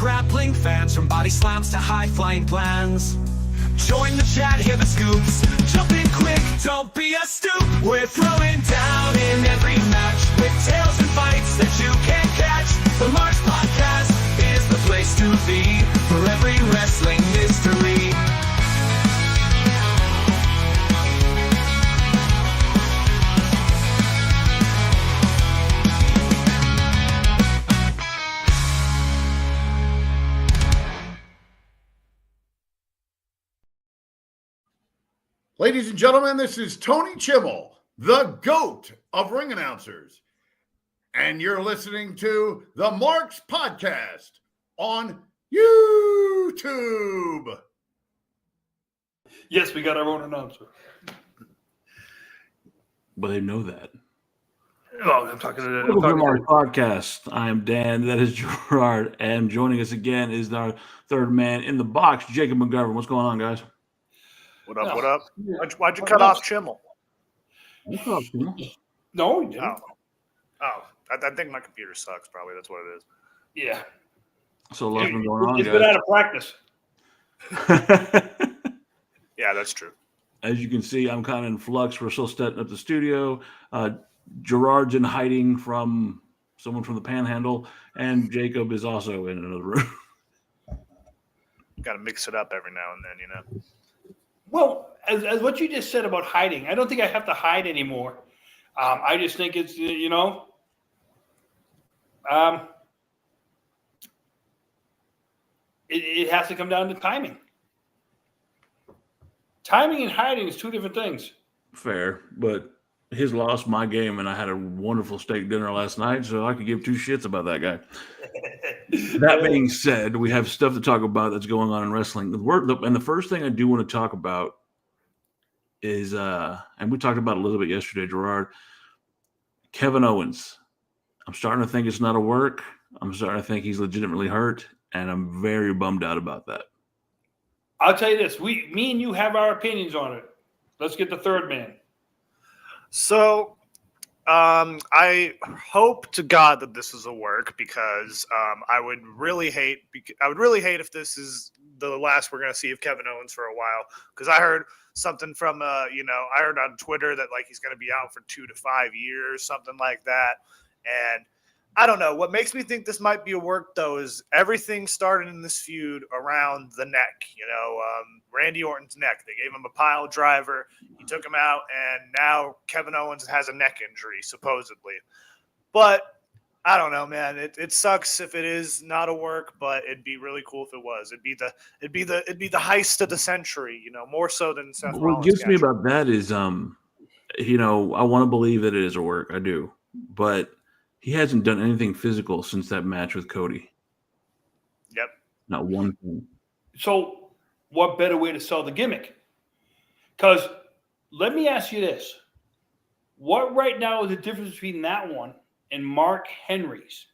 grappling fans, from body slams to high-flying plans. Join the chat, hear the scoops. Jump in quick, don't be a stoop. We're throwing down in every match with tales and fights that you can't catch. The Marks Podcast is the place to be for every wrestling mystery. Ladies and gentlemen, this is Tony Chimmel, the GOAT of ring announcers. And you're listening to the Marks Podcast on YouTube. Yes, we got our own announcer. But they know that. Oh, I'm talking to Welcome to the Marks Podcast. I am Dan. That is Gerard. And joining us again is our third man in the box, Jacob McGovern. What's going on, guys? What up, what up? Why'd you cut off Chimmel? No, he didn't. I think my computer sucks, probably. That's what it is. Yeah. So lots been going on, It's guys. been out of practice. Yeah, that's true. As you can see, I'm kind of in flux. We're still setting up the studio. Gerard's in hiding from someone from the Panhandle, and Jacob is also in another room. Got to mix it up every now and then, you know. Well, as what you just said about hiding, I don't think I have to hide anymore. I just think it's, it has to come down to timing. Timing and hiding is two different things. Fair, but his lost my game, and I had a wonderful steak dinner last night, so I could give two shits about that guy. That being said, we have stuff to talk about that's going on in wrestling. And the first thing I do want to talk about is, and we talked about it a little bit yesterday, Gerard, Kevin Owens. I'm starting to think it's not a work. I'm starting to think he's legitimately hurt, and I'm very bummed out about that. I'll tell you this. Me and you have our opinions on it. Let's get the third man. So, I hope to God that this is a work because I would really hate if this is the last we're going to see of Kevin Owens for a while. Because I heard something from I heard on Twitter that like he's going to be out for 2 to 5 years, something like that. And I don't know. What makes me think this might be a work, though, is everything started in this feud around the neck. Randy Orton's neck. They gave him a pile driver. He took him out, and now Kevin Owens has a neck injury, supposedly. But I don't know, man. It sucks if it is not a work, but it'd be really cool if it was. It'd be the heist of the century. More so than Seth Rollins. What gets me about that is, I want to believe that it is a work. I do, but he hasn't done anything physical since that match with Cody. Yep. Not one thing. So what better way to sell the gimmick? Because let me ask you this. What right now is the difference between that one and Mark Henry's?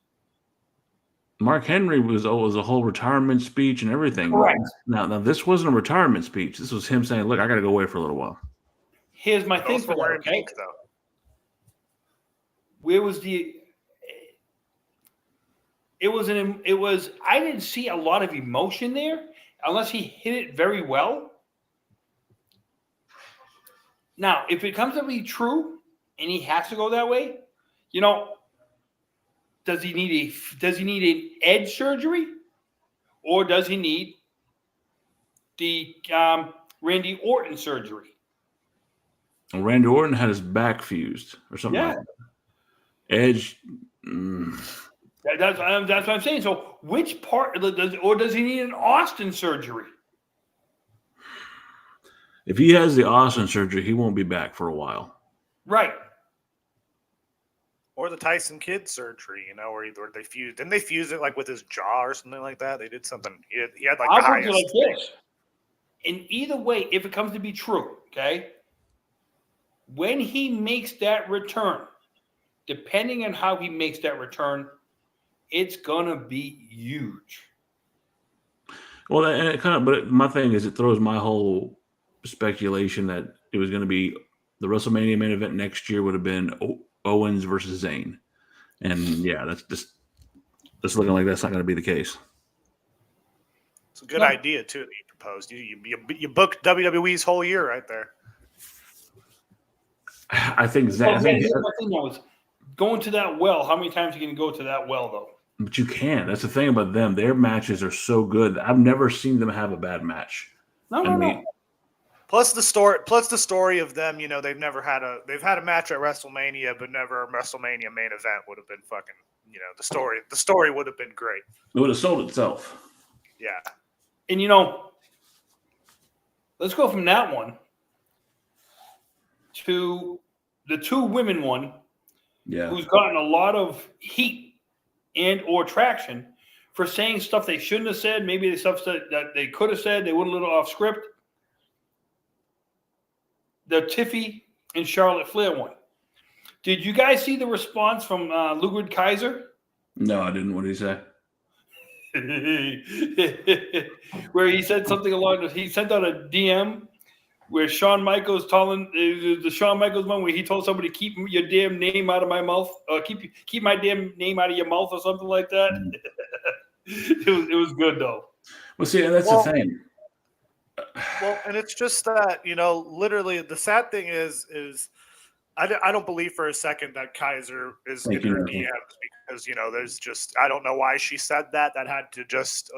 Mark Henry was a whole retirement speech and everything. Correct. Now this wasn't a retirement speech. This was him saying, look, I got to go away for a little while. Here's my thing for that, okay? Pink, though. Where was the... I didn't see a lot of emotion there unless he hit it very well. Now, if it comes to be true and he has to go that way, does he need an edge surgery or does he need the Randy Orton surgery? Well, Randy Orton had his back fused or something like that. Edge... That's what I'm saying. So which part does he need an Austin surgery? If he has the Austin surgery, he won't be back for a while. Right. Or the Tyson Kidd surgery, where they fused. Didn't they fuse it like with his jaw or something like that? They did something. He had like I'll the put it highest. like this. In either way, if it comes to be true, okay, when he makes that return, depending on how he makes that return, it's gonna be huge. Well, and it but my thing is, it throws my whole speculation that it was going to be the WrestleMania main event next year would have been Owens versus Zayn, and yeah, that's looking like that's not going to be the case. It's a good idea too that you proposed. You booked WWE's whole year right there. I think here's my thing though, is going to that well. How many times are you going to go to that well though? But you can't. That's the thing about them. Their matches are so good. I've never seen them have a bad match. No. Plus the story of them, they've had a match at WrestleMania, but never a WrestleMania main event would have been fucking, the story would have been great. It would have sold itself. Yeah. And let's go from that one to the two women one, who's gotten a lot of heat and or traction for saying stuff they shouldn't have said, maybe the stuff that they could have said, they went a little off script. The Tiffy and Charlotte Flair one. Did you guys see the response from Ludwig Kaiser? No, I didn't. What did he say? Where he said something along. He sent out a DM where Shawn Michaels telling the Shawn Michaels one where he told somebody keep your damn name out of my mouth, keep my damn name out of your mouth or something like that. It was good though. Well, see, and that's the thing. Well, and it's just that, literally the sad thing is I don't believe for a second that Kaiser is in her DMs because, there's just, I don't know why she said that. That had to just,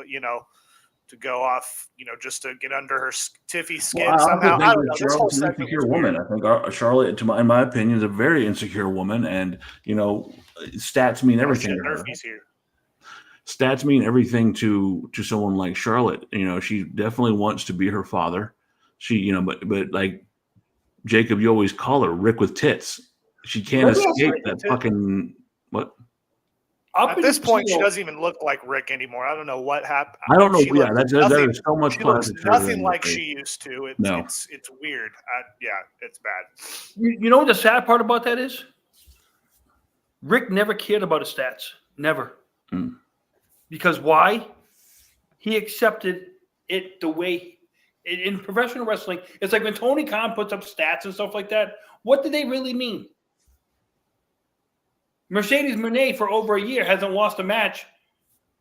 to go off, just to get under her Tiffy skin somehow. I don't know. Charlotte's an insecure woman. I think Charlotte, in my opinion, is a very insecure woman. And, stats mean everything to her. Stats mean everything to someone like Charlotte. She definitely wants to be her father. She, but like Jacob, you always call her Rick with tits. She can't escape that fucking what? At this point, she doesn't even look like Rick anymore. I don't know what happened. I don't know. Yeah, there is so much. She looks nothing like she used to. It's weird. It's bad. You know what the sad part about that is? Rick never cared about his stats. Never. Because why? He accepted it the way in professional wrestling. It's like when Tony Khan puts up stats and stuff like that. What do they really mean? Mercedes Moné for over a year hasn't lost a match.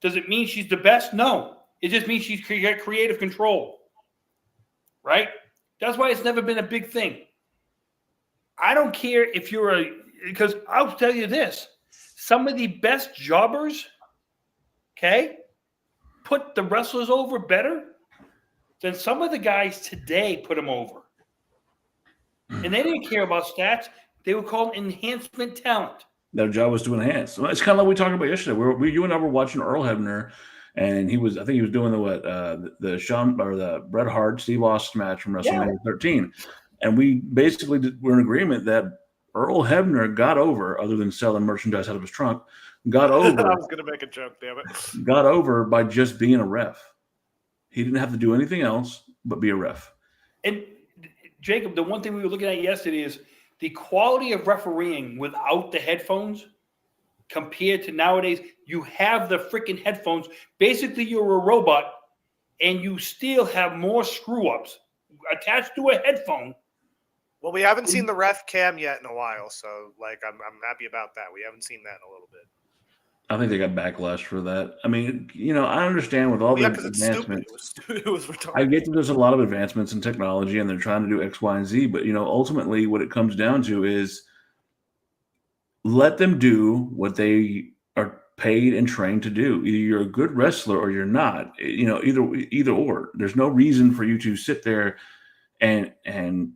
Does it mean she's the best? No. It just means she's got creative control. Right? That's why it's never been a big thing. I don't care if you're because I'll tell you this. Some of the best jobbers, put the wrestlers over better than some of the guys today put them over. And they didn't care about stats. They were called enhancement talent. Their job was to enhance. It's kind of like we talked about yesterday. You and I were watching Earl Hebner, and I think he was doing the Sean or the Bret Hart Steve Austin match from WrestleMania 13, and we basically were in agreement that Earl Hebner got over, other than selling merchandise out of his trunk, got over. I was going to make a joke, damn it. Got over by just being a ref. He didn't have to do anything else but be a ref. And Jacob, the one thing we were looking at yesterday is the quality of refereeing without the headphones compared to nowadays. You have the freaking headphones. Basically, you're a robot, and you still have more screw-ups attached to a headphone. Well, we haven't seen the ref cam yet in a while, so I'm happy about that. We haven't seen that in a little bit. I think they got backlash for that. I mean, I understand with all the It's advancements. stupid. It was retarded. I get that there's a lot of advancements in technology, and they're trying to do X, Y, and Z. But ultimately, what it comes down to is let them do what they are paid and trained to do. Either you're a good wrestler or you're not. Either or. There's no reason for you to sit there and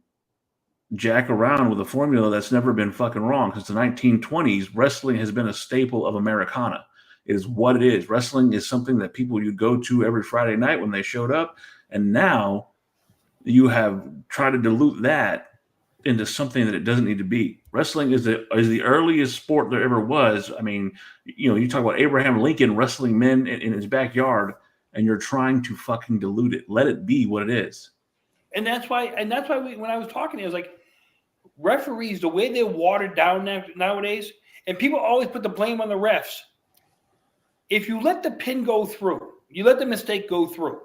jack around with a formula that's never been fucking wrong. Since the 1920s, wrestling has been a staple of Americana. It is what it is. Wrestling is something that people you go to every Friday night when they showed up. And now you have tried to dilute that into something that it doesn't need to be. Wrestling is the earliest sport there ever was. I mean, you talk about Abraham Lincoln wrestling men in his backyard, and you're trying to fucking dilute it. Let it be what it is. And that's why when I was talking, I was like, referees, the way they're watered down nowadays, and people always put the blame on the refs. If you let the pin go through, you let the mistake go through,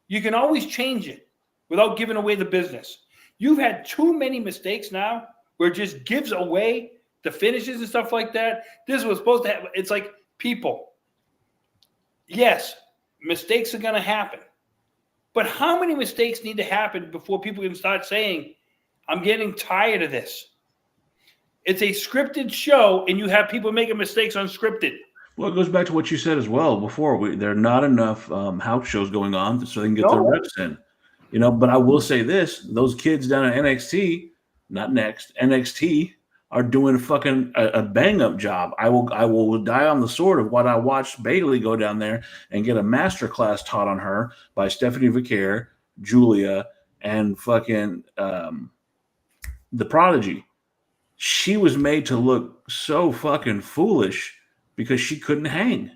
you can always change it without giving away the business. You've had too many mistakes now where it just gives away the finishes and stuff like that. This was supposed to happen. It's like, people, yes, mistakes are going to happen. But how many mistakes need to happen before people can start saying, I'm getting tired of this? It's a scripted show, and you have people making mistakes unscripted. Well, it goes back to what you said as well before. There are not enough house shows going on so they can get their reps in. But I will say this: those kids down at NXT, not NXT, are doing a bang up job. I will die on the sword of what I watched Bailey go down there and get a master class taught on her by Stephanie Vicaire, Julia, and fucking the Prodigy. She was made to look so fucking foolish because she couldn't hang.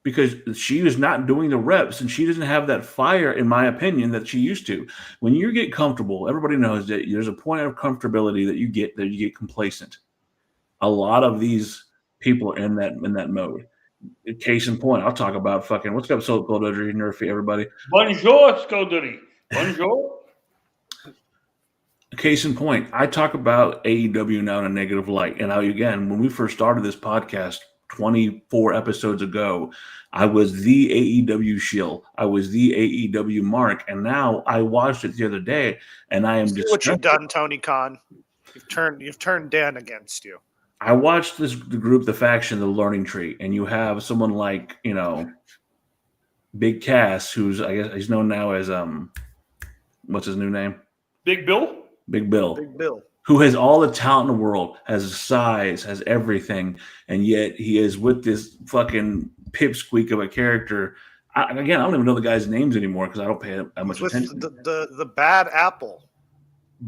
Because she was not doing the reps and she doesn't have that fire, in my opinion, that she used to. When you get comfortable, everybody knows that there's a point of comfortability that you get complacent. A lot of these people are in that mode. Case in point, I'll talk about fucking what's up, Skullduggery, Nerfy, everybody. Bonjour, Skullduggery. Bonjour. Case in point, I talk about AEW now in a negative light. And again, when we first started this podcast 24 episodes ago, I was the AEW shill. I was the AEW mark. And now I watched it the other day and I am See what you've done, Tony Khan. You've turned Dan against you. I watched the group, the faction, the Learning Tree, and you have someone like, Big Cass, who's, I guess he's known now as what's his new name? Big Bill? Big Bill. Big Bill. Who has all the talent in the world, has size, has everything, and yet he is with this fucking pipsqueak of a character. I don't even know the guy's names anymore because I don't pay that much attention. The Bad Apple.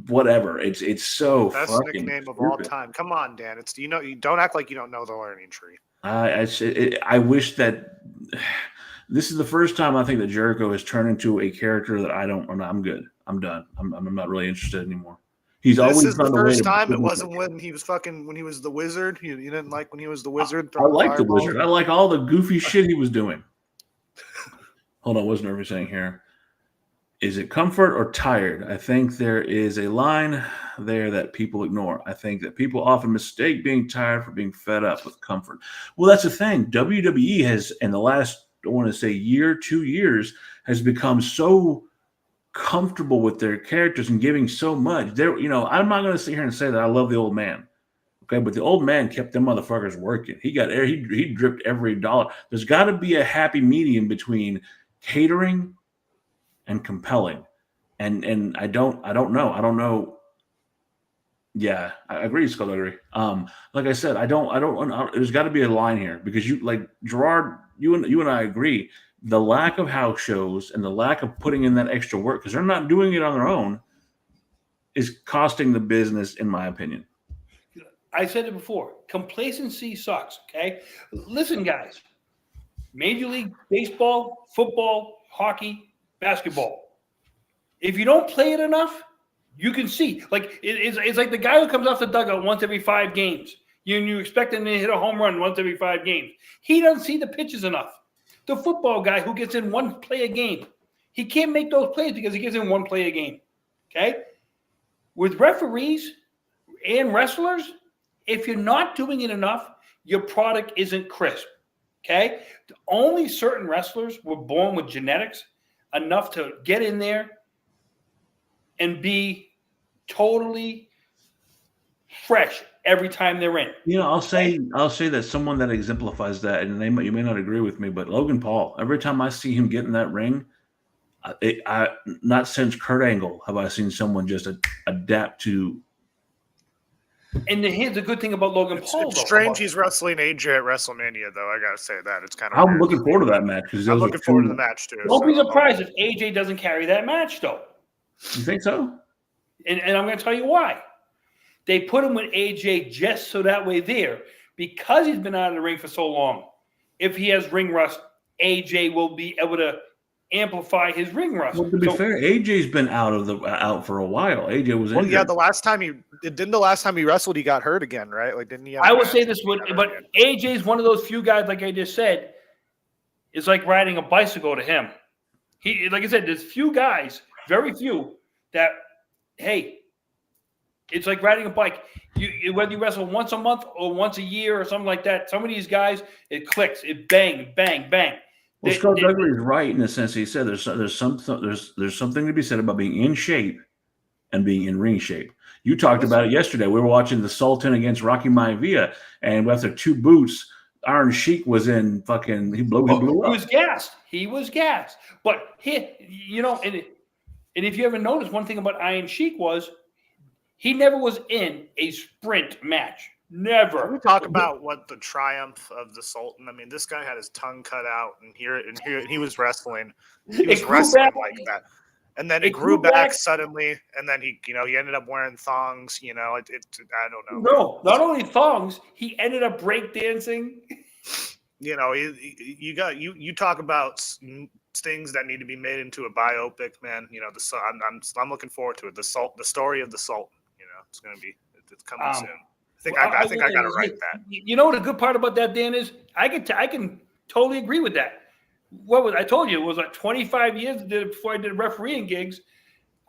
Whatever. It's so best fucking nickname of stupid. all time. Come on, Dan. You don't act like you don't know the Learning Tree. I wish that this is the first time I think that Jericho has turned into a character that I'm good. I'm done. I'm not really interested anymore. He's always This is the found a way first to time. It wasn't when he was the Wizard. You didn't like when he was the Wizard. I like the Wizard. I like all the goofy shit he was doing. Hold on, what's Nervy saying here? Is it comfort or tired? I think there is a line there that people ignore. I think that people often mistake being tired for being fed up with comfort. Well, that's the thing. WWE has, in the last, I want to say, 2 years, has become so comfortable with their characters and giving so much. I'm not going to sit here and say that I love the old man. Okay, but the old man kept them motherfuckers working. He got air. He dripped every dollar. There's got to be a happy medium between catering and compelling. And I don't know. Yeah, I agree, Skullduggery. Like I said, there's got to be a line here because Gerard, you and I agree. The lack of house shows and the lack of putting in that extra work because they're not doing it on their own is costing the business, in my opinion. I said it before. Complacency sucks, okay? Listen, guys. Major League Baseball, football, hockey, basketball. If you don't play it enough, you can see. It's like the guy who comes off the dugout once every 5 games. You expect him to hit a home run once every 5 games. He doesn't see the pitches enough. The football guy who gets in 1 play a game, he can't make those plays because he gets in 1 play a game. Okay? With referees and wrestlers, if you're not doing it enough, your product isn't crisp. Okay? Only certain wrestlers were born with genetics enough to get in there and be totally fresh every time they're in. I'll say that someone that exemplifies that, and you may not agree with me, but Logan Paul. Every time I see him get in that ring, not since Kurt Angle have I seen someone just adapt to. And here's the good thing about Logan Paul. It's strange he's wrestling AJ at WrestleMania, though. I gotta say that it's kind of. I'm looking forward to that match because I'm looking forward to the match too. Don't be surprised if AJ doesn't carry that match, though. You think so? And I'm going to tell you why. They put him with AJ just so that way because he's been out of the ring for so long. If he has ring rust, AJ will be able to amplify his ring rust. Well, to be fair, AJ's been out for a while. AJ was injured. Yeah, the last time he wrestled, he got hurt again, right? Didn't he? I would say this but AJ's one of those few guys, like I just said, it's like riding a bicycle to him. He, like I said, there's few guys, very few, that, hey, it's like riding a bike. Whether you wrestle once a month or once a year or something like that, some of these guys, it clicks, it bang, bang, bang. Well, Skullduggery is right in the sense he said there's something to be said about being in shape and being in ring shape. You talked about it yesterday. We were watching the Sultan against Rocky Maivia, and after 2 boots, Iron Sheik was in fucking. He blew up. He was gassed. He was gassed. But and if you ever noticed, one thing about Iron Sheik was he never was in a sprint match. Never. Can we talk about what the triumph of the Sultan? I mean, this guy had his tongue cut out, and here he was wrestling. He was wrestling like that, and then it grew back suddenly, and then he ended up wearing thongs. I don't know. No, not only thongs, he ended up breakdancing. You talk about things that need to be made into a biopic, man. I'm looking forward to it. The story of the Sultan. It's coming soon. I think I got to write that. You know what the good part about that, Dan, is I can totally agree with that. I told you, it was like 25 years before I did refereeing gigs.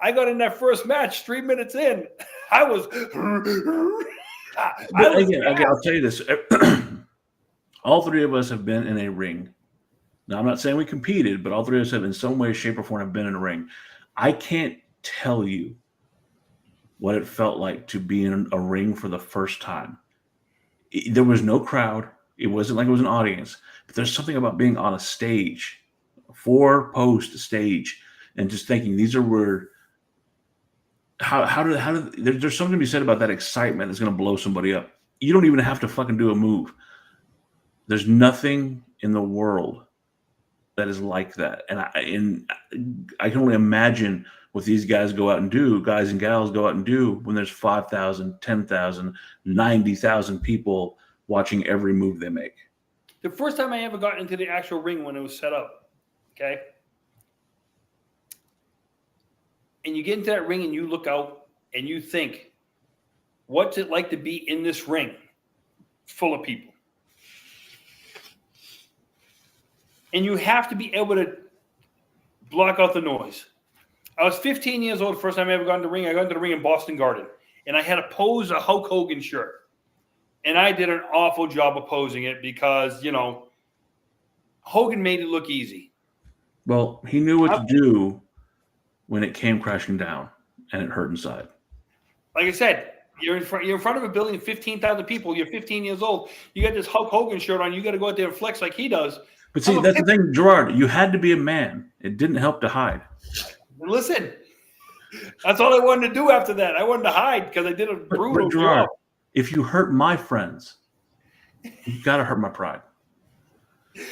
I got in that first match 3 minutes in. I'll tell you this. All 3 of us have been in a ring. Now, I'm not saying we competed, but all 3 of us have in some way, shape, or form have been in a ring. I can't tell you what it felt like to be in a ring for the first time. There was no crowd. It wasn't like it was an audience. But there's something about being on a stage, a 4-post stage, and just thinking these are where. There's something to be said about that excitement that's going to blow somebody up. You don't even have to fucking do a move. There's nothing in the world that is like that, and I can only imagine what these guys go out and do, guys and gals go out and do when there's 5,000, 10,000, 90,000 people watching every move they make. The first time I ever got into the actual ring when it was set up, okay? And you get into that ring and you look out and you think, what's it like to be in this ring full of people? And you have to be able to block out the noise. I was 15 years old the first time I ever got in the ring. I got into the ring in Boston Garden, and I had to pose a Hulk Hogan shirt. And I did an awful job of posing it because, Hogan made it look easy. Well, he knew what to do when it came crashing down, and it hurt inside. Like I said, you're in front of a building of 15,000 people. You're 15 years old. You got this Hulk Hogan shirt on. You got to go out there and flex like he does. But see, that's the thing, Gerard. You had to be a man. It didn't help to hide. Listen, that's all I wanted to do after that. I wanted to hide because I did a brutal job. If you hurt my friends, you got to hurt my pride.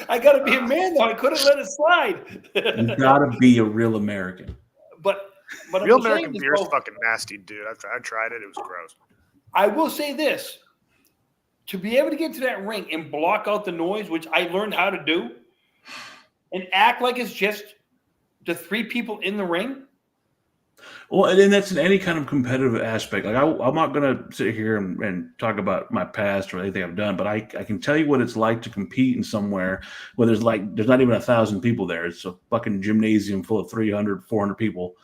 I got to be a man, though. I couldn't let it slide. You got to be a real American. But real American beer is fucking nasty, dude. I tried it. It was gross. I will say this. To be able to get to that ring and block out the noise, which I learned how to do, and act like it's just the 3 people in the ring. Well, and that's in any kind of competitive aspect. Like I'm not going to sit here and talk about my past or anything I've done, but I can tell you what it's like to compete in somewhere where there's not even 1,000 people there. It's a fucking gymnasium full of 300, 400 people.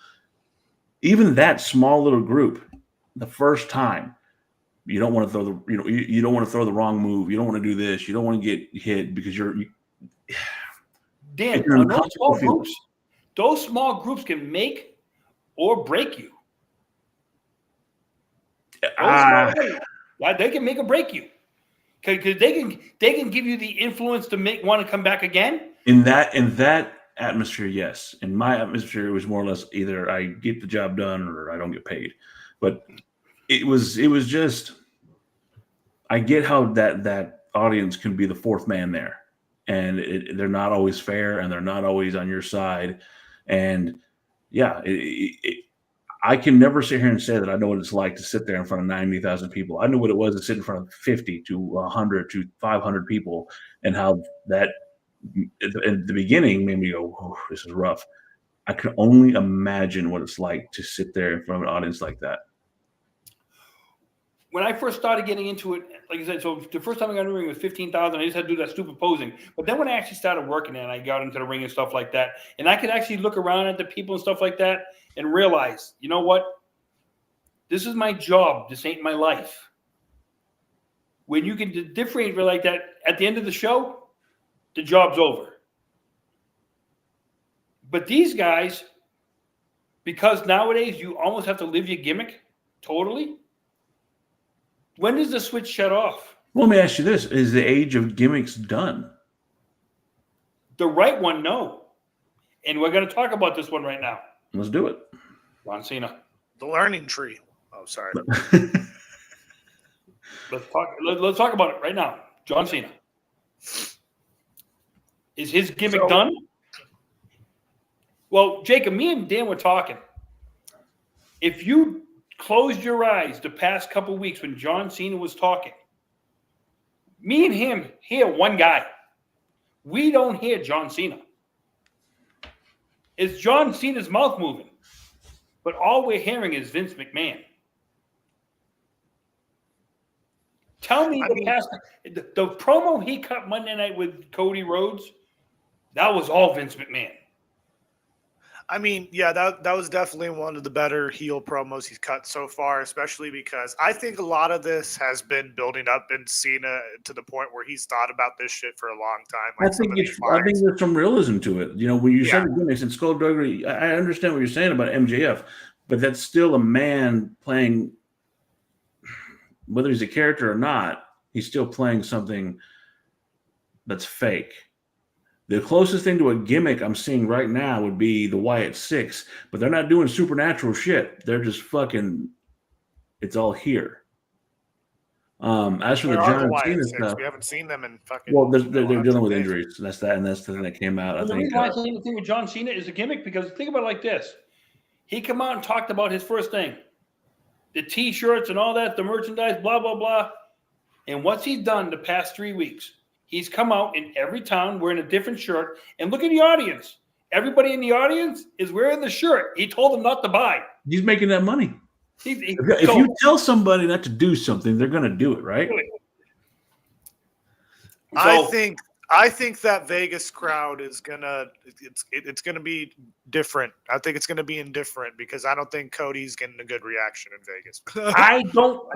Even that small little group, the first time, you don't want to throw you don't want to throw the wrong move. You don't want to do this. You don't want to get hit because Dan, those small groups can make or break you. They can make or break you because they can give you the influence to want to come back again. In that atmosphere, yes. In my atmosphere, it was more or less either I get the job done or I don't get paid. But it was just, I get how that audience can be the 4th man there, and they're not always fair and they're not always on your side. And yeah, I can never sit here and say that I know what it's like to sit there in front of 90,000 people. I know what it was to sit in front of 50 to 100 to 500 people, and how that at the beginning made me go, oh, this is rough. I can only imagine what it's like to sit there in front of an audience like that. When I first started getting into it, like I said, so the first time I got in the ring was 15,000. I just had to do that stupid posing. But then when I actually started working and I got into the ring and stuff like that, and I could actually look around at the people and stuff like that and realize, you know what? This is my job. This ain't my life. When you can differentiate like that, at the end of the show, the job's over. But these guys, because nowadays you almost have to live your gimmick totally. When does the switch shut off? Well, let me ask you this. Is the age of gimmicks done? The right one, no. And we're going to talk about this one right now. Let's do it. John Cena. The learning tree. Oh, sorry. Let's talk about it right now. John Cena. Is his gimmick done? Well, Jacob, me and Dan were talking. If you closed your eyes the past couple weeks when John Cena was talking, me and him hear one guy. We don't hear John Cena. It's John Cena's mouth moving. But all we're hearing is Vince McMahon. Tell me the promo he cut Monday night with Cody Rhodes, that was all Vince McMahon. I mean, yeah, that was definitely one of the better heel promos he's cut so far, especially because I think a lot of this has been building up in Cena to the point where he's thought about this shit for a long time. I think there's some realism to it. You know, when you said gimmicks and skullduggery, I understand what you're saying about MJF, but that's still a man playing, whether he's a character or not, he's still playing something that's fake. The closest thing to a gimmick I'm seeing right now would be the Wyatt Six, but they're not doing supernatural shit. They're just fucking, it's all here. As for the John Cena stuff, we haven't seen them in fucking. Well, they're dealing with injuries. That's the thing that came out. The reason why I'm saying the thing with John Cena is a gimmick because think about it like this: he come out and talked about his first thing, the T-shirts and all that, the merchandise, blah blah blah, and what's he done the past 3 weeks? He's come out in every town wearing a different shirt. And look at the audience. Everybody in the audience is wearing the shirt he told them not to buy. He's making that money. If you tell somebody not to do something, they're going to do it, right? I think that Vegas crowd is gonna it's gonna be different. I think it's gonna be indifferent because I don't think Cody's getting a good reaction in Vegas. I don't.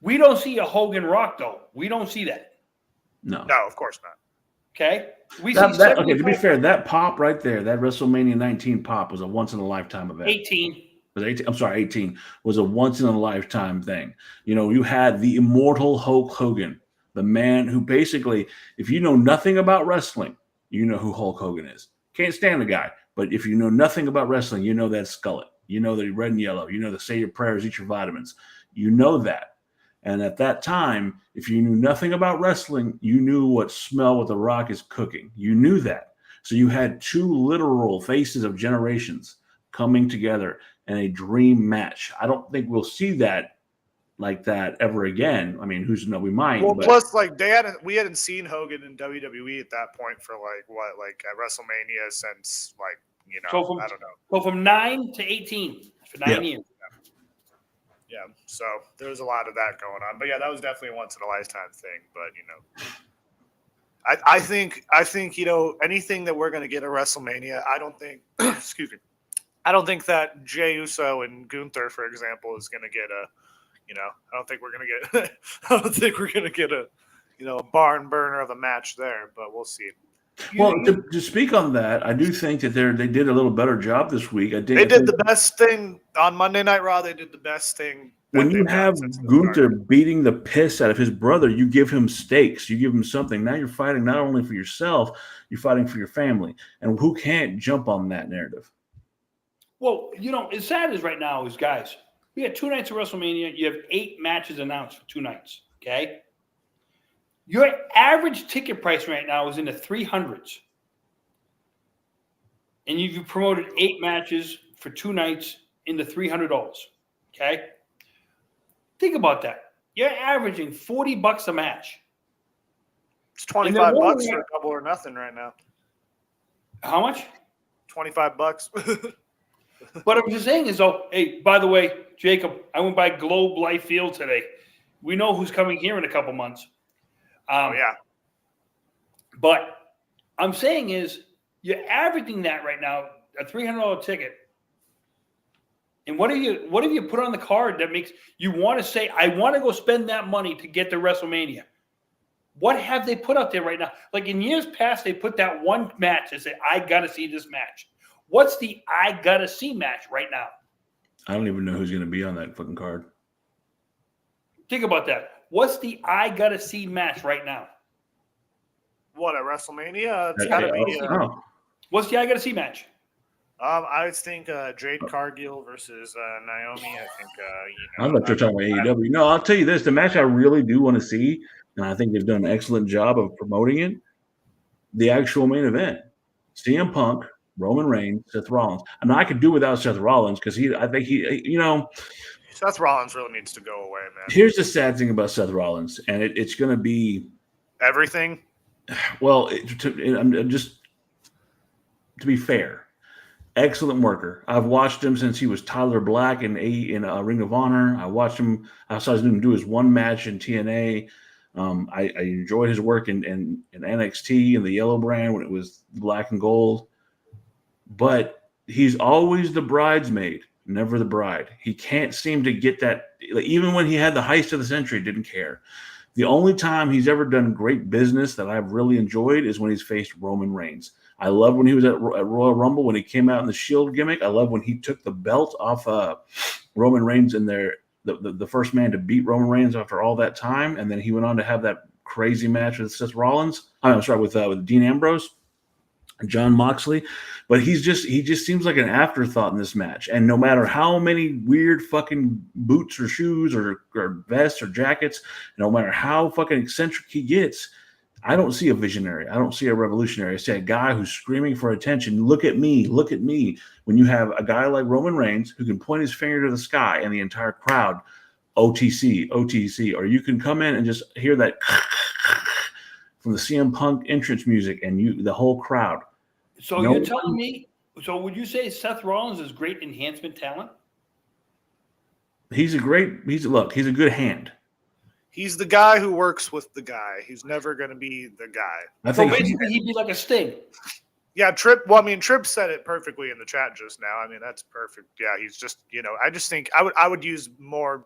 We don't see a Hogan Rock though. We don't see that. No, of course not. Okay. Okay, to be fair, that pop right there, that WrestleMania 19 pop was a once in a lifetime event. 18. Was 18. I'm sorry, 18 was a once in a lifetime thing. You know, you had the immortal Hulk Hogan, the man who basically, if you know nothing about wrestling, you know who Hulk Hogan is. Can't stand the guy, but if you know nothing about wrestling, you know that skullet. You know that he's red and yellow. You know the say your prayers, eat your vitamins. You know that. And at that time, if you knew nothing about wrestling, you knew what The Rock is cooking. You knew that. So you had two literal faces of generations coming together in a dream match. I don't think we'll see that like that ever again. I mean, who's to know? We might. Well, plus, like we hadn't seen Hogan in WWE at that point for at WrestleMania since I don't know. So from 9 to 18 for 9 years. Yeah, so there was a lot of that going on, but yeah, that was definitely a once in a lifetime thing. But I think anything that we're going to get at WrestleMania, I don't think. Excuse me, I don't think that Jey Uso and Gunther, for example, is going to get a. I don't think we're going to get. I don't think we're going to get a barn burner of a match there, but we'll see. Well, to speak on that, I do think that they did a little better job this week. They did the best thing on Monday Night Raw. They did the best thing. When you have Gunther beating the piss out of his brother, you give him stakes. You give him something. Now you're fighting not only for yourself, you're fighting for your family. And who can't jump on that narrative? Well, as sad as right now is, guys, we had 2 nights of WrestleMania. You have 8 matches announced for 2 nights, okay? Your average ticket price right now is in the 300s. And you've promoted 8 matches for 2 nights in the $300, okay? Think about that. You're averaging $40 a match. It's $25 for a double or nothing right now. How much? $25. What I'm just saying is, hey, by the way, Jacob, I went by Globe Life Field today. We know who's coming here in a couple months. Yeah. But I'm saying is you're averaging that right now, a $300 ticket. And what have you put on the card that makes you want to say, I want to go spend that money to get to WrestleMania? What have they put out there right now? Like in years past, they put that one match and say, I got to see this match. What's the I got to see match right now? I don't even know who's going to be on that fucking card. Think about that. What's the I got to see match right now? What, at WrestleMania? It's Okay, got to be. What's the I got to see match? I think Jade Cargill versus Naomi. I think, I thought you were talking about AEW. No, I'll tell you this. The match I really do want to see, and I think they've done an excellent job of promoting it, the actual main event. CM Punk, Roman Reigns, Seth Rollins. I mean, I could do without Seth Rollins because I think Seth Rollins really needs to go away, man. Here's the sad thing about Seth Rollins, and it's going to be everything. Well, just to be fair, excellent worker. I've watched him since he was Tyler Black in Ring of Honor. I watched him. I saw him do his one match in TNA. I enjoyed his work in NXT and the Yellow Brand when it was black and gold. But he's always the bridesmaid, never the bride. He can't seem to get that. Like, even when he had the heist of the century, didn't care. The only time he's ever done great business that I've really enjoyed is when he's faced Roman Reigns. I love when he was at Royal Rumble when he came out in the Shield gimmick. I love when he took the belt off Roman Reigns in the first man to beat Roman Reigns after all that time, and then he went on to have that crazy match with Seth Rollins. I'm sorry, with Dean Ambrose, John Moxley. But he just seems like an afterthought in this match. And no matter how many weird fucking boots or shoes or vests or jackets, no matter how fucking eccentric he gets, I don't see a visionary. I don't see a revolutionary. I see a guy who's screaming for attention. Look at me. Look at me. When you have a guy like Roman Reigns who can point his finger to the sky and the entire crowd, OTC, OTC, or you can come in and just hear that from the CM Punk entrance music and the whole crowd. So you're telling me, so would you say Seth Rollins is great enhancement talent? He's a good hand. He's the guy who works with the guy. He's never going to be the guy. I think basically he'd be like a Sting. Yeah, Tripp. Well, I mean, Tripp said it perfectly in the chat just now. I mean, that's perfect. Yeah, he's just, I just think I would use more,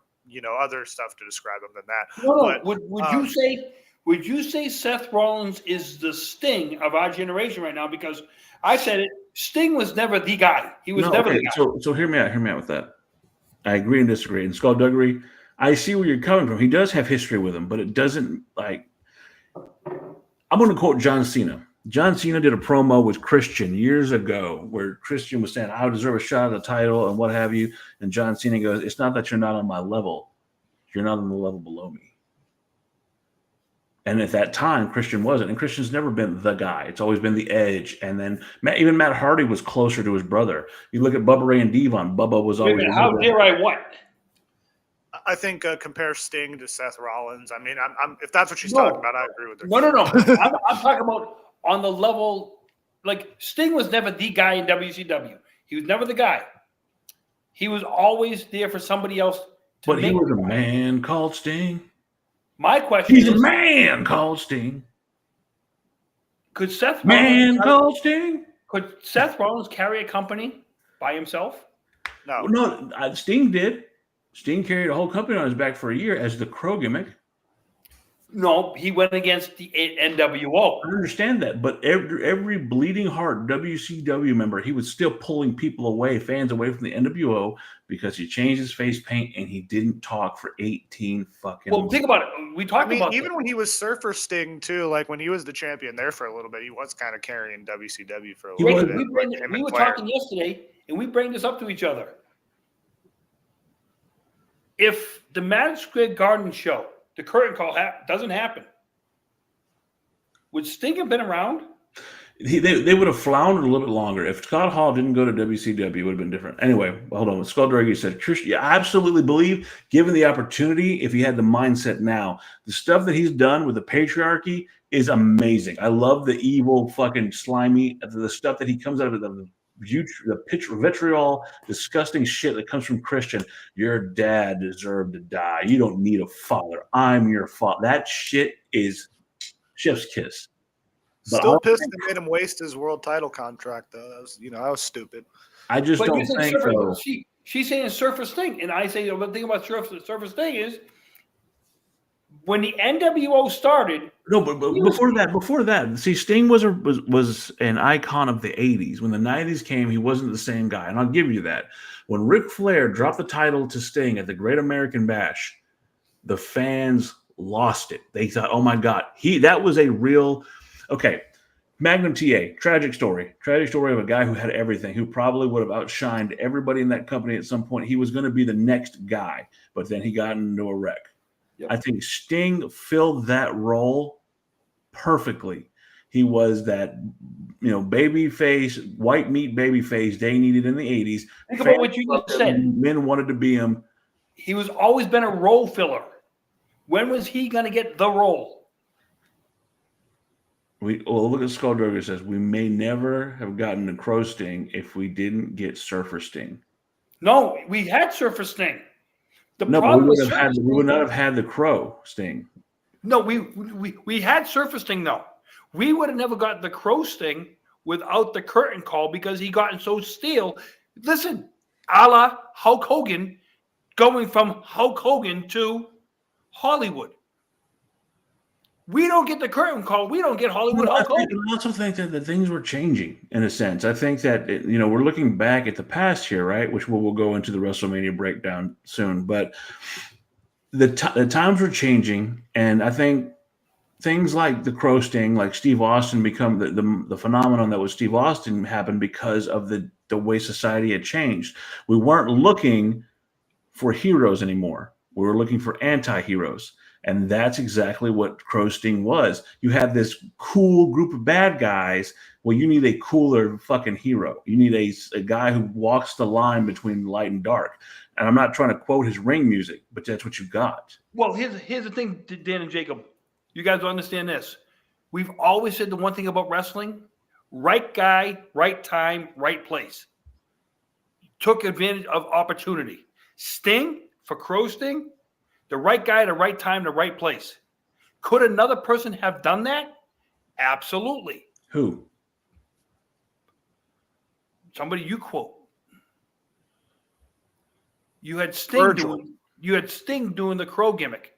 other stuff to describe him than that. No, but, would you say Seth Rollins is the Sting of our generation right now? Because I said it. Sting was never the guy. He was never the guy. So hear me out with that. I agree and disagree. And Skullduggery, I see where you're coming from. He does have history with him, but it doesn't I'm going to quote John Cena. John Cena did a promo with Christian years ago where Christian was saying, I deserve a shot at the title and what have you. And John Cena goes, it's not that you're not on my level. You're not on the level below me. And at that time, Christian wasn't. And Christian's never been the guy. It's always been the edge. And then even Matt Hardy was closer to his brother. You look at Bubba Ray and Devon. Bubba was always. How dare I what? I think compare Sting to Seth Rollins. I mean, I'm if that's what she's talking about, I agree with her. No. I'm talking about on the level. Like Sting was never the guy in WCW. He was never the guy. He was always there for somebody else. But he was a man called Sting. My question is, a man called Sting. Could Seth called Sting? Could Seth Rollins carry a company by himself? No. Sting did. Sting carried a whole company on his back for a year as the Crow gimmick. No, he went against the NWO. I understand that, but every bleeding heart WCW member, he was still pulling people away, fans away from the NWO because he changed his face paint and he didn't talk for 18 fucking months. Think about it. We talked about even when he was Surfer Sting too, like when he was the champion there for a little bit, he was kind of carrying WCW for a little bit. We were talking yesterday, and we bring this up to each other. If the Madison Square Garden show, the curtain call doesn't happen, would Sting have been around? They would have floundered a little bit longer. If Scott Hall didn't go to WCW, it would have been different. Anyway, hold on. Skullduggery said, Christian, I absolutely believe, given the opportunity, if he had the mindset now, the stuff that he's done with the patriarchy is amazing. I love the evil, fucking slimy, the stuff that he comes out of the vitriol, disgusting shit that comes from Christian. Your dad deserved to die. You don't need a father. I'm your father. That shit is chef's kiss. But still pissed they made him waste his world title contract, though. That was, I was stupid. I just don't think so. She's saying Surfer Sting, and I say the thing about Surfer Sting is when the NWO started. No, but before that, see, Sting was an icon of the '80s. When the '90s came, he wasn't the same guy, and I'll give you that. When Ric Flair dropped the title to Sting at the Great American Bash, the fans lost it. They thought, "Oh my God, that was a real." Okay, Magnum TA, tragic story of a guy who had everything, who probably would have outshined everybody in that company at some point. He was going to be the next guy, but then he got into a wreck. Yep. I think Sting filled that role perfectly. He was that, baby face, white meat baby face they needed in the 80s. Think about what you just said. Men wanted to be him. He was always been a role filler. When was he going to get the role? Look at Skulldugger says, we may never have gotten the Crow Sting if we didn't get Surfer Sting. No, we had Surfer Sting. But we would not have had the Crow Sting. No, we had Surfer Sting, though. We would have never gotten the Crow Sting without the curtain call because he gotten so stale. Listen, a la Hulk Hogan, going from Hulk Hogan to Hollywood. We don't get the curtain call. We don't get Hollywood Hulk Hogan. I also think that things were changing in a sense. I think that, we're looking back at the past here, right? Which we'll go into the WrestleMania breakdown soon. But the times were changing. And I think things like the Crow Sting, like Steve Austin become the phenomenon that was Steve Austin happened because of the way society had changed. We weren't looking for heroes anymore. We were looking for anti-heroes. And that's exactly what Crow Sting was. You had this cool group of bad guys. Well, you need a cooler fucking hero. You need a guy who walks the line between light and dark. And I'm not trying to quote his ring music, but that's what you got. Well, here's the thing, Dan and Jacob. You guys will understand this. We've always said the one thing about wrestling: right guy, right time, right place. Took advantage of opportunity. Sting, for Crow Sting, the right guy, the right time, the right place. Could another person have done that? Absolutely. Who? Somebody you quote. You had Sting doing the Crow gimmick.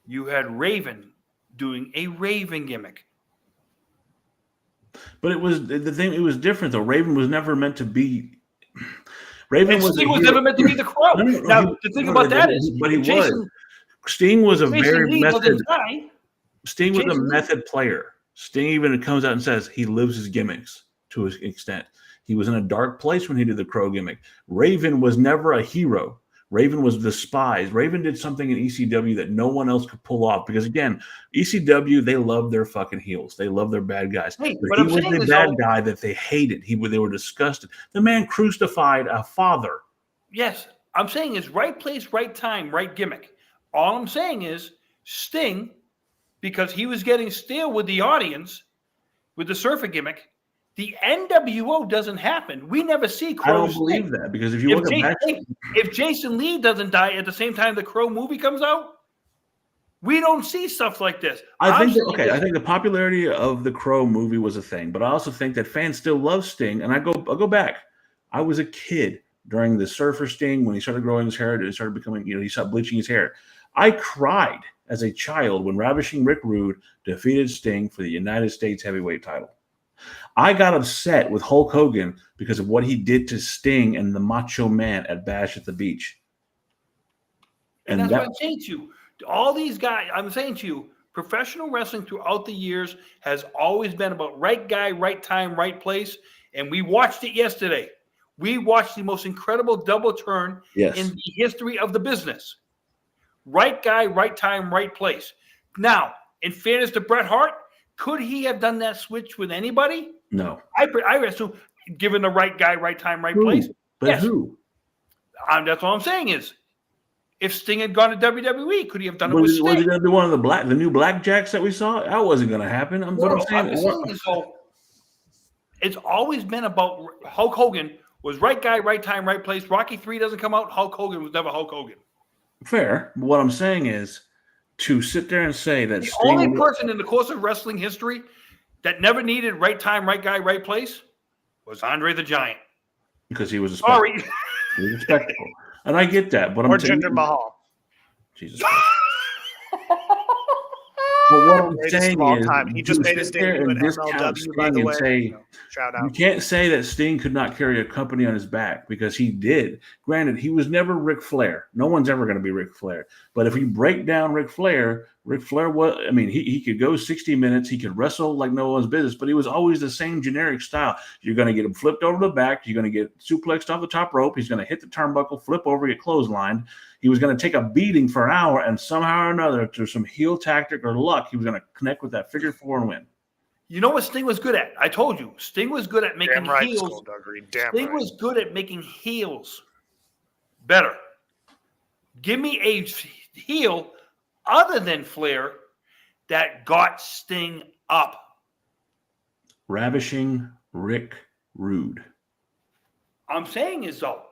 You had Raven doing a Raven gimmick. But it was different though. Raven was never meant to be. Raven Sting was never meant to be the Crow. Now, the thing about that is, but he was. Sting was a very method. Sting was a method player. Sting even comes out and says he lives his gimmicks to an extent. He was in a dark place when he did the Crow gimmick. Raven was never a hero. Raven was despised. Raven did something in ECW that no one else could pull off because, again, ECW, they love their fucking heels. They love their bad guys. Hey, but he was the bad guy that they hated. They were disgusted. The man crucified a father. Yes. I'm saying is right place, right time, right gimmick. All I'm saying is Sting, because he was getting stale with the audience with the Surfer gimmick, the NWO doesn't happen. We never see Crow. I don't believe that because if you look at if Jason Lee doesn't die at the same time the Crow movie comes out, we don't see stuff like this. I think the popularity of the Crow movie was a thing, but I also think that fans still love Sting. And I'll go back. I was a kid during the Surfer Sting when he started growing his hair and he started becoming, he stopped bleaching his hair. I cried as a child when Ravishing Rick Rude defeated Sting for the United States heavyweight title. I got upset with Hulk Hogan because of what he did to Sting and the Macho Man at Bash at the Beach. And that's what I'm saying to you. All these guys, I'm saying to you, professional wrestling throughout the years has always been about right guy, right time, right place. And we watched it yesterday. We watched the most incredible double turn in the history of the business. Right guy, right time, right place. Now, in fairness to Bret Hart, could he have done that switch with anybody? No. I assume, given the right guy, right time, right place. But yes. Who? That's all I'm saying is, if Sting had gone to WWE, could he have done it with Sting? Was he going to be one of the new Blackjacks that we saw? That wasn't going to happen. It's always been about Hulk Hogan was right guy, right time, right place. Rocky III doesn't come out. Hulk Hogan was never Hulk Hogan. Fair. But what I'm saying is, to sit there and say that the only person in the course of wrestling history that never needed right time, right guy, right place was Andre the Giant. Because he was a spectacle. Sorry. He was a spectacle. And I get that. But Jinder Mahal. Jesus Christ. But what I'm Greatest saying of all is, time. He just you made his sit there debut and in discount MLW, by Sting the and way. say, Shout you out. can't say that Sting could not carry a company on his back, because he did. Granted, he was never Ric Flair. No one's ever going to be Ric Flair. But if you break down Ric Flair was, I mean, he could go 60 minutes. He could wrestle like no one's business, but he was always the same generic style. You're going to get him flipped over the back. You're going to get suplexed off the top rope. He's going to hit the turnbuckle, flip over, get clotheslined. He was going to take a beating for an hour, and somehow or another, through some heel tactic or luck, he was going to connect with that figure four and win. You know what Sting was good at? I told you. Sting was good at making Damn right, heels. Skullduggery. Damn Sting right. was good at making heels better. Give me a heel other than Flair that got Sting up. Ravishing Rick Rude. I'm saying is though,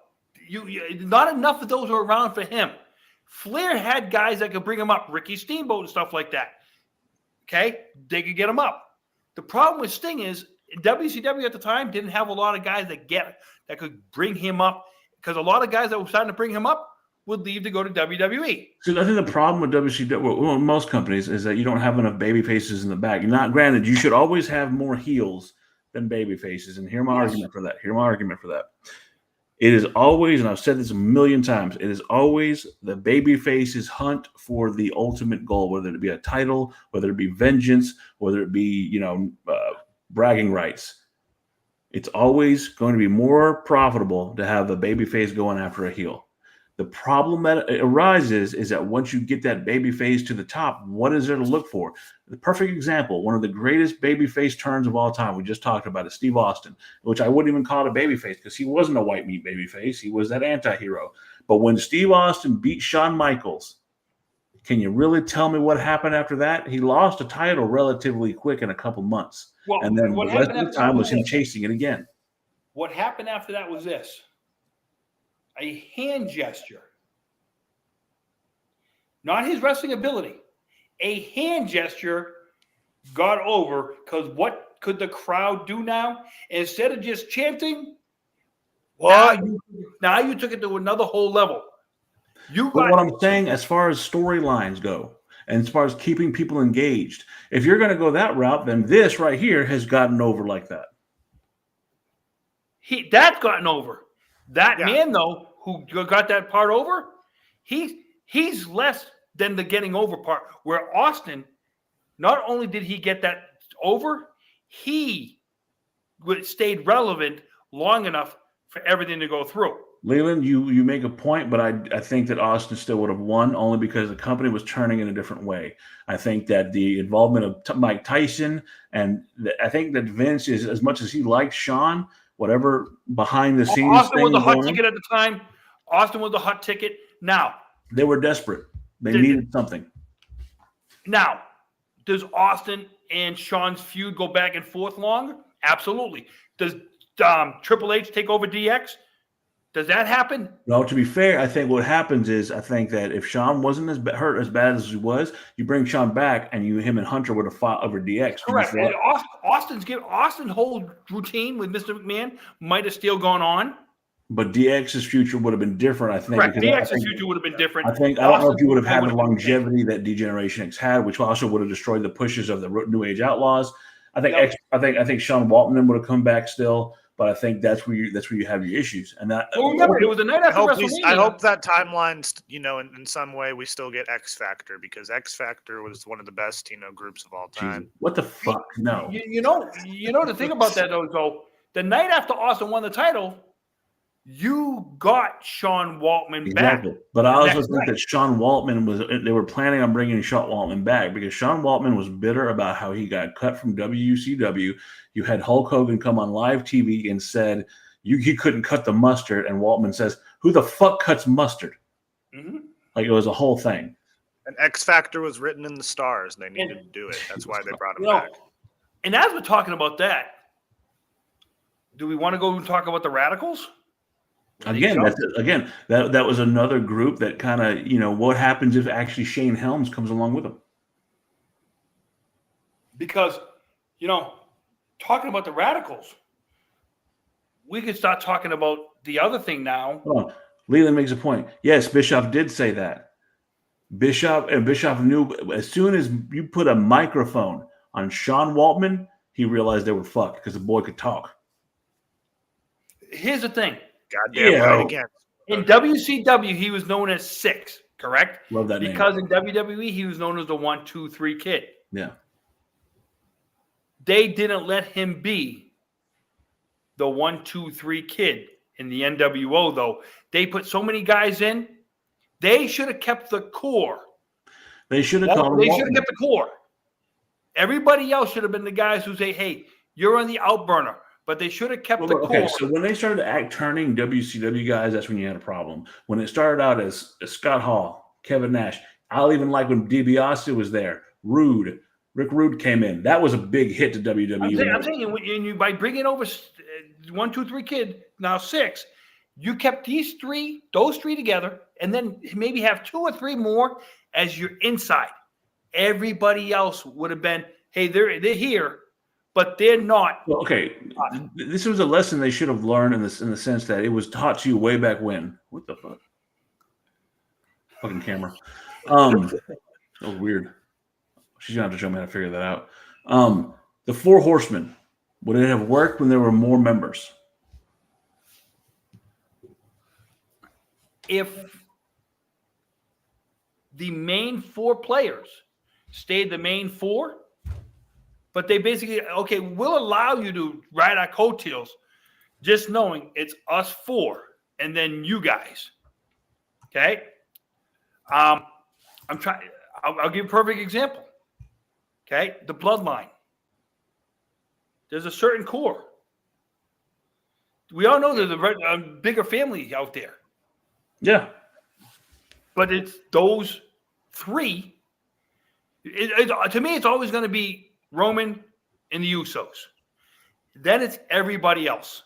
you not enough of those are around for him. Flair had guys that could bring him up, Ricky Steamboat and stuff like that. Okay, they could get him up. The problem with Sting is WCW at the time didn't have a lot of guys that could bring him up, because a lot of guys that were starting to bring him up would leave to go to WWE. So I think the problem with WCW, well, most companies, is that you don't have enough baby faces in the back. Not granted, you should always have more heels than baby faces, and here's my argument for that. It is always, and I've said this a million times, it is always the baby faces hunt for the ultimate goal, whether it be a title, whether it be vengeance, whether it be, bragging rights. It's always going to be more profitable to have a baby face going after a heel. The problem that arises is that once you get that baby face to the top, what is there to look for? The perfect example, one of the greatest baby face turns of all time, we just talked about it, Steve Austin, which I wouldn't even call it a baby face because he wasn't a white meat baby face. He was that anti-hero. But when Steve Austin beat Shawn Michaels, can you really tell me what happened after that? He lost a title relatively quick in a couple months. Well, and then the what rest happened of the after time that was him was this. chasing it again. What happened after that was this: a hand gesture. Not his wrestling ability. A hand gesture got over, because what could the crowd do now? Instead of just chanting, What? now you took it to another whole level. But what I'm saying, as far as storylines go, and as far as keeping people engaged, if you're going to go that route, then this right here has gotten over like that. That's gotten over. That Yeah. man, though, who got that part over, he's less than the getting over part. Where Austin, not only did he get that over, he stayed relevant long enough for everything to go through. Leland, you make a point, but I think that Austin still would have won, only because the company was turning in a different way. I think that the involvement of Mike Tyson, and I think that Vince is, as much as he liked Shawn, whatever behind the scenes Austin was thing the hot going, ticket at the time. Austin was the hot ticket. Now, they were desperate. They needed something. Now, does Austin and Shawn's feud go back and forth long? Absolutely. Does Triple H take over DX? Does that happen? Well, to be fair, I think what happens is, I think that if Shawn wasn't hurt as bad as he was, you bring Shawn back, and him and Hunter would have fought over DX. Correct. And Austin's whole routine with Mr. McMahon might have still gone on. But DX's future would have been different, I think. Correct. DX's future would have been different. I don't know if he would have had the longevity that D-Generation X had, which also would have destroyed the pushes of the NewAge Outlaws. I think Sean Waltman would have come back still, but I think that's where you have your issues. And that. Well, remember, it was the night after WrestleMania. I hope that timeline, in some way, we still get X Factor, because X Factor was one of the best, groups of all time. Jesus, what the fuck? No. You know the thing about that though, the night after Austin won the title, you got Sean Waltman back. But I also think that Sean Waltman they were planning on bringing Sean Waltman back, because Sean Waltman was bitter about how he got cut from WCW. You had Hulk Hogan come on live TV and said he couldn't cut the mustard, and Waltman says, "Who the fuck cuts mustard?" Mm-hmm. Like, it was a whole thing. And X Factor was written in the stars, and they needed to do it. That's why they brought him back. And as we're talking about that, do we want to go and talk about the Radicals? That was another group that kind of, what happens if actually Shane Helms comes along with them? Because, talking about the Radicals, we could start talking about the other thing now. Hold on. Leland makes a point. Yes, Bischoff did say that. Bischoff knew as soon as you put a microphone on Sean Waltman, he realized they were fucked because the boy could talk. Here's the thing. Goddamn right again. In WCW, he was known as 6, correct? Love that name. Because in WWE, he was known as the 1, 2, 3 kid. Yeah. They didn't let him be the 1, 2, 3 kid in the NWO, though. They put so many guys in. They should have kept the core. They should have called him. They should have kept the core. Everybody else should have been the guys who say, hey, you're on the out burner. But they should have kept the core. Okay, so when they started turning WCW guys, that's when you had a problem. When it started out as Scott Hall, Kevin Nash, I'll even like when DiBiase was there, Rick Rude came in. That was a big hit to WWE. I'm saying by bringing over 1, 2, 3 kid, now 6, you kept those three together, and then maybe have 2 or 3 more as your inside. Everybody else would have been, hey, they're here, but they're not. Well, okay, this was a lesson they should have learned in the sense that it was taught to you way back when. What the fuck? Fucking camera. That was weird. She's gonna have to show me how to figure that out. The Four Horsemen, would it have worked when there were more members? If the main 4 players stayed the main 4, but they basically, okay, we'll allow you to ride our coattails, just knowing it's us 4 and then you guys. Okay. I'll give you a perfect example. Okay. The bloodline. There's a certain core. We all know there's a bigger family out there. Yeah. But it's those 3. To me, it's always going to be Roman and the Usos. Then it's everybody else.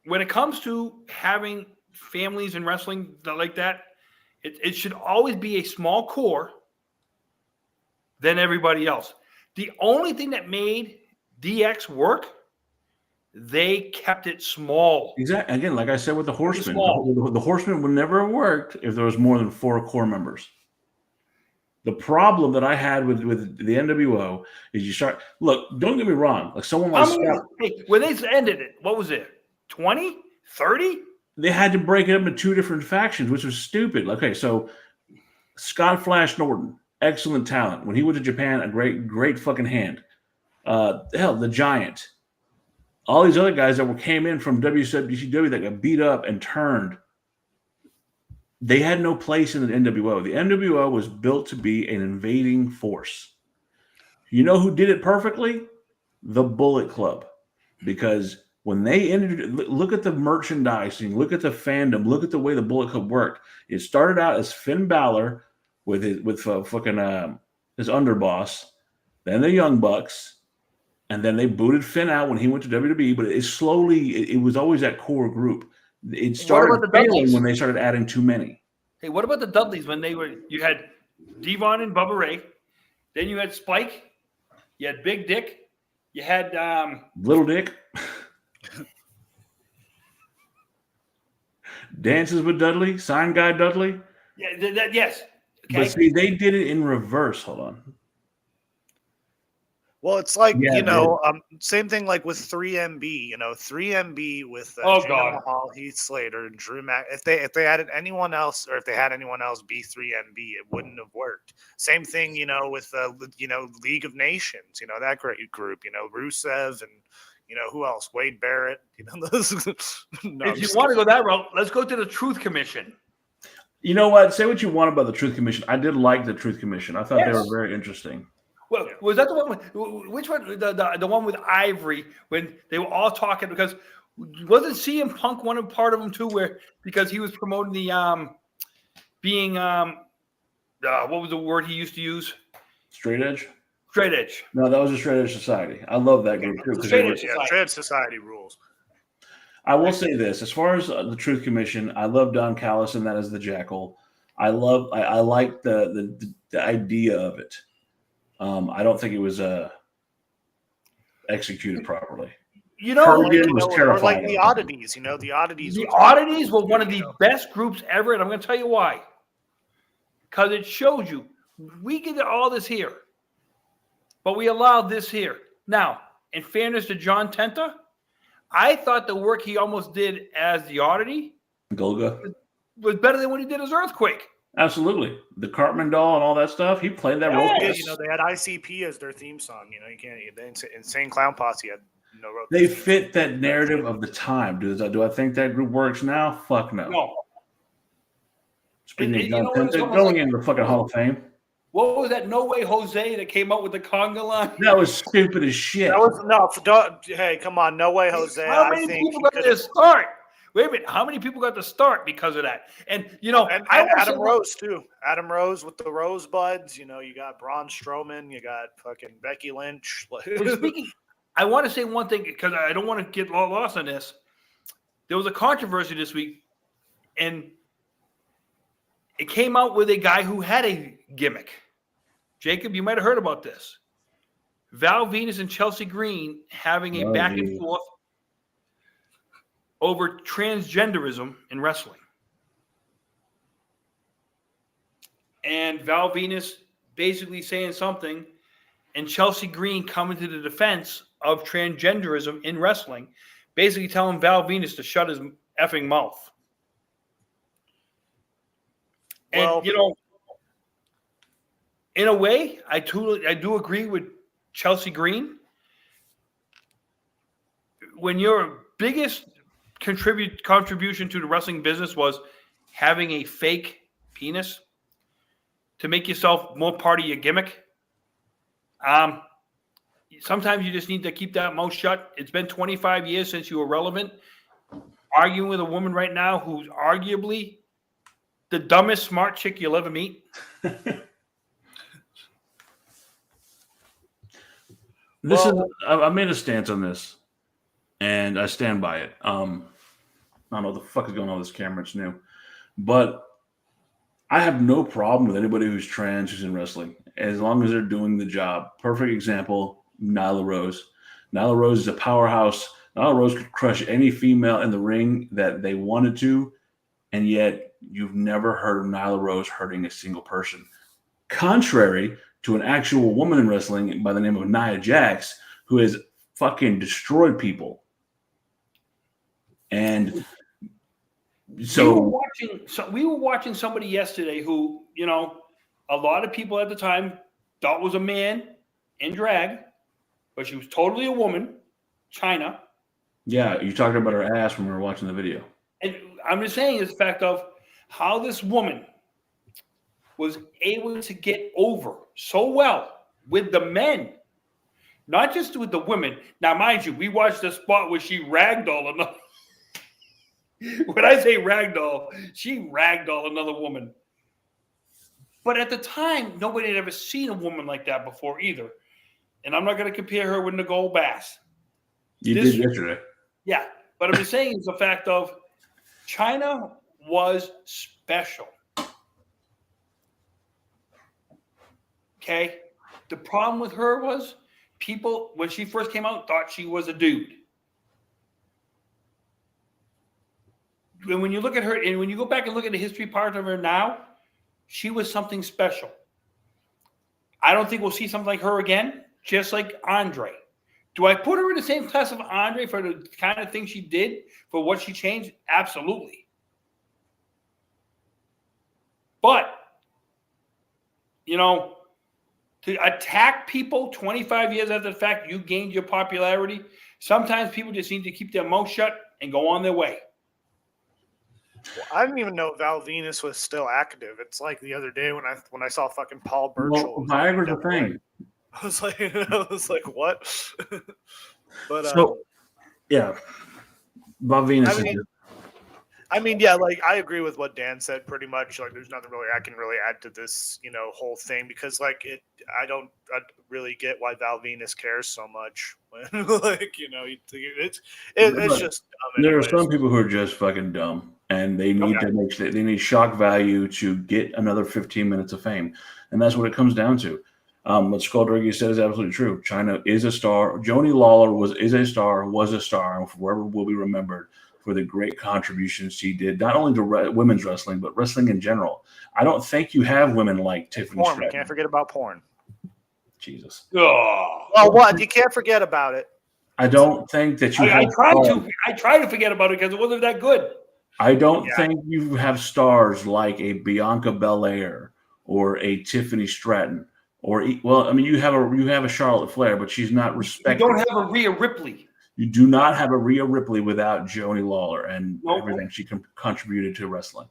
When it comes to having families in wrestling like that, it should always be a small core, then everybody else. The only thing that made DX work, they kept it small. Exactly. Again, like I said with the Horsemen, the Horsemen would never have worked if there was more than 4 core members. The problem that I had with the NWO is you start look. Don't get me wrong. Like someone like Scott, when they ended it, what was it? 20, 30? They had to break it up into 2 different factions, which was stupid. Okay, so Scott Flash Norton, excellent talent. When he went to Japan, a great fucking hand. Hell, the Giant. All these other guys that came in from WCW that got beat up and turned, they had no place in the NWO. The NWO was built to be an invading force. You know who did it perfectly? The Bullet Club. Because when they ended, look at the merchandising, look at the fandom, look at the way the Bullet Club worked. It started out as Finn Balor with his underboss, then the Young Bucks, and then they booted Finn out when he went to WWE. But it was always that core group. It started failing when they started adding too many. Hey, what about the Dudleys when you had Devon and Bubba Ray, then you had Spike, you had Big Dick, you had Little Dick. Dances with Dudley, Sign Guy Dudley. Yeah, yes. Okay. But see, they did it in reverse. Hold on. Well, it's like, same thing like with 3MB, 3MB with Jinder Mahal, Heath Slater, and Drew Mac. If they added anyone else, or if they had anyone else be 3MB, it wouldn't have worked. Same thing, with League of Nations, that great group, Rusev and who else? Wade Barrett. If you want to go that route, let's go to the Truth Commission. You know what? Say what you want about the Truth Commission. I did like the Truth Commission. I thought they were very interesting. Well, was that the one? Which one? The one with Ivory when they were all talking, because wasn't CM Punk part of them too? Because he was promoting the what was the word he used to use? Straight edge. Straight edge. No, that was a Straight Edge Society. I love that group too. Straight Edge Society rules. I will say this: as far as the Truth Commission, I love Don Callis and that is the Jackal. I like the idea of it. I don't think it was executed properly. Was terrifying. Or like the Oddities, the Oddities. The Oddities were one of the best groups ever, and I'm going to tell you why. because it shows you we get all this here, but we allow this here. Now, in fairness to John Tenta, I thought the work he almost did as the oddity Golga was better than what he did as Earthquake. Absolutely. The Cartman doll and all that stuff. He played that role. Yeah, you know, they had ICP as their theme song. You know, you can't. The Insane Clown Posse had no. They fit that narrative of the time. Do I think that group works now? Fuck no. No. Speaking of John Tenta, going into the fucking Hall of Fame. What was that No Way Jose that came out with the conga line? That was stupid as shit. That was no. Hey, come on, No Way Jose. How many people got to start? Wait a minute. How many people got to start because of that? And you know, and Adam Rose too. Adam Rose with the Rosebuds. You know, you got Braun Strowman. You got fucking Becky Lynch. Speaking, I want to say one thing because I don't want to get lost on this. There was a controversy this week, and it came out with a guy who had a gimmick. Jacob, you might have heard about this. Val Venus and Chelsea Green having a back and forth over transgenderism in wrestling. And Val Venus basically saying something, and Chelsea Green coming to the defense of transgenderism in wrestling, basically telling Val Venus to shut his effing mouth. Well, and, you know, in a way, I do agree with Chelsea Green. When your biggest contribution to the wrestling business was having a fake penis to make yourself more part of your gimmick, sometimes you just need to keep that mouth shut. It's been 25 years since you were relevant. Arguing with a woman right now who's arguably the dumbest smart chick you'll ever meet. I made a stance on this, and I stand by it. I don't know what the fuck is going on with this camera. It's new. But I have no problem with anybody who's trans who's in wrestling, as long as they're doing the job. Perfect example, Nyla Rose. Nyla Rose is a powerhouse. Nyla Rose could crush any female in the ring that they wanted to, and yet you've never heard of Nyla Rose hurting a single person. Contrary to an actual woman in wrestling by the name of Nia Jax, who has fucking destroyed people. And so we were watching somebody yesterday who, you know, a lot of people at the time thought was a man in drag, but she was totally a woman, China. Yeah, you talking about her ass when we were watching the video. And I'm just saying it's the fact of how this woman was able to get over so well with the men, not just with the women. Now, mind you, we watched the spot where she ragdoll another. When I say ragdoll, she ragdoll another woman. But at the time, nobody had ever seen a woman like that before either. And I'm not going to compare her with Nicole Bass. You did yesterday. Yeah, but I'm just saying it's the fact of China was special. Okay? The problem with her was people, when she first came out, thought she was a dude. And when you look at her, and when you go back and look at the history part of her now, she was something special. I don't think we'll see something like her again, just like Andre. Do I put her in the same class of Andre for the kind of thing she did, for what she changed? Absolutely. But, you know, to attack people 25 years after the fact you gained your popularity, sometimes people just need to keep their mouth shut and go on their way. Well, I didn't even know Val Venus was still active. It's like the other day when I saw fucking Paul Burchill. Well, Viagra's a thing. I was like, what? But so, yeah, Val Venus. I mean, yeah, like I agree with what Dan said pretty much. Like, there's nothing really I can really add to this, you know, whole thing because like I don't really get why Val Venus cares so much. When, like, you know, it's just dumb. There are some people who are just fucking dumb, and they need they need shock value to get another 15 minutes of fame, and that's what it comes down to. What Skulldruggy said is absolutely true. China is a star. Joni Lawler was a star, and forever will be remembered for the great contributions she did, not only to women's wrestling, but wrestling in general. I don't think you have women like Tiffany Porn. We Stratton. can't forget about porn. Jesus. Oh, Well, what? You can't forget about it. I don't think that you have I try to forget about it because it wasn't that good. I don't think you have stars like a Bianca Belair or a Tiffany Stratton or you have a Charlotte Flair, but she's not respected. You don't have a Rhea Ripley. You do not have a Rhea Ripley without Joni Lawler and everything she contributed to wrestling.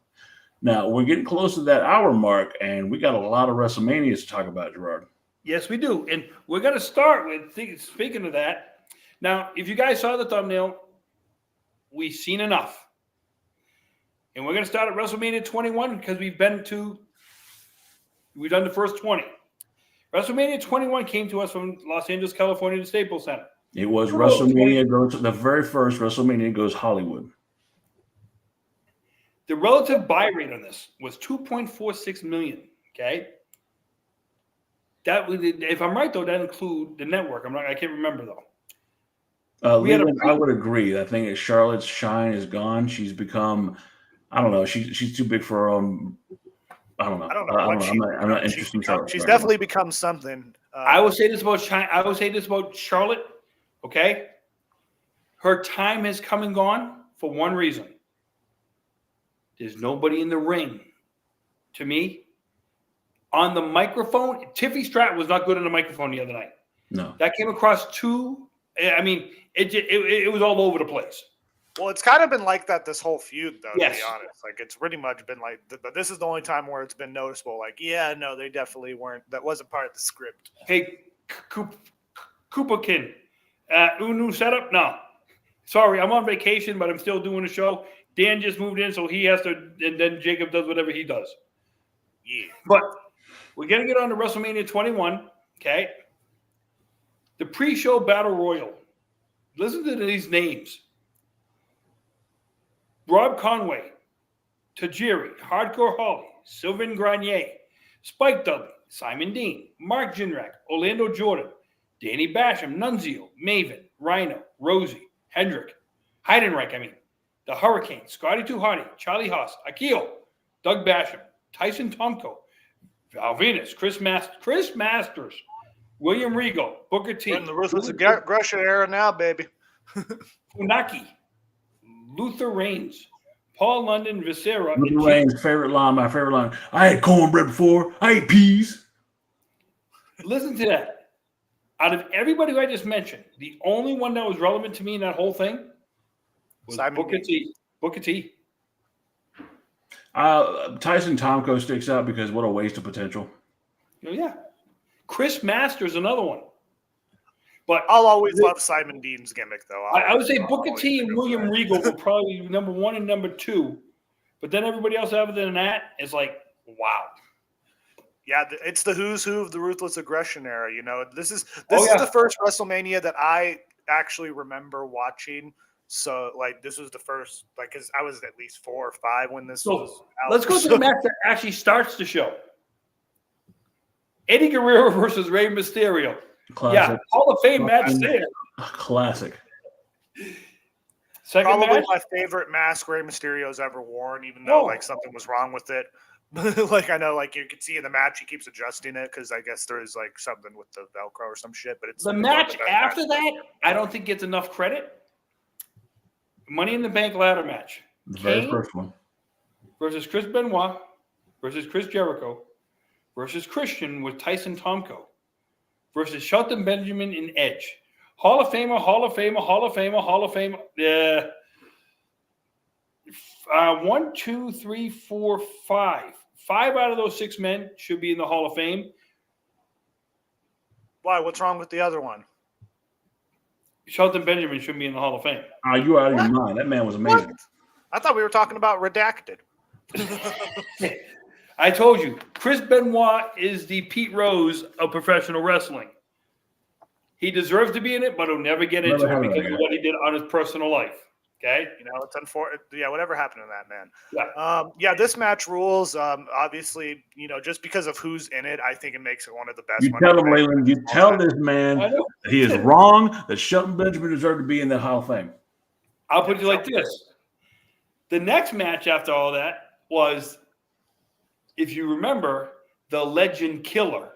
Now we're getting close to that hour mark, and we got a lot of WrestleManias to talk about, Gerard. Yes, we do, and we're going to start with. Speaking of that. Now, if you guys saw the thumbnail, we've seen enough. And we're going to start at WrestleMania 21 because we've done the first 20. WrestleMania 21 came to us from Los Angeles, California, the Staples Center. It was WrestleMania the very first WrestleMania goes Hollywood. The relative buy rate on this was 2.46 million. Okay. That would, if I'm right though, that include the network. I can't remember though. Leland, I would agree. I think Charlotte's shine is gone. She's become, I don't know. She's too big for her own. I don't know. I'm not interested in Charlotte. She's definitely become something. I will say this about I will say this about Charlotte. Okay, her time has come and gone for one reason. There's nobody in the ring. To me, on the microphone, Tiffany Stratton was not good on the microphone the other night. No, that came across too. I mean, it was all over the place. Well, it's kind of been like that this whole feud, though, yes. to be honest. Like, it's pretty much been like, but this is the only time where it's been noticeable. Like, yeah, no, they definitely weren't. That wasn't part of the script. Hey, Koopakin, new setup? No. Sorry, I'm on vacation, but I'm still doing the show. Dan just moved in, so he has to, and then Jacob does whatever he does. Yeah. But we're going to get on to WrestleMania 21, okay? The pre-show battle royal. Listen to these names. Rob Conway, Tajiri, Hardcore Holly, Sylvain Grenier, Spike Dudley, Simon Dean, Mark Jindrak, Orlando Jordan, Danny Basham, Nunzio, Maven, Rhino, Rosie, Heidenreich, the Hurricane, Scotty 2 Hotty, Charlie Haas, Akil, Doug Basham, Tyson Tomko, Val Venus, Chris Masters, William Regal, Booker T. We're in the Ruthless Aggression era now, baby. Funaki, Luther Reigns, Paul London, Viscera. Luther Reigns' my favorite line. I had cornbread before. I ate peas. Listen to that. Out of everybody who I just mentioned, the only one that was relevant to me in that whole thing was Booker T. Booker T. Tyson Tomko sticks out because what a waste of potential. Oh, yeah. Chris Masters, another one. But I'll always love Simon Dean's gimmick, though. I would say Booker T and William Regal were probably number 1 and number 2. But then everybody else other than that is like, wow. Yeah, it's the who's who of the Ruthless Aggression era. You know, this is the first WrestleMania that I actually remember watching. So, like, this was the first, like, because I was at least 4 or 5 when this was out. Let's go to the match that actually starts the show. Eddie Guerrero versus Rey Mysterio. Classic. Yeah, Hall of Fame match there. Classic. Second Probably match? my favorite mask Rey Mysterio's ever worn, even though like something was wrong with it. Like I know, like you could see in the match, he keeps adjusting it because I guess there is like something with the Velcro or some shit. But it's the match after that. I don't think gets enough credit. Money in the Bank ladder match. The very first one versus Chris Benoit versus Chris Jericho versus Christian with Tyson Tomko versus Shelton Benjamin and Edge. Hall of Famer, Hall of Famer, Hall of Famer, Hall of Famer. 1, 2, 3, 4, 5. 5 out of those 6 men should be in the Hall of Fame. Why? What's wrong with the other one? Shelton Benjamin should be in the Hall of Fame. You are out of your mind. That man was amazing. What? I thought we were talking about Redacted. I told you, Chris Benoit is the Pete Rose of professional wrestling. He deserves to be in it, but he'll never get into it because of what he did on his personal life. Okay? You know, it's unfortunate. Yeah, whatever happened to that man. Yeah. Yeah, this match rules. Obviously, you know, just because of who's in it, I think it makes it one of the best. You tell him, Leland. You tell this man he is wrong that Shelton Benjamin deserved to be in the Hall of Fame. I'll put it like this. The next match after all that was, if you remember, the Legend Killer.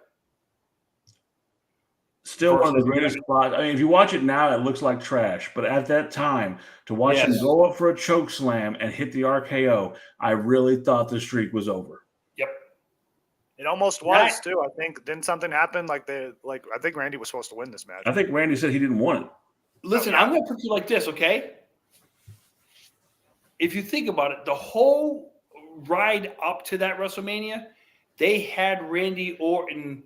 Still one of the greatest spots. I mean, if you watch it now, it looks like trash. But at that time, to watch him go up for a choke slam and hit the RKO, I really thought the streak was over. Yep. It almost was too. I think didn't something happen? I think Randy was supposed to win this match. I think Randy said he didn't want it. Listen, I'm going to put you like this, okay? If you think about it, the whole ride up to that WrestleMania, they had Randy Orton,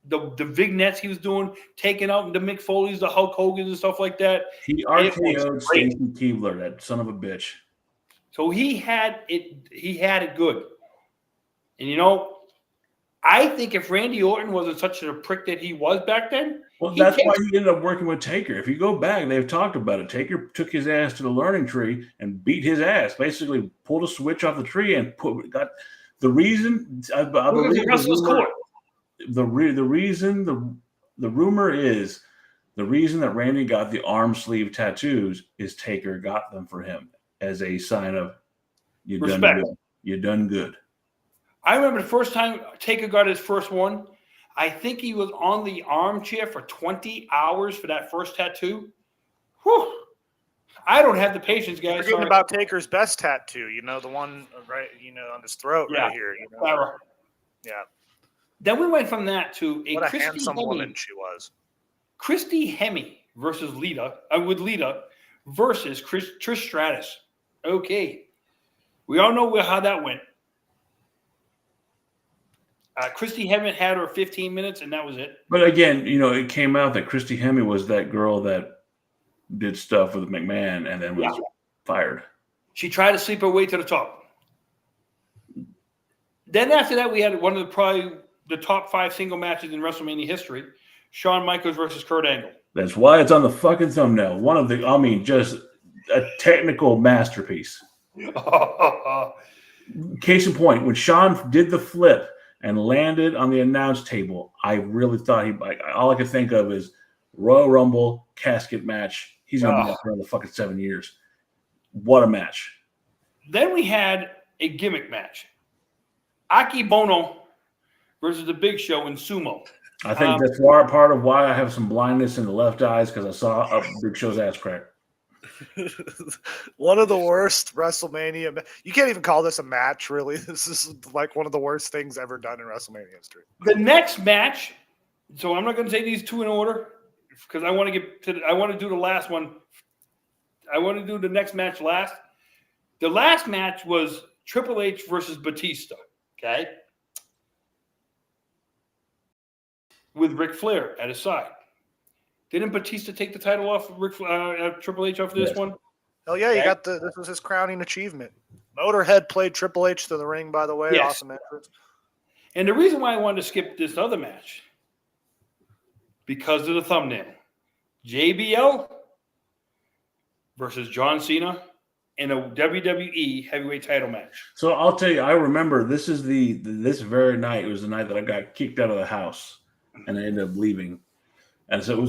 the vignettes he was doing, taking out the Mick Foley's, the Hulk Hogan's and stuff like that. He RKO'd Stacy Keibler, that son of a bitch. So he had it good. And, you know, I think if Randy Orton wasn't such a prick that he was back then. Well, that's why he ended up working with Taker. If you go back, they've talked about it. Taker took his ass to the learning tree and beat his ass. Basically, pulled a switch off the tree and got the reason. I believe the rumor is the reason that Randy got the arm sleeve tattoos is Taker got them for him as a sign of you done good. You done good. I remember the first time Taker got his first one. I think he was on the armchair for 20 hours for that first tattoo. Whew. I don't have the patience, guys. Forgetting about Taker's best tattoo, you know, the one right, you know, on his throat right here. You know? Yeah. Then we went from that to what a handsome woman she was. Christy Hemme versus Lita versus Trish Stratus. Okay. We all know how that went. Christy Hemme had her 15 minutes, and that was it. But again, you know, it came out that Christy Hemme was that girl that did stuff with McMahon and then was fired. She tried to sleep her way to the top. Then after that, we had one of probably the top 5 single matches in WrestleMania history: Shawn Michaels versus Kurt Angle. That's why it's on the fucking thumbnail. Just a technical masterpiece. Case in point, when Shawn did the flip and landed on the announce table, I really thought all I could think of is Royal Rumble casket match. He's going to be there for another fucking 7 years. What a match. Then we had a gimmick match. Aki Bono versus the Big Show in sumo. I think that's part of why I have some blindness in the left eyes, because I saw a Big Show's ass crack. One of the worst WrestleMania. You can't even call this a match, really. This is like one of the worst things ever done in WrestleMania history. The next match. So I'm not going to say these two in order because I want to get to. I want to do the last one. I want to do the next match last. The last match was Triple H versus Batista. Okay, with Ric Flair at his side. Didn't Batista take the title off of Triple H after this one? Oh yeah, you got this was his crowning achievement. Motorhead played Triple H to the ring, by the way. Yes. Awesome entrance. And the reason why I wanted to skip this other match, because of the thumbnail. JBL versus John Cena in a WWE heavyweight title match. So I'll tell you, I remember this is this very night. It was the night that I got kicked out of the house and I ended up leaving. And so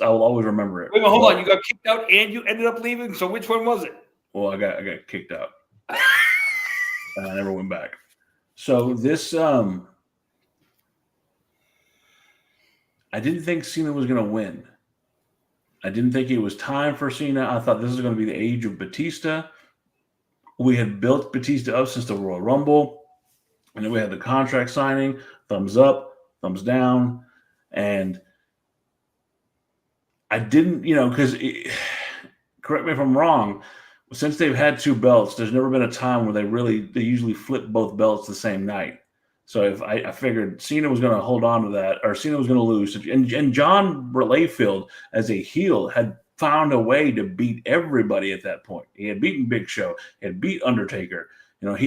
I will always remember it. Wait, hold on. You got kicked out and you ended up leaving? So which one was it? Well, I got kicked out. And I never went back. So this, I didn't think Cena was going to win. I didn't think it was time for Cena. I thought this was going to be the age of Batista. We had built Batista up since the Royal Rumble. And then we had the contract signing, thumbs up, thumbs down. And I didn't, because correct me if I'm wrong, since they've had 2 belts, there's never been a time where they usually flip both belts the same night. So if I figured Cena was going to hold on to that, or Cena was going to lose, and John Layfield as a heel had found a way to beat everybody at that point. He had beaten Big Show, he had beat Undertaker. What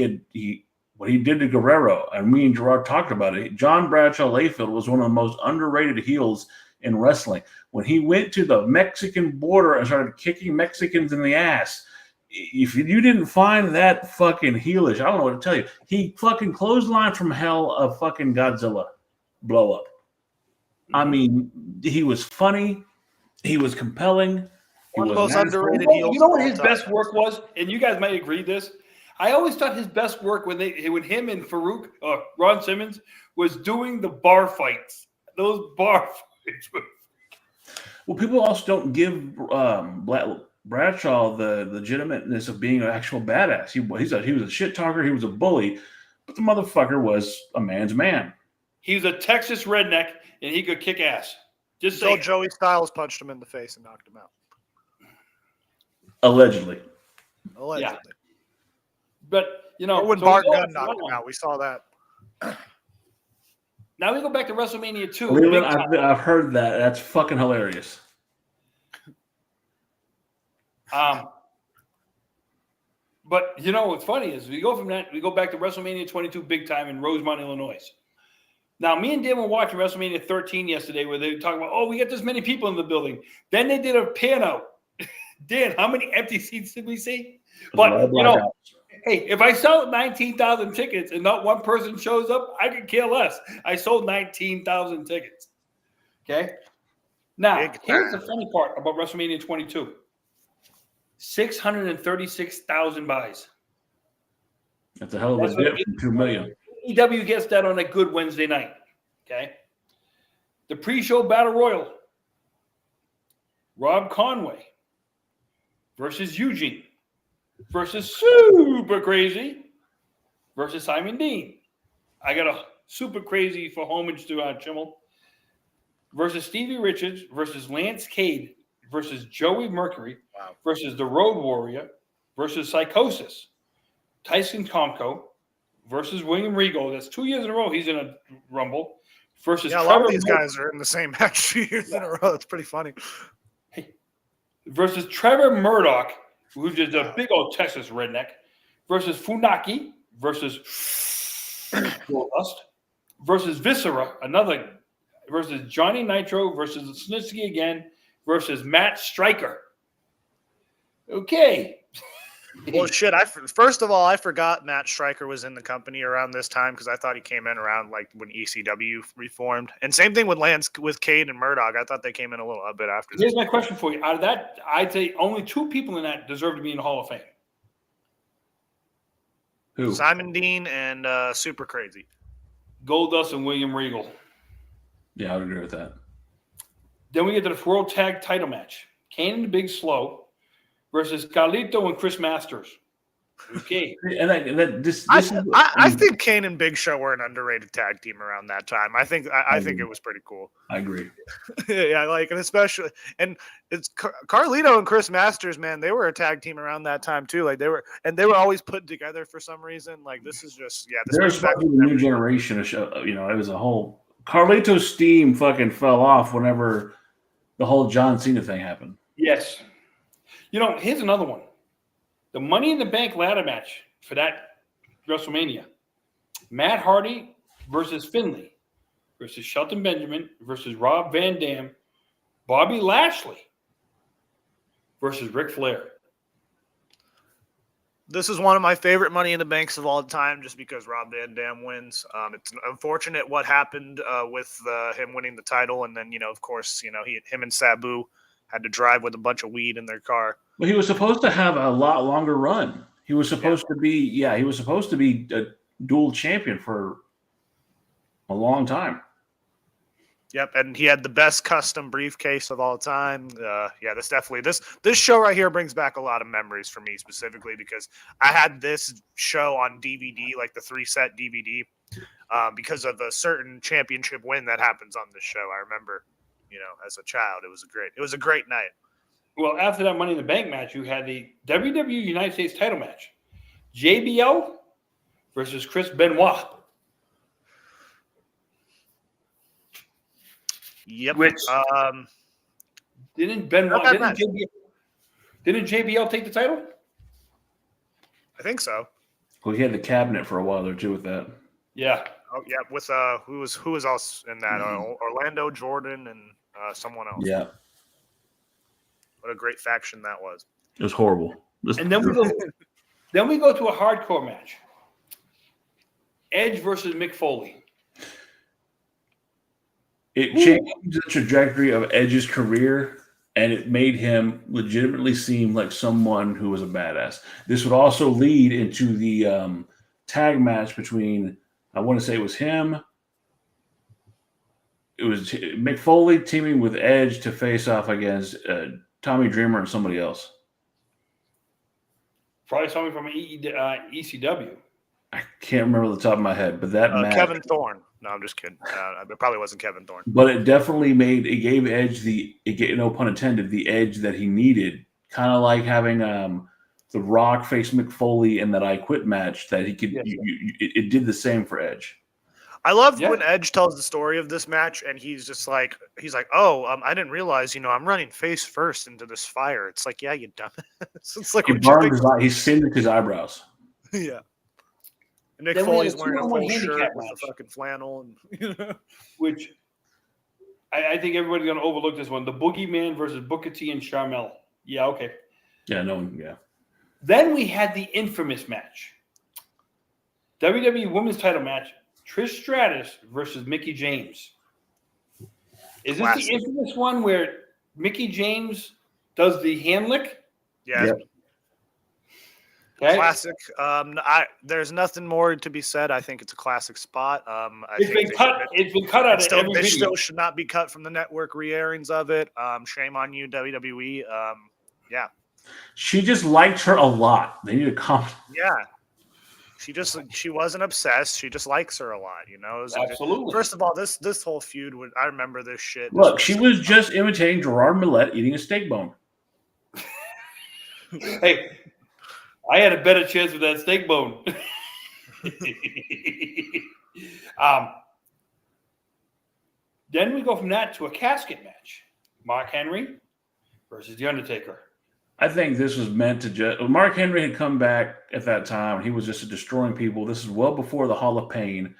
he did to Guerrero, and me and Gerard talked about it. John Bradshaw Layfield was one of the most underrated heels in wrestling. When he went to the Mexican border and started kicking Mexicans in the ass, if you didn't find that fucking heelish, I don't know what to tell you. He fucking clotheslined from hell a fucking Godzilla blow up. I mean, he was funny. He was compelling. One of the was most an asshole. underrated You heels. know of what all his time. best work was, and you guys might agree this. I always thought his best work when him and Farouk or Ron Simmons was doing the bar fights. Those bar fights. Well, people also don't give Bradshaw the legitimateness of being an actual badass. He was a shit talker. He was a bully, but the motherfucker was a man's man. He was a Texas redneck, and he could kick ass. Just Until say Joey Styles punched him in the face and knocked him out. Allegedly. Allegedly. But Or when so Bart we go Gunn to knocked him one. out. We saw that. Now we go back to WrestleMania 2. Leland, big time. I've heard that. That's fucking hilarious. But what's funny is we go from that, we go back to WrestleMania 22 big time in Rosemont, Illinois. Now, me and Dan were watching WrestleMania 13 yesterday where they were talking about, we got this many people in the building. Then they did a pan out. Dan, how many empty seats did we see? But, hey, if I sell 19,000 tickets and not one person shows up, I could care less. I sold 19,000 tickets. Okay? Now, here's the funny part about WrestleMania 22. 636,000 buys. That's a hell of a dip from 2 million. AEW gets that on a good Wednesday night. Okay. The pre-show battle royal. Rob Conway versus Eugene versus Super Crazy versus Simon Dean. I got a Super Crazy for homage to Chimmel versus Stevie Richards versus Lance Cade versus Joey Mercury versus the Road Warrior versus Psychosis. Tyson Tomko versus William Regal. That's 2 years in a row he's in a Rumble. Versus a lot of these guys are in the same match 2 years in a row. It's pretty funny. Versus Trevor Murdoch, who's just a big old Texas redneck. Versus Funaki. Versus Goldust. Versus Viscera, another. Versus Johnny Nitro. Versus Snitsky again. Versus Matt Stryker. Okay. Well, shit. First of all, I forgot Matt Stryker was in the company around this time because I thought he came in around like when ECW reformed. And same thing with Cade and Murdoch. I thought they came in a bit after. Here's my question for you. Out of that, I'd say only 2 people in that deserve to be in the Hall of Fame. Who? Simon Dean and Super Crazy. Goldust and William Regal. Yeah, I would agree with that. Then we get to the World Tag Title match. Kane and the Big Slow versus Carlito and Chris Masters. Okay. And I think Kane and Big Show were an underrated tag team around that time. I think it was pretty cool. I agree. Yeah, and especially it's Carlito and Chris Masters, man. They were a tag team around that time too. Like they were always put together for some reason. Like this is just There's fucking the new generation of show. It was a whole Carlito's steam fucking fell off whenever the whole John Cena thing happened. Yes. Here's another one. The Money in the Bank ladder match for that WrestleMania. Matt Hardy versus Finlay versus Shelton Benjamin versus Rob Van Dam, Bobby Lashley versus Ric Flair. This is one of my favorite Money in the Banks of all time just because Rob Van Dam wins. It's unfortunate what happened with him winning the title. And then, of course, him and Sabu had to drive with a bunch of weed in their car. Well, he was supposed to have a lot longer run. He was supposed to be a dual champion for a long time. Yep, and he had the best custom briefcase of all time. This show right here brings back a lot of memories for me specifically because I had this show on DVD, like the 3-set DVD, because of a certain championship win that happens on this show. I remember, as a child, it was a great night. Well, after that Money in the Bank match, you had the WWE United States title match. JBL versus Chris Benoit. Yep. Which didn't JBL take the title? I think so. Well, he had the cabinet for a while there too with that. Yeah. Oh yeah, with who was else in that? Orlando Jordan and someone else. Yeah. What a great faction that was. It was horrible. And then we go to a hardcore match. Edge versus Mick Foley. It changed the trajectory of Edge's career and it made him legitimately seem like someone who was a badass. This would also lead into the tag match between, I want to say it was him. It was Mick Foley teaming with Edge to face off against Tommy Dreamer and somebody else. Probably somebody from ECW. I can't remember the top of my head, but that match, Kevin Thorne. No, I'm just kidding. It probably wasn't Kevin Thorne. But it definitely gave Edge no pun intended, the edge that he needed. Kind of like having The Rock face Mick Foley in that I Quit match that he could. Yes. It did the same for Edge. I love when Edge tells the story of this match, and he's like, oh, I didn't realize, I'm running face first into this fire. It's like, yeah, you dumbass. It's like He singed his eyebrows. Yeah. And Mick Then we Foley's had a wearing a 2-on-1 full handicap shirt with match. the fucking flannel, and Which I think everybody's going to overlook this one. The Boogeyman versus Booker T and Sharmell. Yeah, okay. Yeah, no one. Yeah. Then we had the infamous match. WWE Women's Title match. Trish Stratus versus Mickie James. Is this the infamous one where Mickie James does the hand lick? yeah. Yep. Okay. Classic. There's nothing more to be said. I think it's a classic spot. It's been cut out of every It video. still should not be cut from the network re-airings of it. Shame on you, WWE. Yeah. She just liked her a lot. They need to comment. Yeah. She wasn't obsessed. She just likes her a lot, Absolutely. First of all, this whole feud I remember this shit. Look, she was just imitating Gerard Millette eating a steak bone. Hey, I had a better chance with that steak bone. Then we go from that to a casket match. Mark Henry versus The Undertaker. I think this was meant to just. Mark Henry had come back at that time. He was just destroying people. This is well before the Hall of Pain.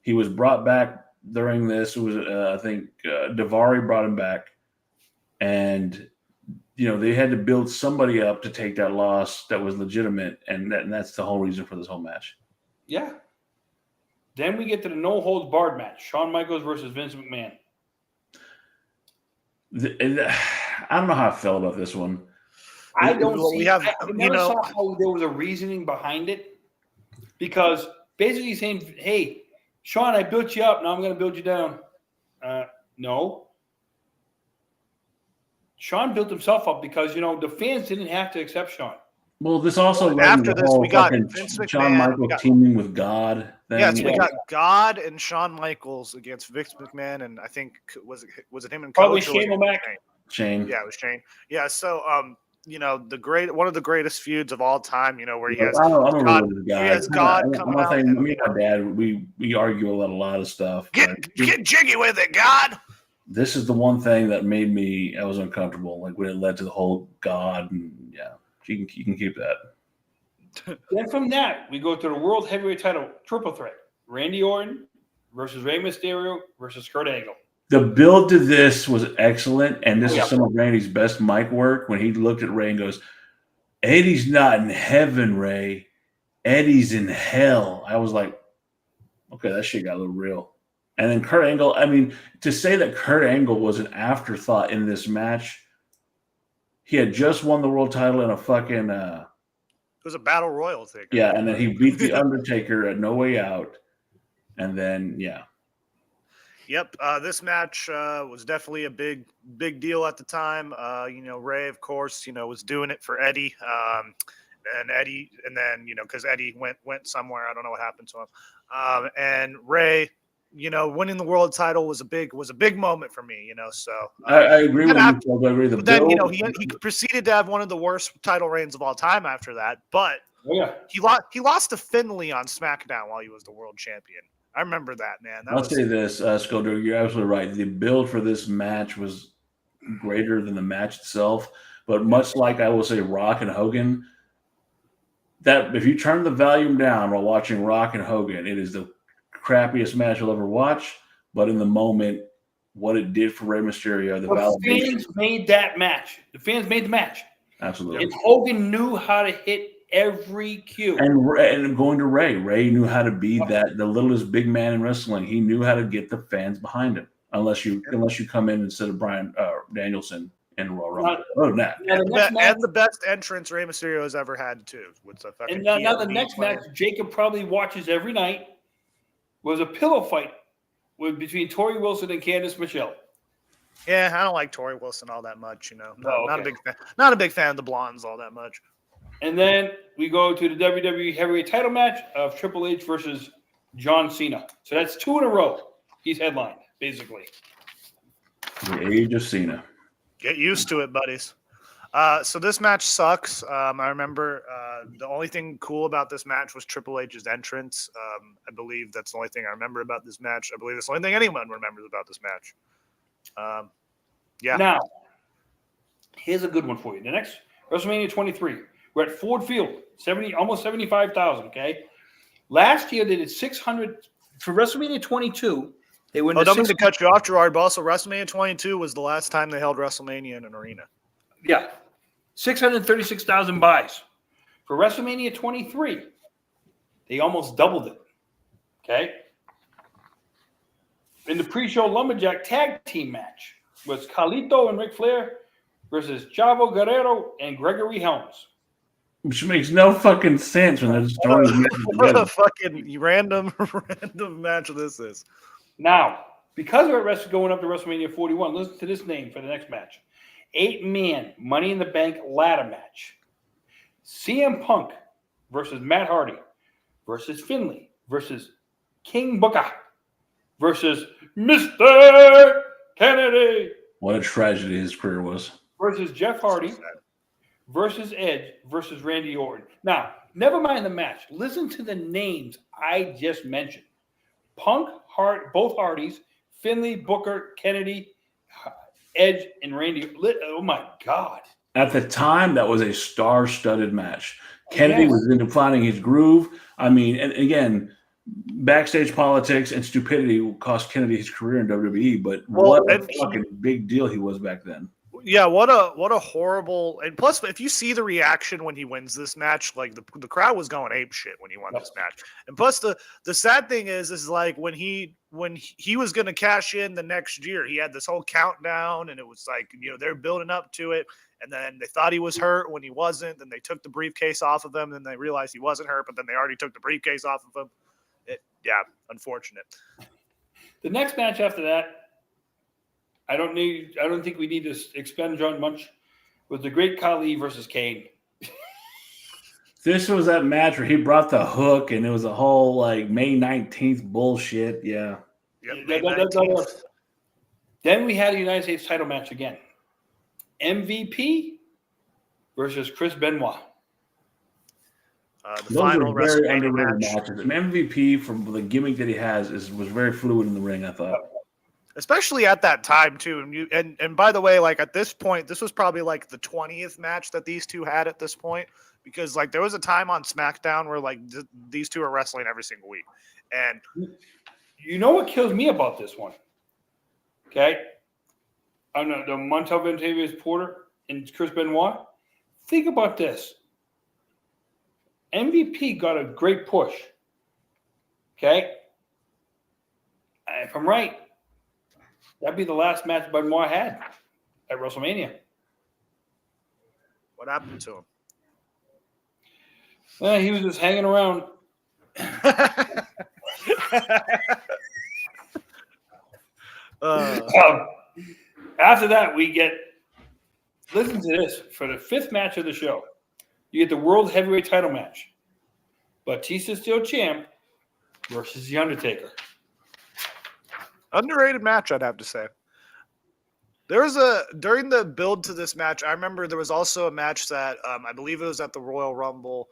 He was brought back during this. It was, I think, Daivari brought him back. And, they had to build somebody up to take that loss that was legitimate. And that's the whole reason for this whole match. Yeah. Then we get to the no-holds-barred match. Shawn Michaels versus Vince McMahon. I don't know how I felt about this one. I never saw how there was a reasoning behind it, because basically saying, hey, Shawn, I built you up. Now I'm going to build you down. No. Shawn built himself up because, the fans didn't have to accept Shawn. Well, this also after this, we got Vince McMahon, Shawn Michaels teaming with God. Yes, we got God and Shawn Michaels against Vince McMahon, and I think was it him and probably Coach? Shane O'Mac. Shane. Yeah, it was Shane. Yeah, so one of the greatest feuds of all time. Where he has God coming out. Me and my dad, we argue about a lot of stuff. Get jiggy with it, God. This is the one thing that made I was uncomfortable, like when it led to the whole God, and yeah, you can keep that. Then from that, we go to the World Heavyweight Title triple threat: Randy Orton versus Rey Mysterio versus Kurt Angle. The build to this was excellent, and this is some of Randy's best mic work when he looked at Ray and goes, "Eddie's not in heaven, Ray. Eddie's in hell." I was like, okay, that shit got a little real. And then Kurt Angle, to say that Kurt Angle was an afterthought in this match, he had just won the world title in a fucking it was a battle royal thing. Yeah, and then he beat The Undertaker at No Way Out. And then, yeah. Yep, this match was definitely a big deal at the time. Ray, of course, was doing it for Eddie, and Eddie, and then because Eddie went somewhere, I don't know what happened to him, and Ray, winning the world title was a big moment for me. So I agree with you. I agree. But then he proceeded to have one of the worst title reigns of all time after that. But he lost to Finlay on SmackDown while he was the world champion. I remember that, man. I'll say this, Skolder, you're absolutely right. The build for this match was greater than the match itself. But much like I will say Rock and Hogan, that if you turn the volume down while watching Rock and Hogan, it is the crappiest match you'll ever watch. But in the moment, what it did for Rey Mysterio, the fans made that match. The fans made the match. Absolutely. And Hogan knew how to hit every cue. And going to Ray knew how to be the littlest big man in wrestling. He knew how to get the fans behind him. Unless you come in instead of Bryan Danielson in Royal Rumble. Other than that, Now, the next match, And the best entrance Rey Mysterio has ever had too. With the fucking and now the PLD next plan. match, Jacob probably watches every night, was a pillow fight between Tori Wilson and Candice Michelle. Yeah, I don't like Tori Wilson all that much. Not a okay. big fan. Not a big fan of the blondes all that much. And then we go to the WWE Heavyweight Title match of Triple H versus John Cena. So that's 2 in a row. He's headlined, basically. the age of Cena. Get used to it, buddies. So this match sucks. I remember the only thing cool about this match was Triple H's entrance. I believe that's the only thing I remember about this match. I believe that's the only thing anyone remembers about this match. Yeah. Now, here's a good one for you. The next WrestleMania 23. We're at Ford Field, almost 75,000. Okay. Last year they did 600 for WrestleMania 22. They went. Don't mean to cut you off, Gerard, but also WrestleMania 22 was the last time they held WrestleMania in an arena. Yeah, 636,000 buys. For WrestleMania 23, they almost doubled it. Okay. In the pre-show Lumberjack tag team match was Carlito and Ric Flair versus Chavo Guerrero and Gregory Helms. Which makes no fucking sense when they're just throwing these matches What a together. fucking random match this is. Now, because we're going up to WrestleMania 41, listen to this name for the next match. 8-man Money in the Bank ladder match. CM Punk versus Matt Hardy versus Finlay versus King Booker versus Mr. Kennedy What a tragedy his career was. versus Jeff Hardy versus Edge versus Randy Orton. Now, never mind the match. Listen to the names I just mentioned. Punk, both Hardys, Finlay, Booker, Kennedy, Edge, and Randy. Oh, my God. At the time, that was a star-studded match. Kennedy was into finding his groove. I mean, and again, backstage politics and stupidity cost Kennedy his career in WWE, but what a fucking big deal he was back then. Yeah, what a horrible. And plus, if you see the reaction when he wins this match, like the crowd was going ape shit when he won this match. And plus, the sad thing is like when he was going to cash in the next year, he had this whole countdown, and it was like they're building up to it. And then they thought he was hurt when he wasn't. Then they took the briefcase off of him. Then they realized he wasn't hurt, but then they already took the briefcase off of him. Unfortunate. The next match after that, I don't think we need to expend on much, was the Great Khali versus Kane. This was that match where he brought the hook, and it was a whole like May 19th bullshit. Yeah. Yep, Then we had a United States title match again. MVP versus Chris Benoit. The Those final are very WrestleMania underrated match. matches. An MVP from the gimmick that he has was very fluid in the ring, I thought. Especially at that time too. And by the way, like at this point, this was probably like the 20th match that these two had at this point, because like there was a time on SmackDown where like these two are wrestling every single week. And you know what kills me about this one? Okay. I know the Montel Ventavious Porter and Chris Benoit. Think about this. MVP got a great push. Okay. If I'm right, that'd be the last match Benoit had at WrestleMania. what happened to him? He was just hanging around. After that, we get, listen to this, for the 5th match of the show, you get the World Heavyweight title match. Batista still champ versus The Undertaker. Underrated match, I'd have to say. During the build to this match, I remember there was also a match that I believe it was at the Royal Rumble,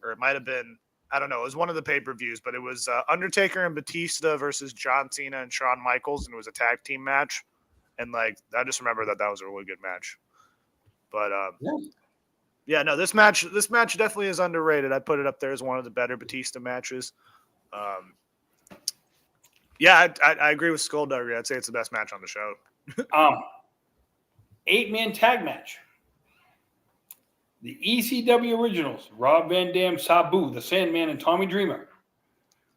or it might have been, I don't know, it was one of the pay-per-views, but it was Undertaker and Batista versus John Cena and Shawn Michaels, and it was a tag team match. And like, I just remember that was a really good match. But this match definitely is underrated. I put it up there as one of the better Batista matches. I agree with Skullduggery. I'd say it's the best match on the show. 8-man tag match. The ECW Originals, Rob Van Dam, Sabu, the Sandman, and Tommy Dreamer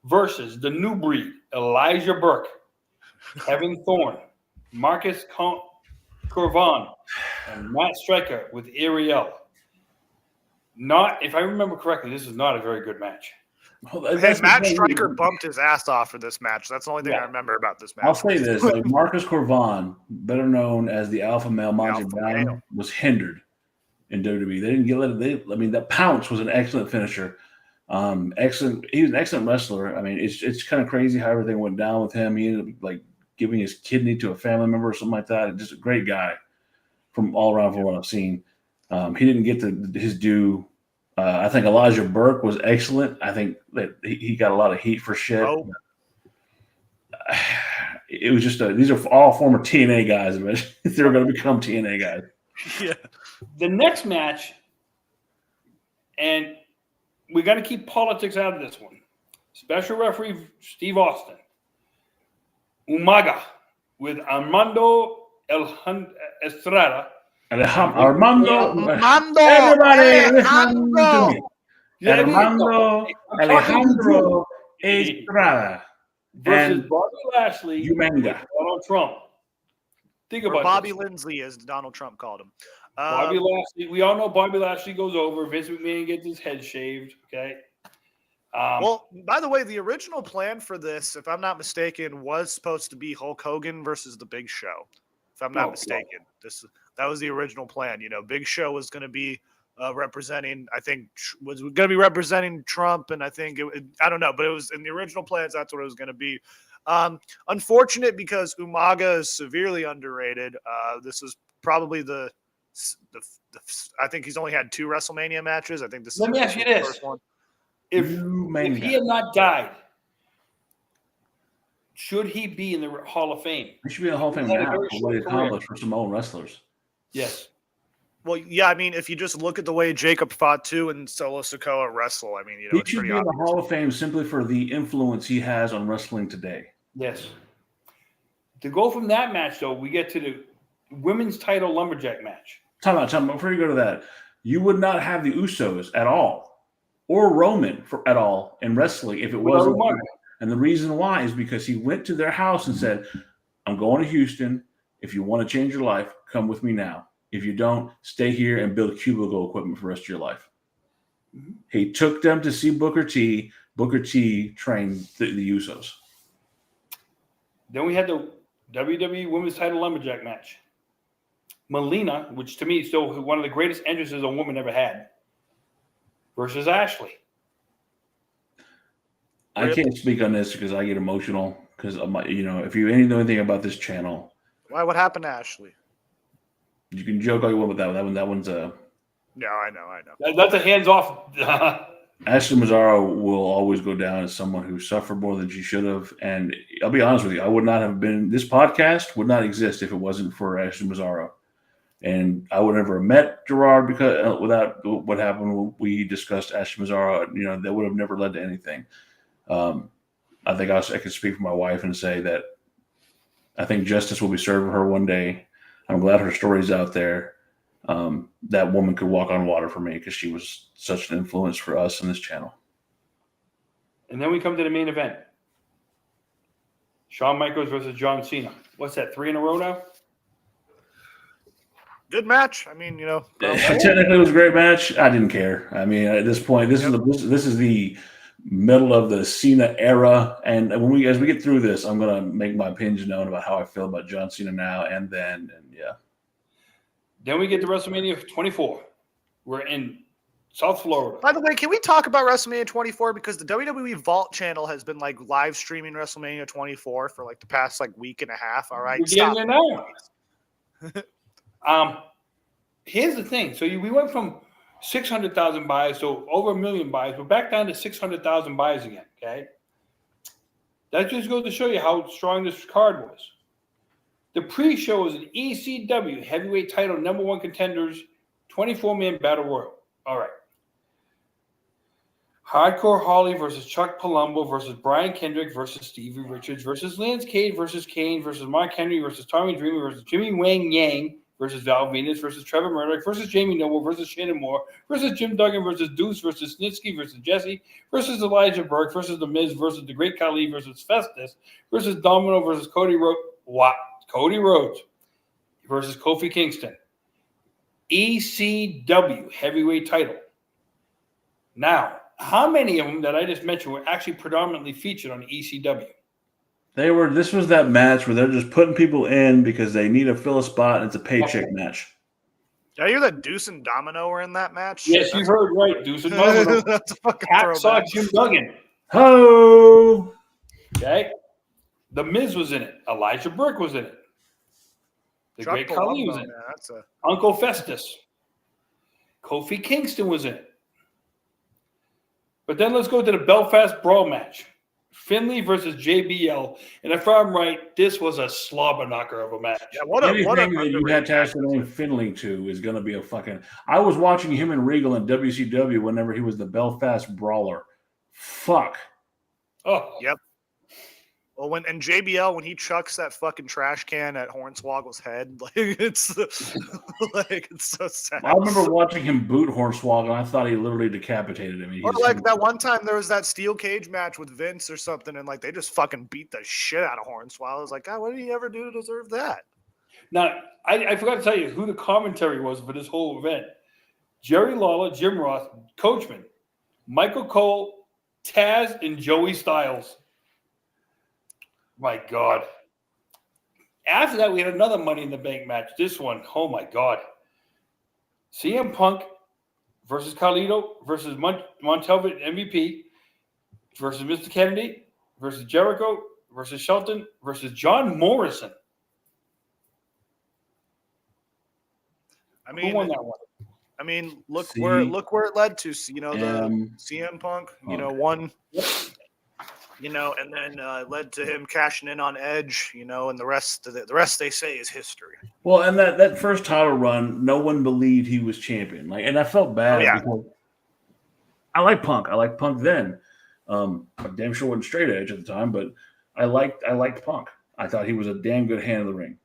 versus the New Breed, Elijah Burke, Kevin Thorne, Marcus Corvon, and Matt Striker with Ariel. Not, if I remember correctly, this is not a very good match. Well, Hey, that's the Matt thing. Striker bumped his ass off for this match. That's the only thing I remember about this match. I'll say this: like Marcus Corvan, better known as the Alpha Male Majin Brown, was hindered in WWE. They didn't get it. I mean, that pounce was an excellent finisher. Excellent. He was an excellent wrestler. I mean, it's kind of crazy how everything went down with him. He ended up like giving his kidney to a family member or something like that. Just a great guy from all around from what I've seen. He didn't get his due. I think Elijah Burke was excellent. I think that he got a lot of heat for shit. Oh. It was just these are all former TNA guys. They were going to become TNA guys. Yeah. The next match, and we got to keep politics out of this one. Special referee Steve Austin. Umaga with Armando Estrada. Armando. Everybody listen to me. Armando Alejandro Estrada versus Bobby Lashley Umaga. with Donald Trump. Think about Bobby this. Lindsley, as Donald Trump called him. Bobby Lashley. We all know Bobby Lashley goes over. Vince McMahon gets his head shaved. Okay. Well, by the way, the original plan for this, if I'm not mistaken, was supposed to be Hulk Hogan versus the Big Show. If I'm not mistaken, that was the original plan. You know, Big Show was going to be representing, I think, was going to be representing Trump, and I think I don't know, but it was in the original plans. That's what it was going to be. Unfortunate because Umaga is severely underrated. This is probably the I think he's only had 2 WrestleMania matches. I think this. Let me ask you this: first one. If he had not died, should he be in the Hall of Fame? He should be in the Hall of Fame now. What he accomplished for Samoan wrestlers. Yes. Well, yeah, I mean, if you just look at the way Jacob fought too and Solo Sikoa wrestle, I mean, you know, he should be in the Hall of Fame simply for the influence he has on wrestling today. Yes. To go from that match, though, we get to the women's title lumberjack match. Time out. Before you go to that, you would not have the Usos at all, or Roman at all in wrestling if it wasn't. And the reason why is because he went to their house and said, "I'm going to Houston. If you want to change your life, come with me now. If you don't, stay here and build cubicle equipment for the rest of your life." Mm-hmm. He took them to see Booker T. Booker T trained the Usos. Then we had the WWE Women's Title Lumberjack match. Melina, which to me is still one of the greatest entrances a woman ever had, versus Ashley. I can't speak on this because I get emotional because if you know anything about this channel. Why? What happened to Ashley? You can joke all you want about that one. That one's a. No, I know. That's a hands-off. Ashley Mazzaro will always go down as someone who suffered more than she should have. And I'll be honest with you, I would not have been. This podcast would not exist if it wasn't for Ashley Mazzaro. And I would never have met Gerard because without what happened when we discussed Ashley Mazzaro, that would have never led to anything. I think I could speak for my wife and say that I think justice will be served for her one day. I'm glad her story's out there. That woman could walk on water for me because she was such an influence for us in this channel. And then we come to the main event. Shawn Michaels versus John Cena. What's that, 3 in a row now? Good match. I mean, technically it was a great match. I didn't care. I mean, at this point, this is the middle of the Cena era, and when as we get through this, I'm gonna make my opinions known about how I feel about John Cena now and then, and yeah. Then we get to WrestleMania 24. We're in South Florida. By the way, can we talk about WrestleMania 24 because the WWE Vault channel has been like live streaming WrestleMania 24 for like the past week and a half. All right, stop. Here's the thing. So we went from 600,000 buys to over 1 million buys. We're back down to 600,000 buys again. Okay, that just goes to show you how strong this card was. The pre-show is an ECW heavyweight title #1 contenders 24-man battle royal. All right. Hardcore Holly versus Chuck Palumbo versus Brian Kendrick versus Stevie Richards versus Lance Cade versus Kane versus Mark Henry versus Tommy Dreamer versus Jimmy Wang Yang versus Val Venus versus Trevor Murdoch versus Jamie Noble versus Shannon Moore versus Jim Duggan versus Deuce versus Snitsky versus Jesse versus Elijah Burke versus The Miz versus The Great Khali versus Festus versus Domino versus Cody Rhodes versus Kofi Kingston. ECW heavyweight title. Now, how many of them that I just mentioned were actually predominantly featured on ECW? This was that match where they're just putting people in because they need to fill a spot and it's a paycheck match. Did I hear that Deuce and Domino were in that match? Yes, you heard right. Deuce and Domino. That's a fucking Hacksaw throwback. Jim Duggan. Ho! Okay. The Miz was in it. Elijah Burke was in it. The Chuck Great Khali was Palumbo, in it. man, that's a Uncle Festus. Kofi Kingston was in it. But then let's go to the Belfast Brawl match. Finley versus JBL. And if I'm right, this was a slobber knocker of a match. yeah. What a Anything that you attach the name Finley to is going to be a fucking. I was watching him and Regal in WCW whenever he was the Belfast Brawler. Fuck. Oh, Yep. Well, when JBL when he chucks that fucking trash can at Hornswoggle's head, like it's like it's so sad. I remember watching him boot Hornswoggle, and I thought he literally decapitated him. Or like that one time there was that steel cage match with Vince or something, and like they just fucking beat the shit out of Hornswoggle. I was like, God, what did he ever do to deserve that? now I forgot to tell you who the commentary was for this whole event. Jerry Lawler, Jim Ross, Coachman, Michael Cole, Taz, and Joey Styles. My God. After that, we had another Money in the Bank match. This one, oh my God. CM Punk versus Carlito versus Montelvit MVP versus Mr. Kennedy versus Jericho versus Shelton versus John Morrison. I Who won mean, that one? I mean, look where it led to. You know, the CM Punk, you know, won. You know, and then led to him cashing in on Edge. You know, and the rest they say is history. Well, and that first title run, no one believed he was champion. Like, and I felt bad because I like Punk. I liked Punk then. I damn sure wasn't straight edge at the time, but I liked Punk. I thought he was a damn good hand of the ring.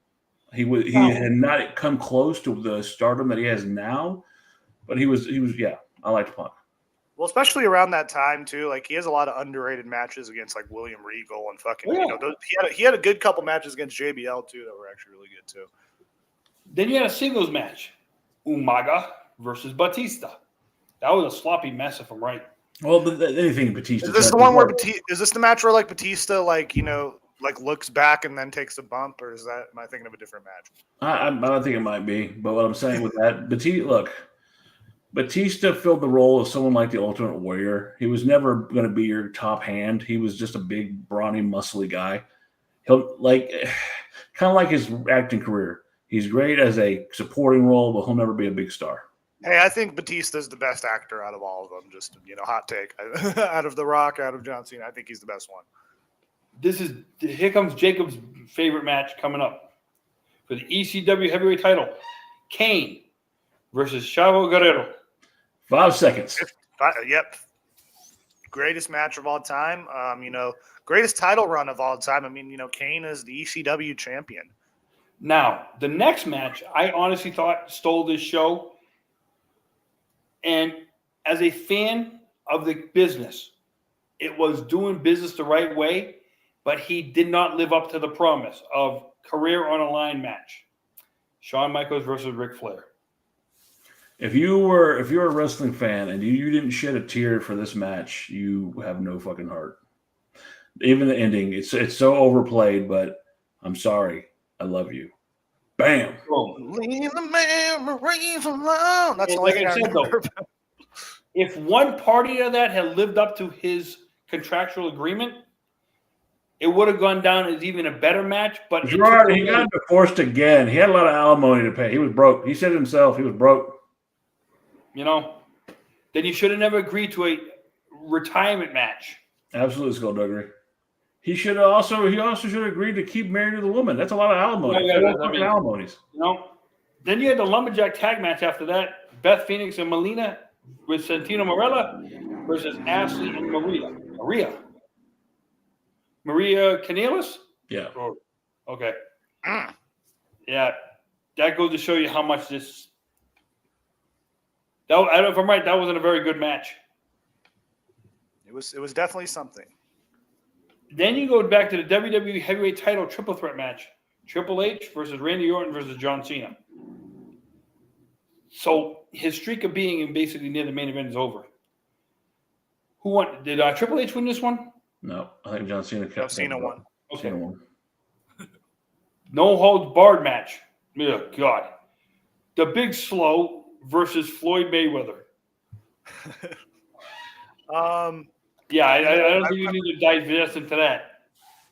He had not come close to the stardom that he has now, but he was I liked Punk. Well, especially around that time too, like he has a lot of underrated matches against like William Regal and fucking. Yeah. You know, he had a good couple matches against JBL too that were actually really good too. Then you had a singles match. Umaga versus Batista. That was a sloppy mess if I'm right. Well, anything Batista. Is this the one where is this the match where like Batista like like looks back and then takes a bump, or am I thinking of a different match? I think it might be, but what I'm saying with that, Batista filled the role of someone like the Ultimate Warrior. He was never going to be your top hand. He was just a big, brawny, muscly guy. He'll kind of like his acting career. He's great as a supporting role, but he'll never be a big star. Hey, I think Batista's the best actor out of all of them. Just hot take. Out of The Rock, out of John Cena, I think he's the best one. Here comes Jacob's favorite match coming up for the ECW heavyweight title. Kane versus Chavo Guerrero. 5 seconds. Yep. Greatest match of all time. Greatest title run of all time. I mean, Kane is the ECW champion. Now, the next match, I honestly thought stole this show. And as a fan of the business, it was doing business the right way, but he did not live up to the promise of career on a line match. Shawn Michaels versus Ric Flair. If you're a wrestling fan and you didn't shed a tear for this match, you have no fucking heart. Even the ending, it's so overplayed, but I'm sorry. I love you. Bam. Leave the memories alone. That's like I said, though, if one party of that had lived up to his contractual agreement, it would have gone down as even a better match. But he got divorced again. He had a lot of alimony to pay. He was broke. He said himself he was broke. Then you should have never agreed to a retirement match. Absolutely, skullduggery. He also should have agreed to keep married to the woman. That's a lot of alimony. Alimonies. Then you had the lumberjack tag match after that. Beth Phoenix and Melina with Santino Marella versus Ashley and Maria Kanellis? Yeah. Oh, okay. Yeah. That goes to show you how much this. I don't know if I'm right. That wasn't a very good match. It was definitely something. Then you go back to the WWE Heavyweight Title Triple Threat match: Triple H versus Randy Orton versus John Cena. So his streak of being basically near the main event is over. Who won? Did Triple H win this one? No, I think John Cena kept Cena won. Okay. Cena won. No holds barred match. Oh, God. The Big Slow versus Floyd Mayweather. Yeah, I don't think you need to digest into that.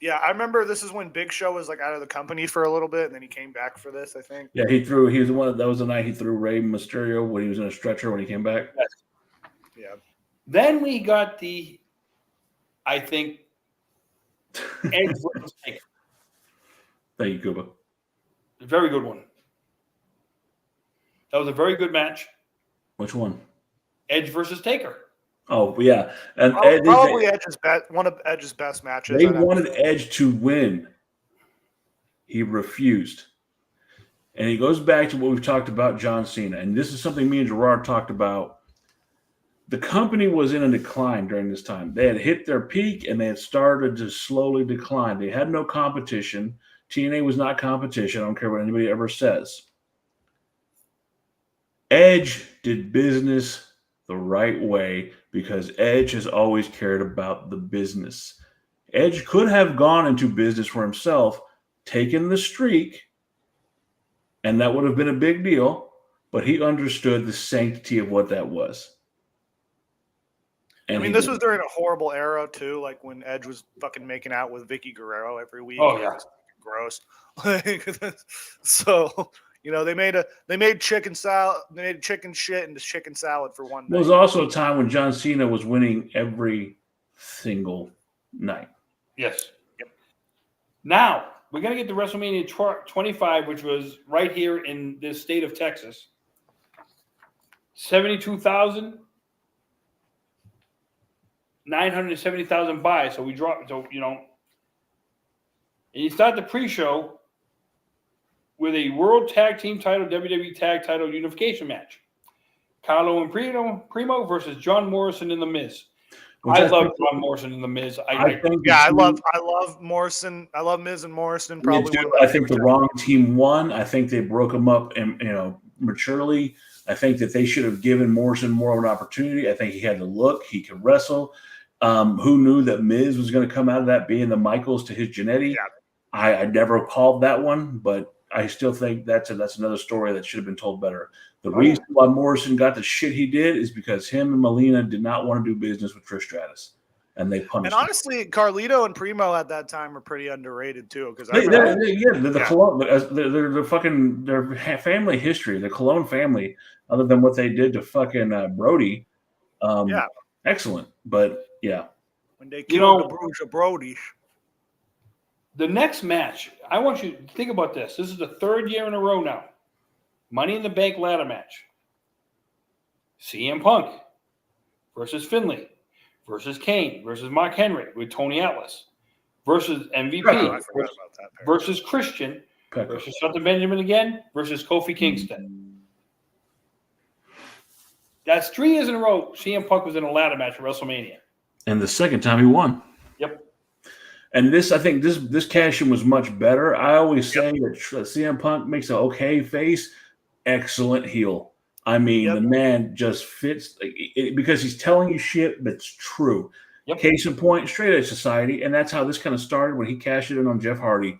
Yeah, I remember this is when Big Show was like out of the company for a little bit, and then he came back for this, I think. Yeah, he was the one that was the night he threw Rey Mysterio when he was in a stretcher when he came back. Yes. Yeah. Then we got I think, Edge versus Taker. Thank you, Kuba. A very good one. That was a very good match. Which one? Edge versus Taker. Oh, yeah. And Probably one of Edge's best matches. They wanted Edge to win. He refused. And he goes back to what we've talked about John Cena. And this is something me and Gerard talked about. The company was in a decline during this time. They had hit their peak and they had started to slowly decline. They had no competition. TNA was not competition. I don't care what anybody ever says. Edge did business the right way because Edge has always cared about the business. Edge could have gone into business for himself, taken the streak, and that would have been a big deal, but he understood the sanctity of what that was. And I mean, this was during a horrible era, too, like when Edge was fucking making out with Vicky Guerrero every week. Oh, yeah. It was gross. So... You know, they made chicken salad, they made chicken shit into chicken salad for one day. There was also a time when John Cena was winning every single night. Yes. Yep. Now, we're going to get to WrestleMania 25, which was right here in the state of Texas. 970,000 buys. So we dropped, and you start the pre-show with a World Tag Team title, WWE Tag title unification match. Carlo and Primo versus John Morrison and The Miz. I love John Morrison and The Miz. I love Morrison. I love Miz and Morrison. Probably. I think the wrong team won. I think they broke them up, and maturely. I think that they should have given Morrison more of an opportunity. I think he had the look. He could wrestle. Who knew that Miz was going to come out of that being the Michaels to his Jannetty? Yeah. I never called that one, but I still think that's another story that should have been told better. The reason why Morrison got the shit he did is because him and Melina did not want to do business with Trish Stratus, and they punished. And honestly, him. Carlito and Primo at that time were pretty underrated too, because they're Cologne, they're fucking their family history, the Cologne family. Other than what they did to fucking Brody, excellent. But yeah, when they killed the Bruce of Brody. The next match, I want you to think about this. This is the third year in a row now. Money in the Bank ladder match. CM Punk versus Finlay versus Kane versus Mark Henry with Tony Atlas versus MVP versus Christian versus Shelton Benjamin again versus Kofi Kingston. That's 3 years in a row CM Punk was in a ladder match at WrestleMania. And the second time he won. Yep. And I think this cash-in was much better. I always say that CM Punk makes an okay face, excellent heel. I mean, the man just fits because he's telling you shit that's true. Yep. Case in point, Straight Edge Society, and that's how this kind of started when he cashed it in on Jeff Hardy.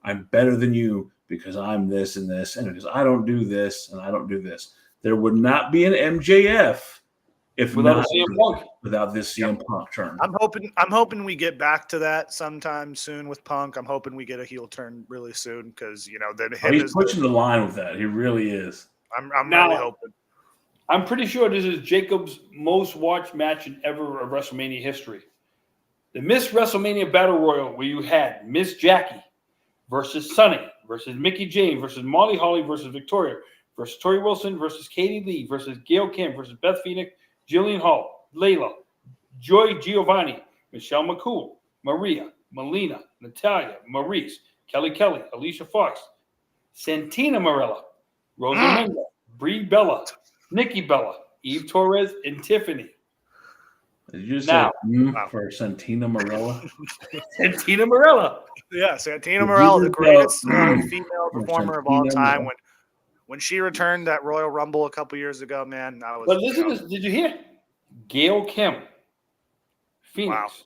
I'm better than you because I'm this and this, and because I don't do this and I don't do this. There would not be an MJF without this CM Punk turn. I'm hoping we get back to that sometime soon with Punk. I'm hoping we get a heel turn really soon because he's pushing the line with that. He really is. I'm really hoping. I'm pretty sure this is Jacob's most watched match in ever of WrestleMania history. The Miss WrestleMania Battle Royal, where you had Miss Jackie versus Sunny versus Mickey James versus Molly Holly versus Victoria versus Tori Wilson versus Katie Lee versus Gail Kim versus Beth Phoenix, Jillian Hall, Layla, Joy Giovanni, Michelle McCool, Maria, Melina, Natalia, Maurice, Kelly, Alicia Fox, Santina Marella, Rosa Menga, Brie Bella, Nikki Bella, Eve Torres, and Tiffany. Did you say for Santina Marella? Santina Marella. Yeah, Santina Marella, the greatest female performer of all time. when she returned at Royal Rumble a couple years ago, man, I was. But listen to this. Did you hear? Gail Kim, Phoenix,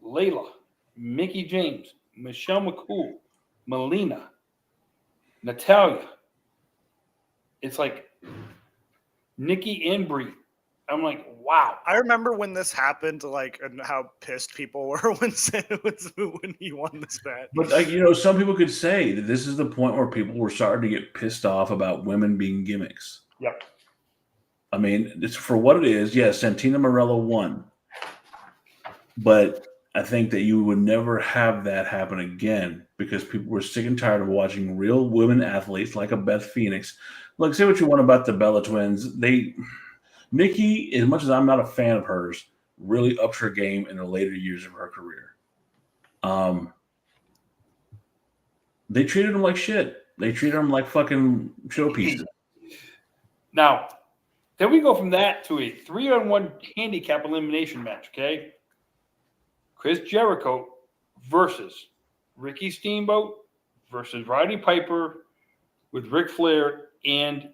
Layla, Mickey James, Michelle McCool, Melina, Natalia. It's like Nikki and Brie. I'm like, wow. I remember when this happened, like, and how pissed people were when he won this match. But some people could say that this is the point where people were starting to get pissed off about women being gimmicks. Yep. I mean, it's for what it is. Yes, Santina Morello won, but I think that you would never have that happen again because people were sick and tired of watching real women athletes like a Beth Phoenix. Look, say what you want about the Bella Twins. Nikki, as much as I'm not a fan of hers, really upped her game in the later years of her career. They treated them like shit. They treated them like fucking showpieces. Now, then we go from that to a 3-on-1 handicap elimination match, okay? Chris Jericho versus Ricky Steamboat versus Roddy Piper with Ric Flair and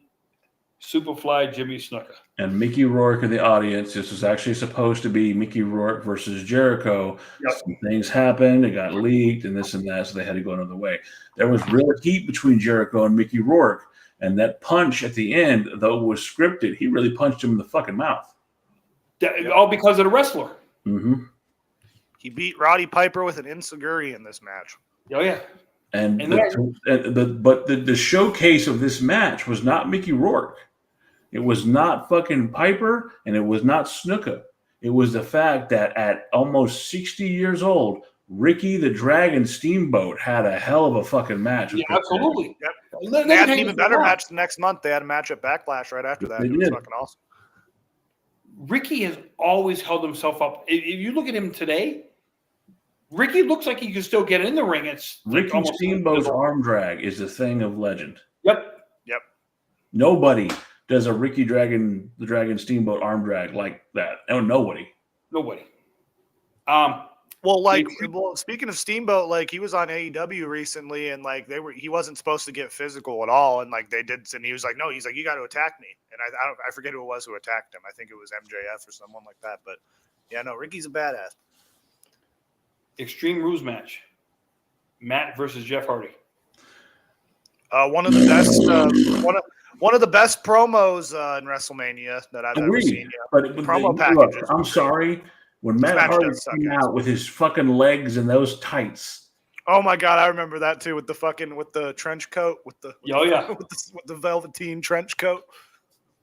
Superfly Jimmy Snuka. And Mickey Rourke in the audience. This was actually supposed to be Mickey Rourke versus Jericho. Yep. Some things happened. It got leaked and this and that, so they had to go another way. There was real heat between Jericho and Mickey Rourke. And that punch at the end, though it was scripted, he really punched him in the fucking mouth. All because of the wrestler. Mm-hmm. He beat Roddy Piper with an enziguri in this match. Oh, yeah. But the showcase of this match was not Mickey Rourke. It was not fucking Piper, and it was not Snuka. It was the fact that at almost 60 years old, Ricky the Dragon Steamboat had a hell of a fucking match. Yeah, absolutely. Yep. They had an even better match the next month. They had a match at Backlash right after that. It was fucking awesome. Ricky has always held himself up. If you look at him today, Ricky looks like he can still get in the ring. It's Ricky Steamboat's arm drag is a thing of legend. Yep. Nobody does a Ricky the Dragon Steamboat arm drag like that. Oh, nobody. Speaking of Steamboat, like he was on AEW recently, and like he wasn't supposed to get physical at all, and like they did, and he was like, no, he's like, you got to attack me, and I forget who it was who attacked him. I think it was MJF or someone like that, but yeah, no, Ricky's a badass. Extreme Rules match. Matt versus Jeff Hardy. One of the best, one of the best promos in WrestleMania that I've ever seen. Yeah. But promo packages. I'm sorry. When Matt Hardy came out with his fucking legs and those tights. Oh my god, I remember that too with the trench coat with the velveteen trench coat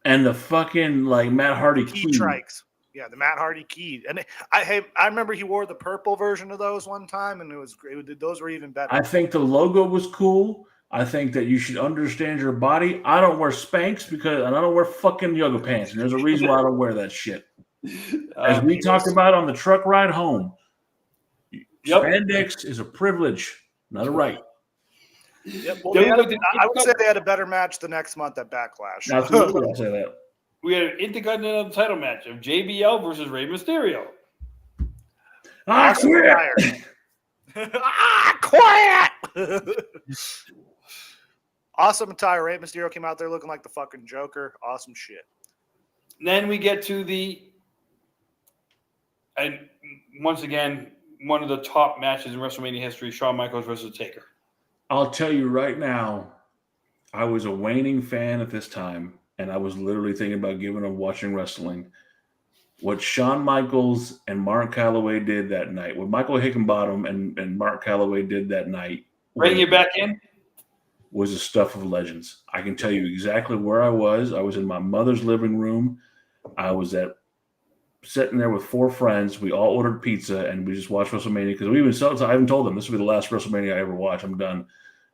and the fucking like Matt Hardy key trikes. Yeah, the Matt Hardy key. And I remember he wore the purple version of those one time, and those were even better. I think the logo was cool. I think that you should understand your body. I don't wear Spanx because I don't wear fucking yoga pants, and there's a reason why I don't wear that shit. As we talked about on the truck ride home, spandex is a privilege, not a right. Yep. Well, I would say they had a better match the next month at Backlash. Absolutely, I'll say that. We had an Intercontinental title match of JBL versus Rey Mysterio. Quit! Quit! Awesome attire. Rey Mysterio came out there looking like the fucking Joker. Awesome shit. Then we get to and once again, one of the top matches in WrestleMania history, Shawn Michaels versus Taker. I'll tell you right now, I was a waning fan at this time, and I was literally thinking about giving up watching wrestling. What Shawn Michaels and Mark Calloway did that night, what Michael Hickenbottom and Mark Calloway did that night, bring you back in, was the stuff of legends. I can tell you exactly where I was. I was in my mother's living room. I was sitting there with 4 friends. We all ordered pizza, and we just watched WrestleMania because I haven't told them this will be the last WrestleMania I ever watch. I'm done.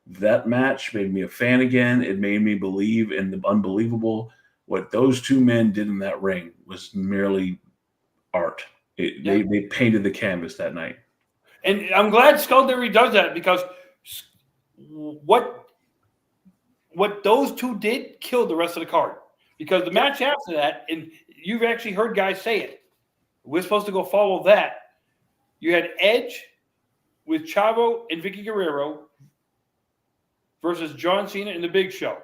That match made me a fan again. It made me believe in the unbelievable. What those 2 men did in that ring was merely art. They painted the canvas that night. And I'm glad Skullduggery does that because what those 2 did killed the rest of the card. Because the match after that, and you've actually heard guys say it, we're supposed to go follow that. You had Edge with Chavo and Vicky Guerrero versus John Cena and The Big Show.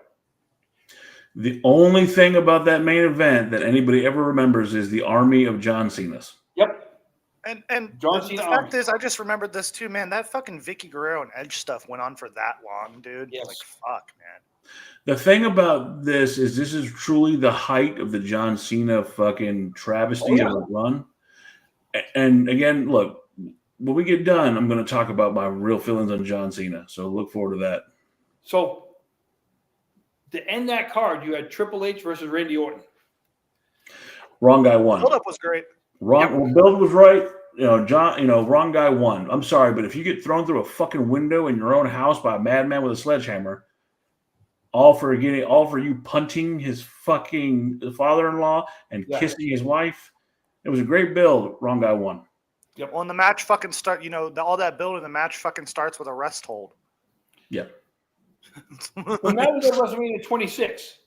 The only thing about that main event that anybody ever remembers is the army of John Cena's. Yep. And John the Cena fact Army. is, I just remembered this too, man. That fucking Vicky Guerrero and Edge stuff went on for that long, dude. Yes. Like, fuck, man. The thing about this is truly the height of the John Cena fucking travesty of a run. And again, look, when we get done, I'm going to talk about my real feelings on John Cena. So look forward to that. So to end that card, you had Triple H versus Randy Orton. Wrong guy won. Build up was great. Well, Bill was right. John, wrong guy won. I'm sorry, but if you get thrown through a fucking window in your own house by a madman with a sledgehammer, all for you punting his fucking father-in-law and kissing his wife, it was a great build. Wrong guy won. Yep. Well, and the match fucking all that build in the match fucking starts with a rest hold. Yep. Well, now we go to WrestleMania 26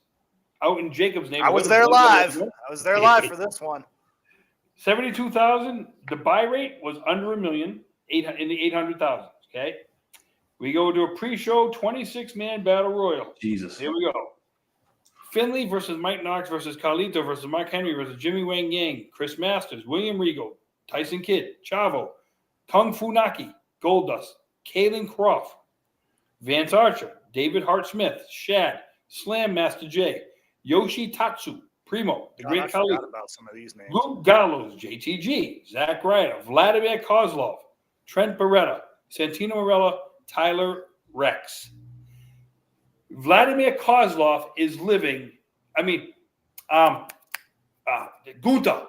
out in Jacob's name. I was there live. I was there live for this one. 72,000. The buy rate was under $1 million, in the 800,000. Okay. We go to a pre-show 26-man battle royal. Jesus. Here we go. Finley versus Mike Knox versus Carlito versus Mark Henry versus Jimmy Wang Yang, Chris Masters, William Regal, Tyson Kidd, Chavo, Kung Funaki, Goldust, Kalen Croft, Vance Archer, David Hart Smith, Shad, Slam Master J, Yoshi Tatsu, Primo, the Great Khali, about some of these names. Luke Gallows, JTG, Zack Ryder, Vladimir Kozlov, Trent Beretta, Santino Marella, Tyler Rex. Vladimir Kozlov is living. Gunther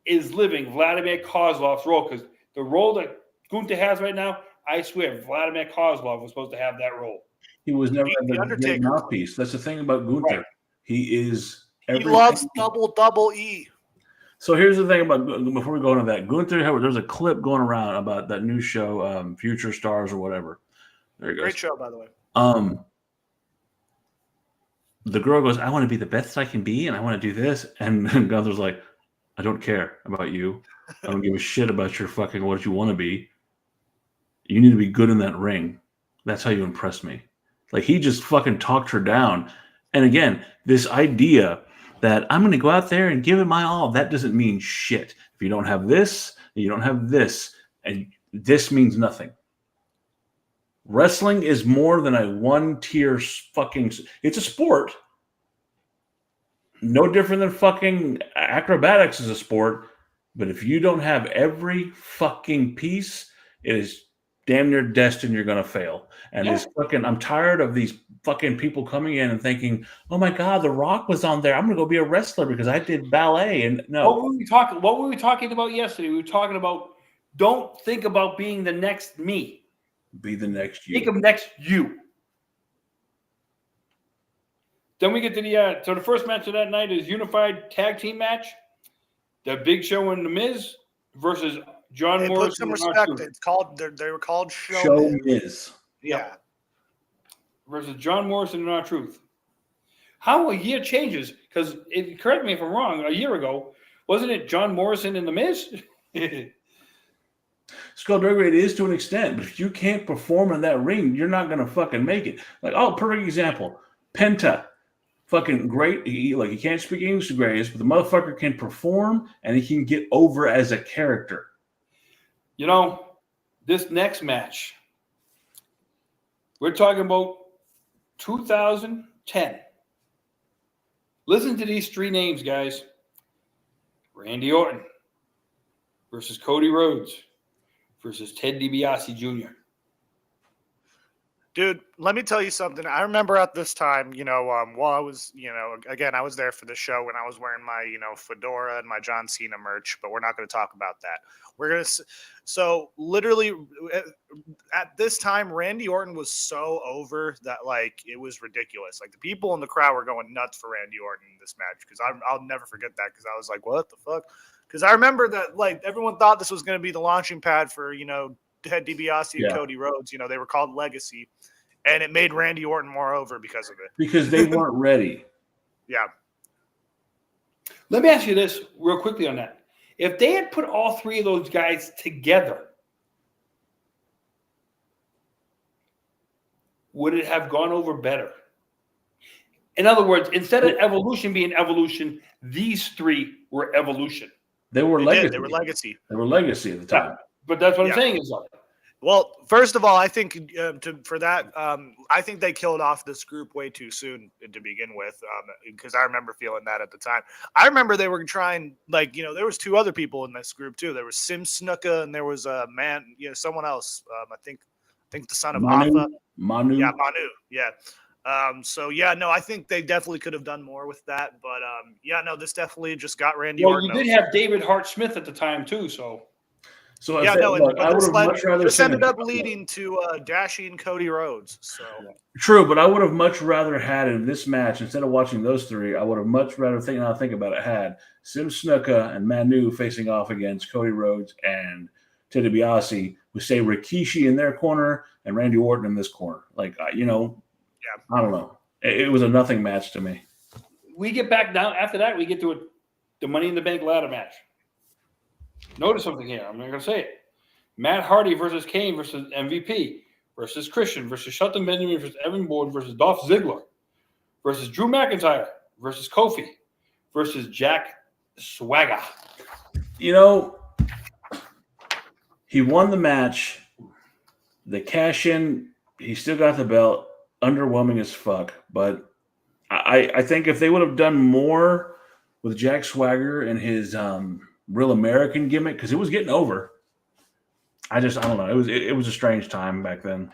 is living Vladimir Kozlov's role, because the role that Gunther has right now, I swear, Vladimir Kozlov was supposed to have that role. He was never The Undertaker mouthpiece. That's the thing about Gunther. Right. He is. He loves double E. So here's the thing about, before we go into that, Gunther, there's a clip going around about that new show, Future Stars or whatever. There you go. Great show, by the way. The girl goes, I want to be the best I can be, and I want to do this. And Gunther's like, I don't care about you. I don't give a shit about your fucking what you want to be. You need to be good in that ring. That's how you impress me. Like, he just fucking talked her down. And again, this idea that I'm going to go out there and give it my all, that doesn't mean shit. If you don't have this, you don't have this, and this means nothing. Wrestling is more than a one-tier fucking... It's a sport. No different than fucking acrobatics is a sport. But if you don't have every fucking piece, it is damn near destined you're going to fail. And this fucking... I'm tired of these fucking people coming in and thinking, oh my God, The Rock was on there. I'm going to go be a wrestler because I did ballet. And no. What were we talking about yesterday? We were talking about, don't think about being the next me. Be the next you. Think of next you. Then we get to the first match of that night is unified tag team match. The Big Show and The Miz versus John Morrison. Put some respect. It's called. They were called Show Miz. Yeah. Versus John Morrison and R-Truth. How a year changes? Because correct me if I'm wrong. A year ago, wasn't it John Morrison and The Miz? Skullduggery, it is to an extent, but if you can't perform in that ring, you're not going to fucking make it. Like, perfect example. Penta, fucking great. He can't speak English the greatest, but the motherfucker can perform and he can get over as a character. This next match, we're talking about 2010. Listen to these three names, guys. Randy Orton versus Cody Rhodes versus Ted DiBiase Jr. Dude, let me tell you something. I remember at this time, while I was, again, I was there for the show when I was wearing my, fedora and my John Cena merch, but we're not going to talk about that. So literally at this time, Randy Orton was so over that, it was ridiculous. Like, the people in the crowd were going nuts for Randy Orton in this match, because I'll never forget that, because I was like, what the fuck? Because I remember that, everyone thought this was going to be the launching pad for, Ted DiBiase and Cody Rhodes. They were called Legacy, and it made Randy Orton more over because of it. Because they weren't ready. Yeah. Let me ask you this real quickly on that. If they had put all three of those guys together, would it have gone over better? In other words, instead of evolution being evolution, these three were evolution. They were legacy. They were legacy. They were legacy at the time. But that's what I'm saying is well, first of all, I think I think they killed off this group way too soon to begin with, because I remember feeling that at the time. I remember they were trying, there was two other people in this group too. There was Sim Snuka and there was a someone else. I think the son of Alpha. Manu. Yeah, Manu. Yeah. I think they definitely could have done more with that. But this definitely just got Randy Orton. You did have David Hart Smith at the time too, so. So I would have much rather this ended up leading to Dashing Cody Rhodes. So true, but I would have much rather had in this match, instead of watching those three, I would have much rather think about it, had Sim Snuka and Manu facing off against Cody Rhodes and Ted DiBiase, with say Rikishi in their corner and Randy Orton in this corner. I don't know. It was a nothing match to me. We get back down after that. We get to the Money in the Bank ladder match. Notice something here. I'm not going to say it. Matt Hardy versus Kane versus MVP versus Christian versus Shelton Benjamin versus Evan Bourne versus Dolph Ziggler versus Drew McIntyre versus Kofi versus Jack Swagger. He won the match. The cash in, he still got the belt. Underwhelming as fuck. But I think if they would have done more with Jack Swagger and his Real American gimmick, because it was getting over. I don't know. It was a strange time back then.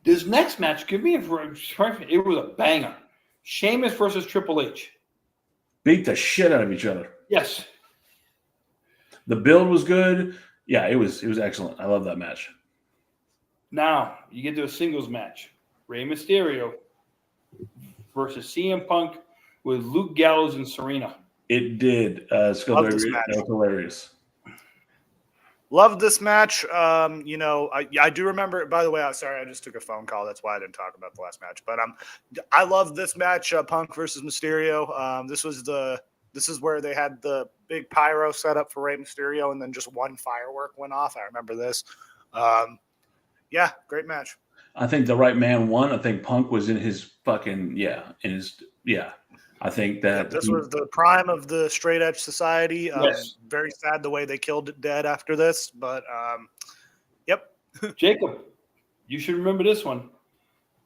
This next match, it was a banger. Sheamus versus Triple H. Beat the shit out of each other. Yes. The build was good. Yeah, it was excellent. I love that match. Now you get to a singles match. Rey Mysterio versus CM Punk with Luke Gallows and Serena. It did. That was hilarious. Loved this match. I do remember. By the way, sorry, I just took a phone call. That's why I didn't talk about the last match. But I love this match, Punk versus Mysterio. This is where they had the big pyro set up for Rey Mysterio, and then just one firework went off. I remember this. Great match. I think the right man won. I think Punk was in his I think that this was the prime of the straight edge society. Yes. Very sad the way they killed it dead after this, but yep. Jacob, you should remember this one.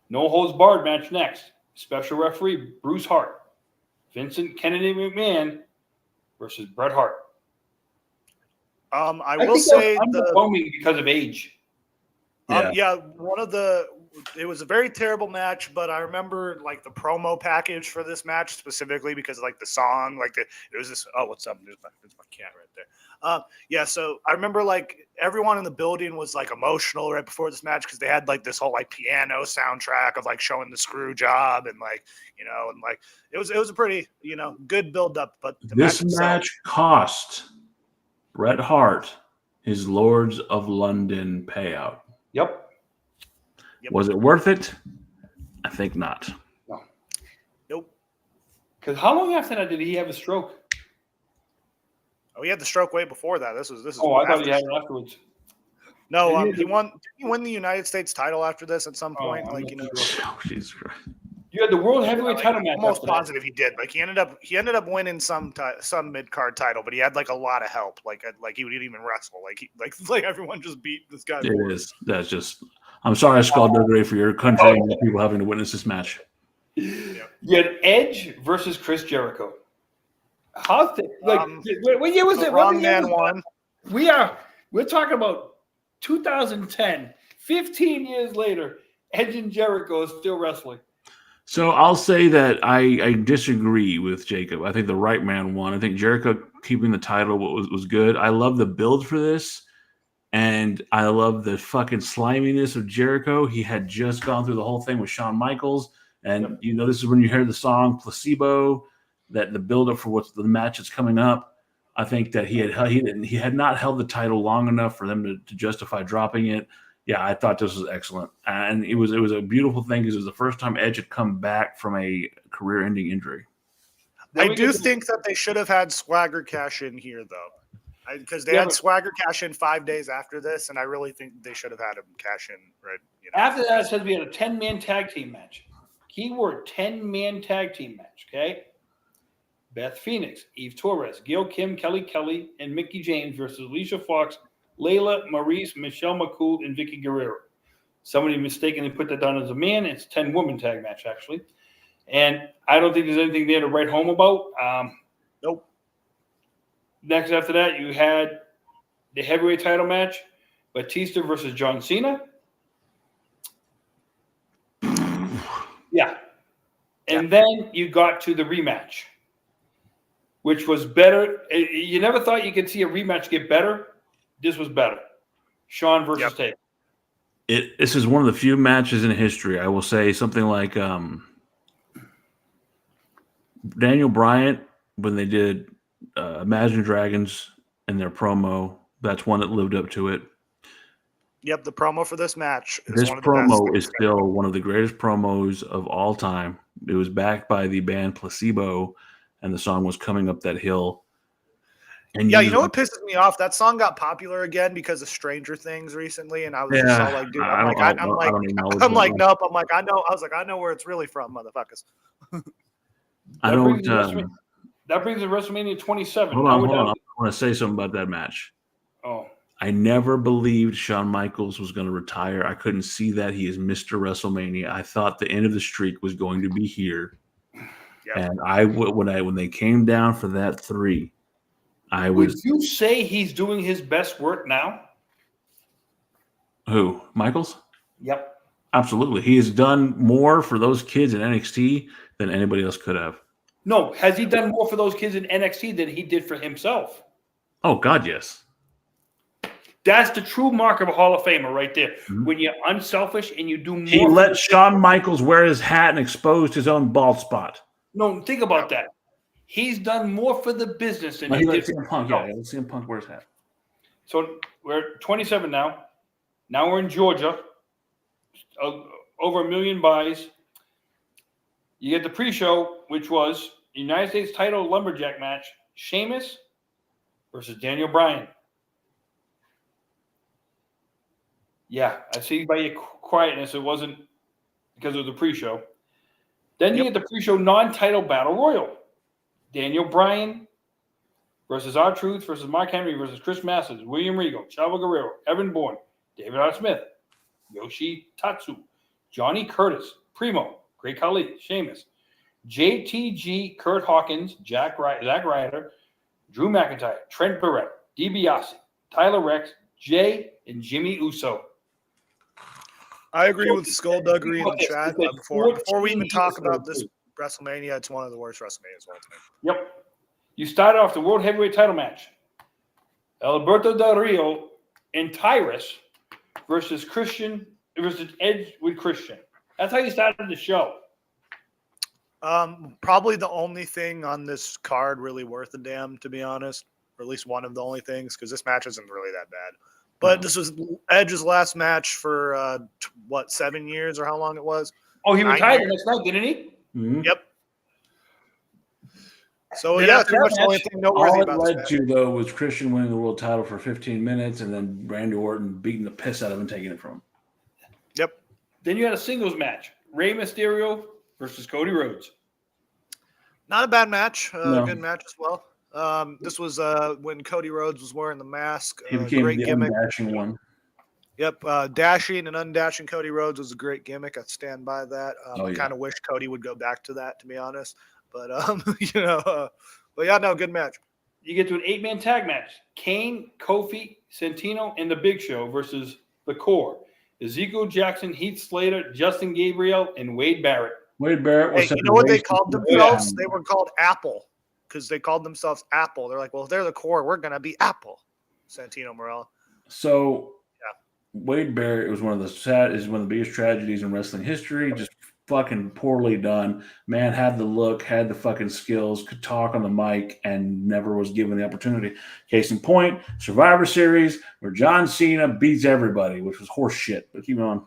No holds barred match next. Special referee Bruce Hart, Vincent Kennedy McMahon versus Bret Hart. I will say underwhelming because of age. It was a very terrible match, but I remember the promo package for this match specifically because the song, it was this. Oh, what's up? There's my cat right there. So I remember everyone in the building was emotional right before this match because they had this whole piano soundtrack of showing the screw job and it was a pretty good build up. But this match cost Bret Hart his Lords of London payout. Yep. Was it worth it? I think not. No. Nope. Because how long after that did he have a stroke? Oh, he had the stroke way before that. This is. Oh, I thought he had it afterwards. No, he won. Did he win the United States title after this at some point? Oh, Jesus Christ. You had the world heavyweight title match. I'm almost positive he did. He ended up winning some mid card title, but he had a lot of help. He would even wrestle. Everyone just beat this guy. It is. That's just. I'm sorry, Skullduggery, for your country and the people having to witness this match. You had Edge versus Chris Jericho. What year was it? Wrong man won. We're talking about 2010. 15 years later, Edge and Jericho is still wrestling. So I'll say that I disagree with Jacob. I think the right man won. I think Jericho keeping the title was good. I love the build for this. And I love the fucking sliminess of Jericho. He had just gone through the whole thing with Shawn Michaels. And, this is when you hear the song Placebo, that the buildup for what's the match that's coming up. I think that he had not held the title long enough for them to justify dropping it. Yeah, I thought this was excellent. And it was a beautiful thing because it was the first time Edge had come back from a career-ending injury. I do think that they should have had Swagger cash in here, though. Because they had Swagger cash in 5 days after this, and I really think they should have had him cash in right. After that, it says we had a 10-man tag team match. keyword 10-man tag team match, okay? Beth Phoenix, Eve Torres, Gail Kim, Kelly, and Mickey James versus Alicia Fox, Layla, Maurice, Michelle McCool, and Vicky Guerrero. Somebody mistakenly put that down as a man. It's a 10-woman tag match, actually. And I don't think there's anything there to write home about. Nope. Next after that, you had the heavyweight title match, Batista versus John Cena. Yeah. And then you got to the rematch, which was better. You never thought you could see a rematch get better. This was better. Shawn versus Taker. This is one of the few matches in history. I will say something like Daniel Bryant, when they did Imagine Dragons in their promo, that's one that lived up to it. Yep, the promo for this match is this one of the promo best is still one of the greatest promos of all time. It was backed by the band Placebo, and the song was Coming Up That Hill. And yeah, you know what pisses me off? That song got popular again because of Stranger Things recently, and I was just all like, dude, I'm like, nope. I'm like, I know. I was like, I know where it's really from, motherfuckers. That brings the WrestleMania 27. Hold on. I want to say something about that match. Oh. I never believed Shawn Michaels was going to retire. I couldn't see that. He is Mr. WrestleMania. I thought the end of the streak was going to be here. Yep. And when they came down for that 3, Would you say he's doing his best work now? Who? Michaels? Yep. Absolutely. He has done more for those kids in NXT than anybody else could have. No. Has he done more for those kids in NXT than he did for himself? Oh, God, yes. That's the true mark of a Hall of Famer right there. Mm-hmm. When you're unselfish and you do more. He let Shawn Michaels wear his hat and exposed his own bald spot. No, think about that. He's done more for the business than he did for Punk. Yeah, let's see him Punk wear his hat. So we're 27 now. Now we're in Georgia. Over 1 million buys. You get the pre-show, which was United States title lumberjack match. Sheamus versus Daniel Bryan. Yeah, I see by your quietness it wasn't because of the pre-show. Then you get the pre-show non-title battle royal. Daniel Bryan versus R-Truth versus Mark Henry versus Chris Masters, William Regal, Chavo Guerrero, Evan Bourne, David R. Smith, Yoshi Tatsu, Johnny Curtis, Primo, Great Khali, Sheamus, JTG, Kurt Hawkins, Zack Ryder, Drew McIntyre, Trent Barrett, DiBiase, Tyler Rex, Jay, and Jimmy Uso. I agree with Skullduggery in the chat. Before we even talk about this WrestleMania, it's one of the worst WrestleManias of all time. Yep. You start off the World Heavyweight title match. Alberto Del Rio and Tyrus versus Edge with Christian. That's how you started the show. Probably the only thing on this card really worth a damn, to be honest, or at least one of the only things, because this match isn't really that bad. But this was Edge's last match for 7 years or how long it was? Oh, he retired the next night, didn't he? Mm-hmm. Yep. So yeah, pretty much the only thing noteworthy about all it led to though was Christian winning the world title for 15 minutes, and then Randy Orton beating the piss out of him and taking it from him. Yep. Then you had a singles match: Rey Mysterio versus Cody Rhodes. Not a bad match. Good match as well. This was when Cody Rhodes was wearing the mask. He became great the gimmick. undashing one. Yep, dashing and undashing Cody Rhodes was a great gimmick. I stand by that. I kind of wish Cody would go back to that, to be honest. But but yeah, no, good match. You get to an 8-man tag match: Kane, Kofi, Santino, and the Big Show versus the Core: Ezekiel Jackson, Heath Slater, Justin Gabriel, and Wade Barrett. Wade Barrett was. Hey, you know what they called themselves? They were called Apple. Because they called themselves Apple. They're like, well, if they're the Core, we're going to be Apple. Santino Morella. So, Wade Barrett was one of the biggest tragedies in wrestling history. Just fucking poorly done. Man had the look, had the fucking skills, could talk on the mic, and never was given the opportunity. Case in point, Survivor Series, where John Cena beats everybody, which was horse shit. But keep on.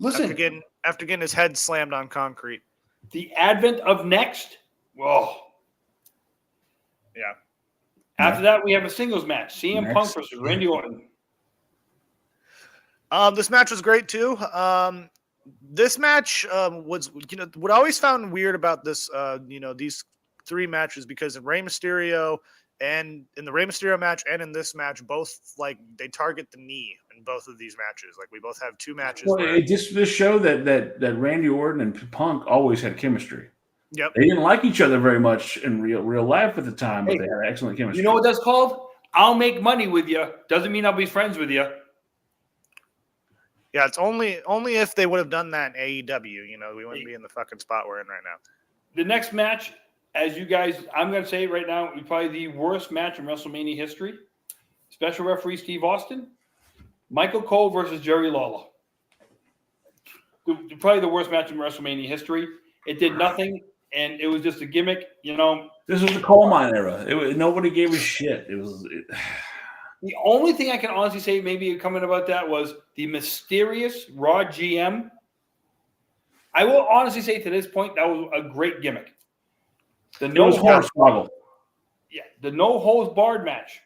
Listen, after getting his head slammed on concrete. The advent of Next. Whoa. Yeah. After that, we have a singles match: CM Punk versus Randy Orton. This match was great too. This match was, what I always found weird about this, these three matches, because in Rey Mysterio and in the Rey Mysterio match and in this match, both like they target the knee in both of these matches. Like we both have two matches. Well, it just showed that Randy Orton and Punk always had chemistry. Yep. They didn't like each other very much in real life at the time, but they had excellent chemistry. You know what that's called? I'll make money with you. Doesn't mean I'll be friends with you. Yeah, it's only if they would have done that in AEW, we wouldn't be in the fucking spot we're in right now. The next match, as you guys, I'm going to say it right now, is probably the worst match in WrestleMania history. Special referee Steve Austin, Michael Cole versus Jerry Lawler. Probably the worst match in WrestleMania history. It did nothing, and it was just a gimmick. This was the coal mine era. Nobody gave a shit. The only thing I can honestly say maybe coming about that was the mysterious Raw GM. I will honestly say to this point that was a great gimmick. The no holds barred match.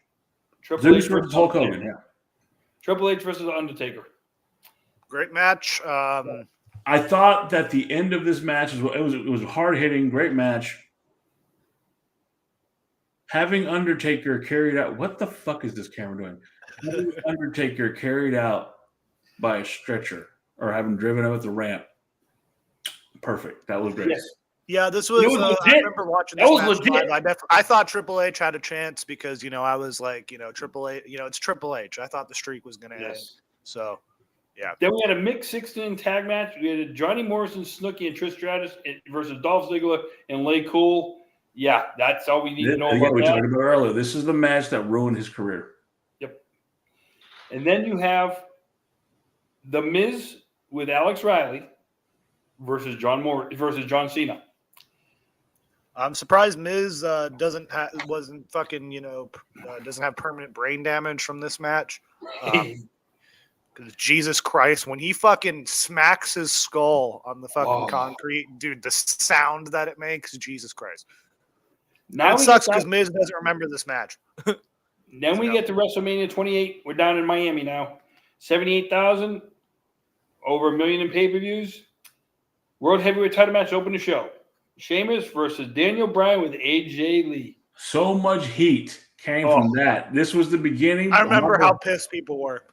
Triple H versus Hulk Hogan. Yeah. Triple H versus Undertaker. Great match. I thought that the end of this match was hard hitting, great match. Having Undertaker carried out, what the fuck is this camera doing? Having Undertaker carried out by a stretcher or having driven out the ramp. Perfect. That was great. Yes. Yeah, this was. I remember watching this match live. I thought Triple H had a chance because I was like, Triple H. It's Triple H. I thought the streak was going to end. So, yeah. Then we had a mixed 16 tag match. We had Johnny Morrison, Snooki, and Trish Stratus versus Dolph Ziggler and Lay Cool. Yeah, that's all we need to know about we that. talked about earlier. This is the match that ruined his career. Yep. And then you have The Miz with Alex Riley versus John Cena. I'm surprised Miz doesn't have permanent brain damage from this match. Jesus Christ, when he fucking smacks his skull on the fucking concrete, dude, the sound that it makes, Jesus Christ. Now it sucks because Miz doesn't remember this match. Then we get to WrestleMania 28. We're down in Miami now. 78,000, over 1 million in pay-per-views. World Heavyweight title match opened the show. Sheamus versus Daniel Bryan with AJ Lee. So much heat came from that. This was the beginning. I remember how pissed people were.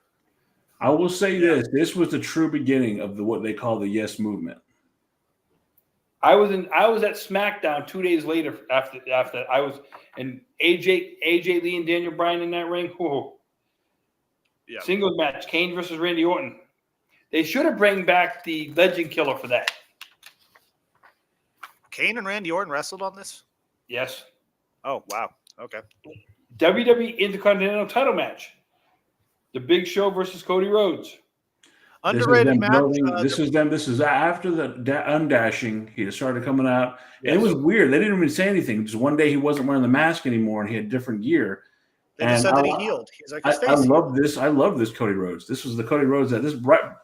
I will say this. This was the true beginning of what they call the Yes Movement. I was at SmackDown 2 days later after I was and AJ Lee and Daniel Bryan in that ring. Whoa. Yeah. Singles match, Kane versus Randy Orton. They should have bring back the Legend Killer for that. Kane and Randy Orton wrestled on this? Yes. Oh, wow. Okay. WWE Intercontinental title match. The Big Show versus Cody Rhodes. Underrated match. This is after the undashing. He started coming out. Yes. And it was weird. They didn't even say anything. Just one day he wasn't wearing the mask anymore and he had different gear. They just said that he healed. He's like, I love this. I love this Cody Rhodes. This was the Cody Rhodes this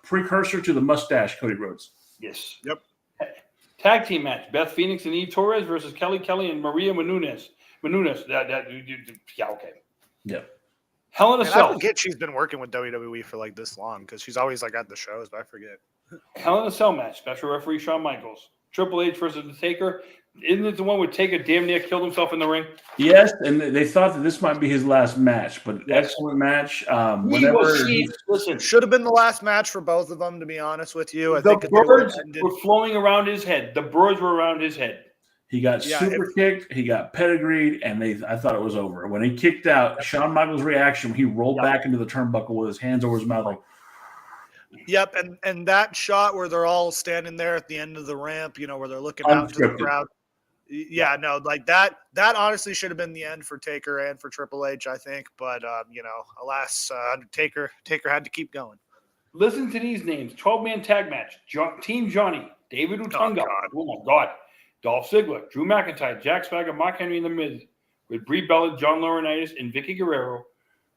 precursor to the mustache Cody Rhodes. Yes. Yep. Tag team match: Beth Phoenix and Eve Torres versus Kelly Kelly and Maria Menounos. Yeah, okay. Yep. Hell in a Cell. I forget she's been working with WWE for like this long because she's always like at the shows, but I forget. Hell in a Cell match: Special referee Shawn Michaels. Triple H versus the Taker. Isn't it the one where Taker damn near killed himself in the ring? Yes, and they thought that this might be his last match, but excellent match. Should have been the last match for both of them, to be honest with you. I think the birds were flowing around his head. The birds were around his head. He got super kicked. He got pedigreed, and I thought it was over. When he kicked out, Shawn Michaels' reaction, he rolled back into the turnbuckle with his hands over his mouth like. Yep, and that shot where they're all standing there at the end of the ramp, where they're looking out to the crowd. Yeah, no, like that honestly should have been the end for Taker and for Triple H, I think. But, alas, Taker had to keep going. Listen to these names. 12-man tag match. Team Johnny, David Utunga. Oh, my God. Dolph Ziggler, Drew McIntyre, Jack Swagger, Mark Henry in the Miz with Brie Bella, John Laurinaitis, and Vicky Guerrero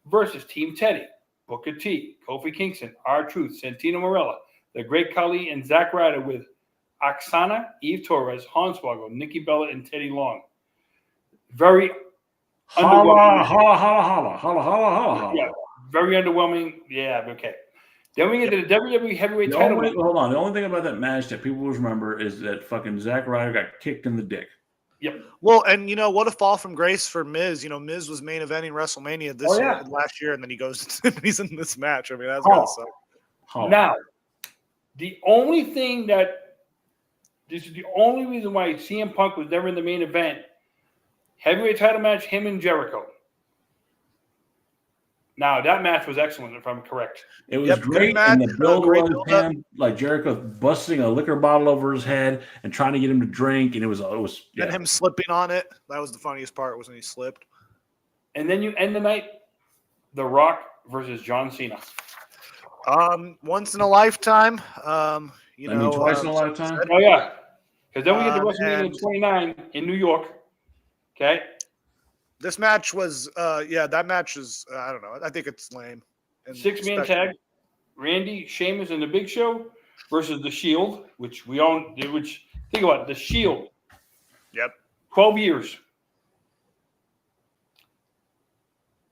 versus Team Teddy, Booker T, Kofi Kingston, R-Truth, Santino Marella, The Great Khali, and Zack Ryder with Oksana, Eve Torres, Hornswoggle, Nikki Bella, and Teddy Long. Very underwhelming. Holla. Yeah, very underwhelming. Yeah, okay. Then we get to the WWE Heavyweight title match. Hold on. The only thing about that match that people will remember is that fucking Zack Ryder got kicked in the dick. Yep. Well, and what a fall from grace for Miz. Miz was main eventing WrestleMania last year, and then he goes and he's in this match. I mean, that's gotta suck. Now, the only thing this is the only reason why CM Punk was never in the main event. Heavyweight title match, him and Jericho. Now, that match was excellent, if I'm correct. It was great, and the build was him, like Jericho busting a liquor bottle over his head and trying to get him to drink, and it was and him slipping on it. That was the funniest part, was when he slipped. And then you end the night, The Rock versus John Cena. Once in a lifetime. Twice in a lifetime. Oh yeah, because then we get to WrestleMania 29 in New York. Okay. This match was, that match is, I don't know. I think it's lame. 6-man tag, Randy, Sheamus, and The Big Show versus The Shield, which think about it, The Shield. Yep. 12 years.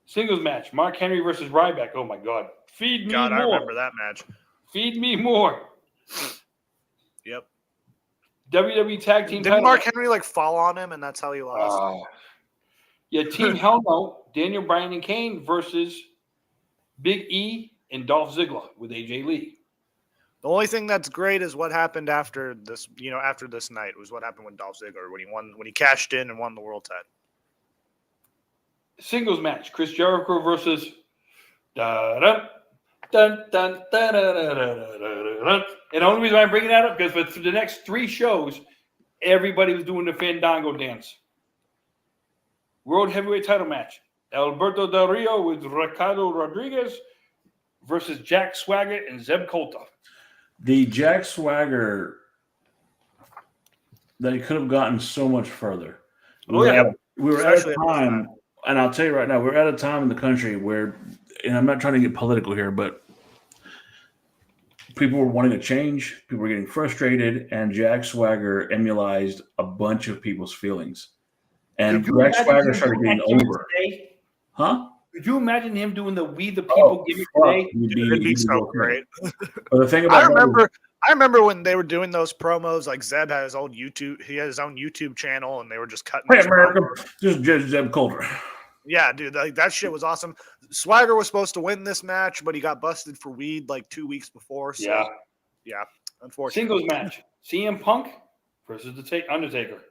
Singles match, Mark Henry versus Ryback. Oh my God. Feed me more. I remember that match. Feed me more. Yep. WWE Tag Team Didn't Mark Henry fall on him, and that's how he lost? Yeah, Team Hell No, Daniel Bryan and Kane versus Big E and Dolph Ziggler with AJ Lee. The only thing that's great is what happened after this. After this night was what happened with Dolph Ziggler when he cashed in and won the world title. Singles match, Chris Jericho versus and the only reason I'm bringing that up because for the next 3 shows, everybody was doing the Fandango dance. World Heavyweight title match, Alberto Del Rio with Ricardo Rodriguez versus Jack Swagger and Zeb Coulter. The Jack Swagger, they could have gotten so much further. We were at a time, and I'll tell you right now, we're at a time in the country where, and I'm not trying to get political here, but people were wanting a change. People were getting frustrated, and Jack Swagger emulized a bunch of people's feelings. And Jack Swagger started getting over. Huh? Could you imagine him doing the "We the People" gimmick today? It'd be so great. But the thing about I remember when they were doing those promos. Like Zeb had his own YouTube. He had his own YouTube channel, and they were just cutting. Hey, America, just Zeb Coulter. Yeah, dude, that shit was awesome. Swagger was supposed to win this match, but he got busted for weed 2 weeks before. So, yeah, unfortunately. Singles match: CM Punk versus the Undertaker.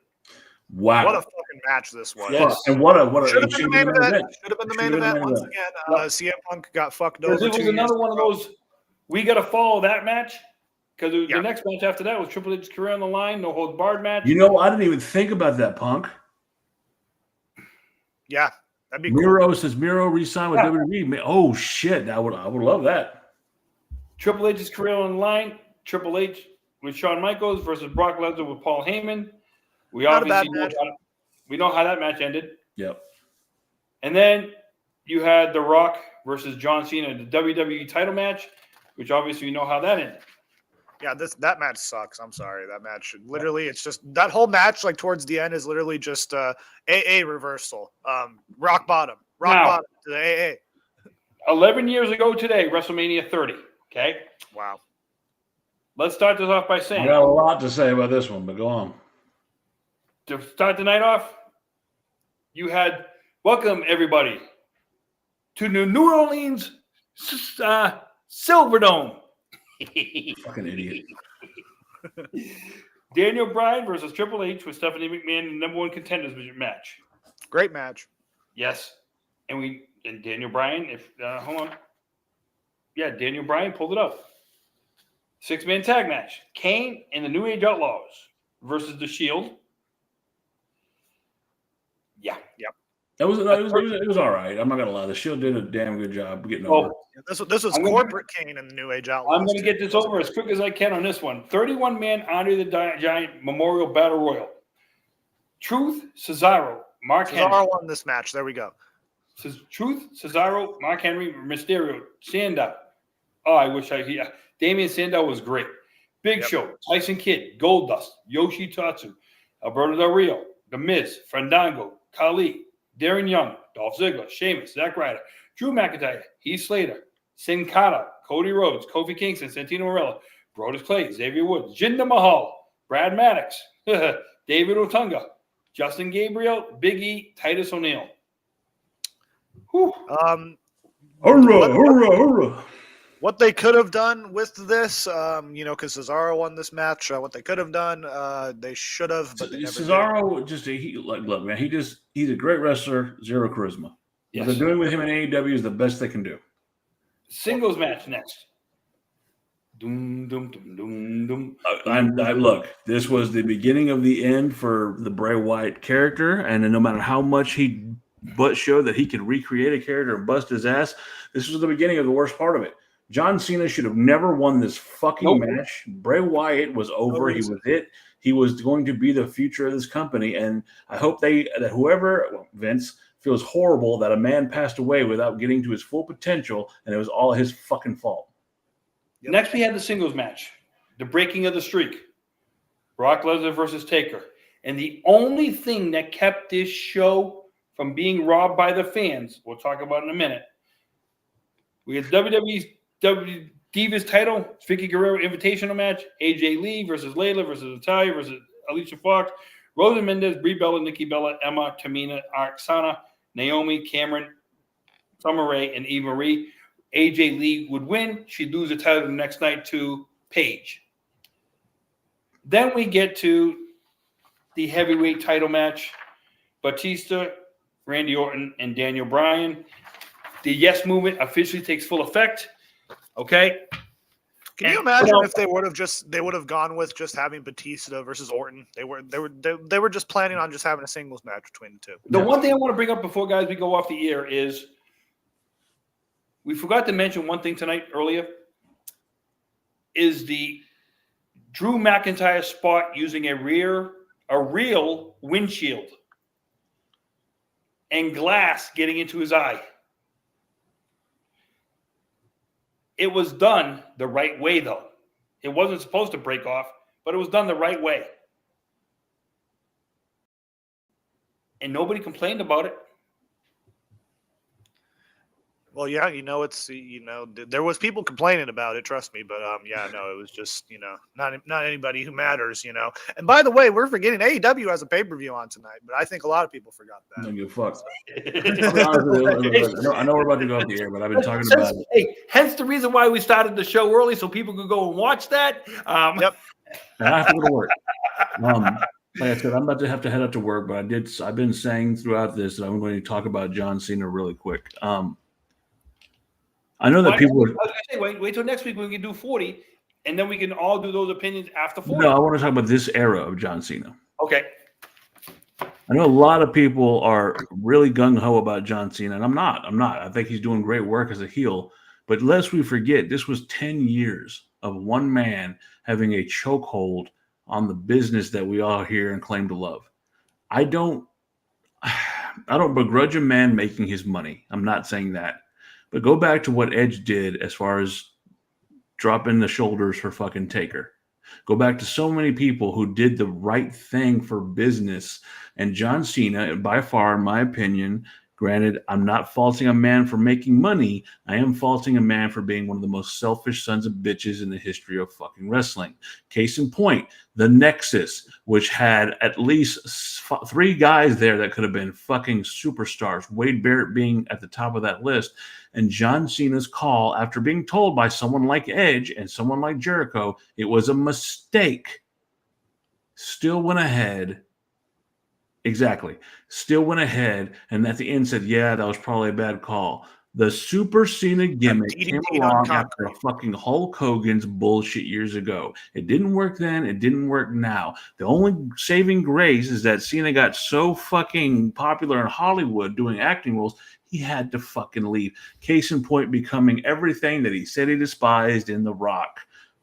Wow, what a fucking match this was! Yes. And what a should have been the main event. Should have been the main event once again. CM Punk got fucked over. It was another one of those. We got to follow that match because the next match after that was Triple H's career on the line, no holds barred match. I didn't even think about that, Punk. Yeah, that'd be Miro cool. says Miro re-signed with WWE. Oh shit, I would love that. Triple H's career on the line. Triple H with Shawn Michaels versus Brock Lesnar with Paul Heyman. We obviously know how that match ended. Yep. And then you had The Rock versus John Cena, the WWE title match, which obviously you know how that ended. Yeah, that match sucks. I'm sorry. That match literally, it's just that whole match, towards the end, is literally just AA reversal. Rock bottom to the AA. 11 years ago today, WrestleMania 30. Okay. Wow. Let's start this off by saying I got a lot to say about this one, but go on. To start the night off, you had welcome everybody to the New Orleans Silverdome. Fucking idiot. Daniel Bryan versus Triple H with Stephanie McMahon, the #1 contenders match. Great match. Yes, and Daniel Bryan. Hold on. Yeah, Daniel Bryan pulled it up. 6-man tag match: Kane and the New Age Outlaws versus the Shield. Yeah. Yep. It was all right. I'm not gonna lie. The Shield did a damn good job getting over. This was corporate Kane and the New Age Outlaws. I'm going to get this over as quick as I can on this one. 31-man Andre the Giant Memorial Battle Royal. Truth, Cesaro, Mark Henry. Cesaro won this match. There we go. Truth, Cesaro, Mark Henry, Mysterio, Sandow. Oh, Damian Sandow was great. Big Show, Tyson Kidd, Goldust, Yoshitatsu, Alberto Del Rio, The Miz, Fandango, Khali, Darren Young, Dolph Ziggler, Sheamus, Zack Ryder, Drew McIntyre, Heath Slater, Sin Cara, Cody Rhodes, Kofi Kingston, Santino Marella, Brodus Clay, Xavier Woods, Jinder Mahal, Brad Maddox, David Otunga, Justin Gabriel, Big E, Titus O'Neil. Hoorah, Hoorah, hoorah. What they could have done with this, because Cesaro won this match. What they could have done, they should have, but they never Cesaro look, man. He's a great wrestler, zero charisma. Yes. What they're doing with him in AEW is the best they can do. Singles match next. Doom, doom, doom, doom, doom. Look, this was the beginning of the end for the Bray Wyatt character, and no matter how much he showed that he could recreate a character and bust his ass, this was the beginning of the worst part of it. John Cena should have never won this fucking match. Bray Wyatt was over. He was it. He was going to be the future of this company, and I hope that whoever Vince feels horrible that a man passed away without getting to his full potential, and it was all his fucking fault. Yep. Next, we had the singles match, the breaking of the streak, Brock Lesnar versus Taker. And the only thing that kept this show from being robbed by the fans, we'll talk about in a minute, we had WWE's Divas title, Vicky Guerrero Invitational match, AJ Lee versus Layla versus Natalya versus Alicia Fox, Rosa Mendez, Brie Bella, Nikki Bella, Emma, Tamina, Oksana, Naomi, Cameron, Summer Rae, and Eva Marie. AJ Lee would win. She'd lose the title the next night to Paige. Then we get to the heavyweight title match. Batista, Randy Orton, and Daniel Bryan. The Yes Movement officially takes full effect. Okay. Can you imagine if they would have gone with just having Batista versus Orton? They were just planning on just having a singles match between the two. The one thing I want to bring up before guys we go off the air is we forgot to mention one thing tonight earlier is the Drew McIntyre spot using a real windshield and glass getting into his eye. It was done the right way, though. It wasn't supposed to break off, but it was done the right way. And nobody complained about it. Well, yeah, there was people complaining about it, trust me, but it was just, not anybody who matters, And by the way, we're forgetting AEW has a pay-per-view on tonight, but I think a lot of people forgot that. Don't give a fuck. I know we're about to go off the air, but I've been talking about it. Hey, hence the reason why we started the show early so people could go and watch that. Yep. I have to go to work. Like I said, I'm about to have to head out to work, but I've been saying throughout this that I'm going to talk about John Cena really quick. I know that people are. I was going to say, wait till next week when we can do 40, and then we can all do those opinions after 40. No, I want to talk about this era of John Cena. Okay. I know a lot of people are really gung-ho about John Cena, and I'm not. I think he's doing great work as a heel. But lest we forget, this was 10 years of one man having a chokehold on the business that we all hear and claim to love. I don't begrudge a man making his money. I'm not saying that. But go back to what Edge did as far as dropping the shoulders for fucking Taker. Go back to so many people who did the right thing for business. And John Cena, by far, in my opinion, granted, I'm not faulting a man for making money. I am faulting a man for being one of the most selfish sons of bitches in the history of fucking wrestling. Case in point, the Nexus, which had at least 3 guys there that could have been fucking superstars. Wade Barrett being at the top of that list. And John Cena's call, after being told by someone like Edge and someone like Jericho, it was a mistake, still went ahead. Exactly. Still went ahead, and at the end said, yeah, that was probably a bad call. The Super Cena gimmick came along after a fucking Hulk Hogan's bullshit years ago. It didn't work then. It didn't work now. The only saving grace is that Cena got so fucking popular in Hollywood doing acting roles, he had to fucking leave. Case in point, becoming everything that he said he despised in The Rock.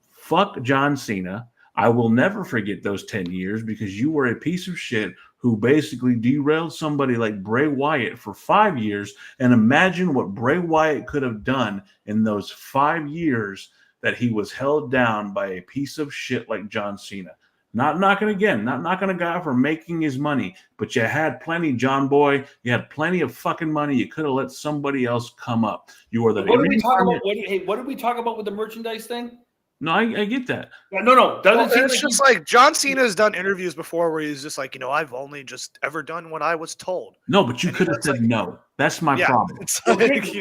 Fuck John Cena. I will never forget those 10 years because you were a piece of shit who basically derailed somebody like Bray Wyatt for 5 years. And imagine what Bray Wyatt could have done in those 5 years that he was held down by a piece of shit like John Cena. Not knocking again, not knocking a guy for making his money, but you had plenty, John Boy. You had plenty of fucking money. You could have let somebody else come up. You were the. What did we talk about? What did we talk about with the merchandise thing? No, I get that. Yeah, no. Doesn't seem It's like just like John Cena has done interviews before where he's just like, I've only just ever done what I was told. No, but you And could have that's said no. That's my problem. It's like,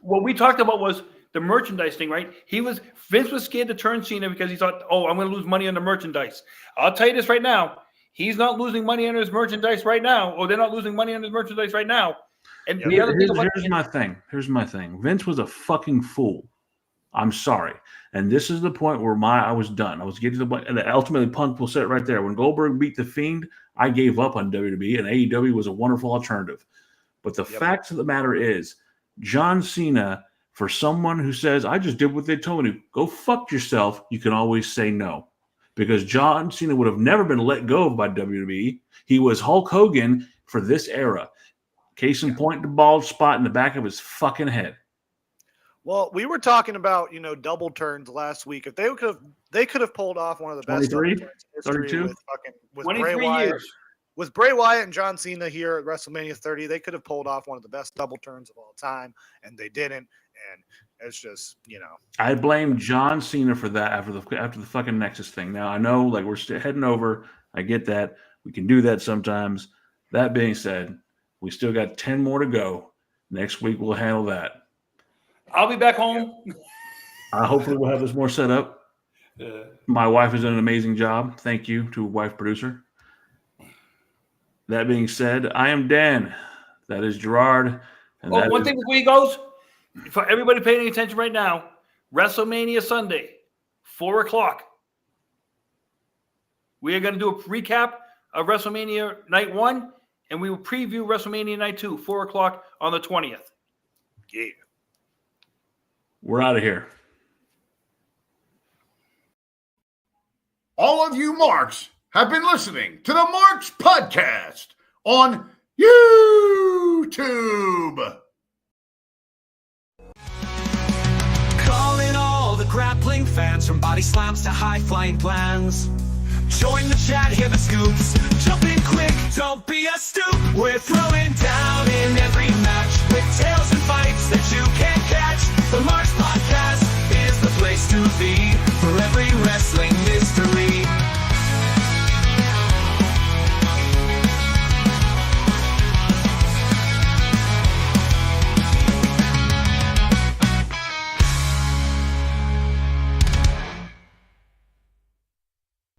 what we talked about was the merchandise thing, right? Vince was scared to turn Cena because he thought, oh, I'm going to lose money on the merchandise. I'll tell you this right now. He's not losing money on his merchandise right now, or they're not losing money on his merchandise right now. And the other thing here's my thing. Here's my thing. Vince was a fucking fool. I'm sorry. And this is the point where I was done. I was getting to the point, and ultimately Punk will sit right there. When Goldberg beat The Fiend, I gave up on WWE, and AEW was a wonderful alternative. But the fact of the matter is, John Cena, for someone who says, I just did what they told me to, go fuck yourself, you can always say no. Because John Cena would have never been let go by WWE. He was Hulk Hogan for this era. Case in point, the bald spot in the back of his fucking head. Well, we were talking about, double turns last week. If they could have pulled off one of the best double 23? turns in history 32? with Bray Wyatt. years. With Bray Wyatt and John Cena here at WrestleMania 30, they could have pulled off one of the best double turns of all time, and they didn't. And it's just, I blame John Cena for that after the fucking Nexus thing. Now, I know, like, we're still heading over. I get that. We can do that sometimes. That being said, we still got 10 more to go. Next week, we'll handle that. I'll be back home. Hopefully, we'll have this more set up. My wife has done an amazing job. Thank you to wife producer. That being said, I am Dan. That is Gerard. And one thing before he goes, for everybody paying attention right now, WrestleMania Sunday, 4:00. We are going to do a recap of WrestleMania Night 1, and we will preview WrestleMania Night 2, 4:00 on the 20th. Yeah. We're out of here. All of you Marks have been listening to the Marks Podcast on YouTube. Calling all the grappling fans, from body slams to high-flying plans. Join the chat, hear the scoops. Jump in quick, don't be a stoop. We're throwing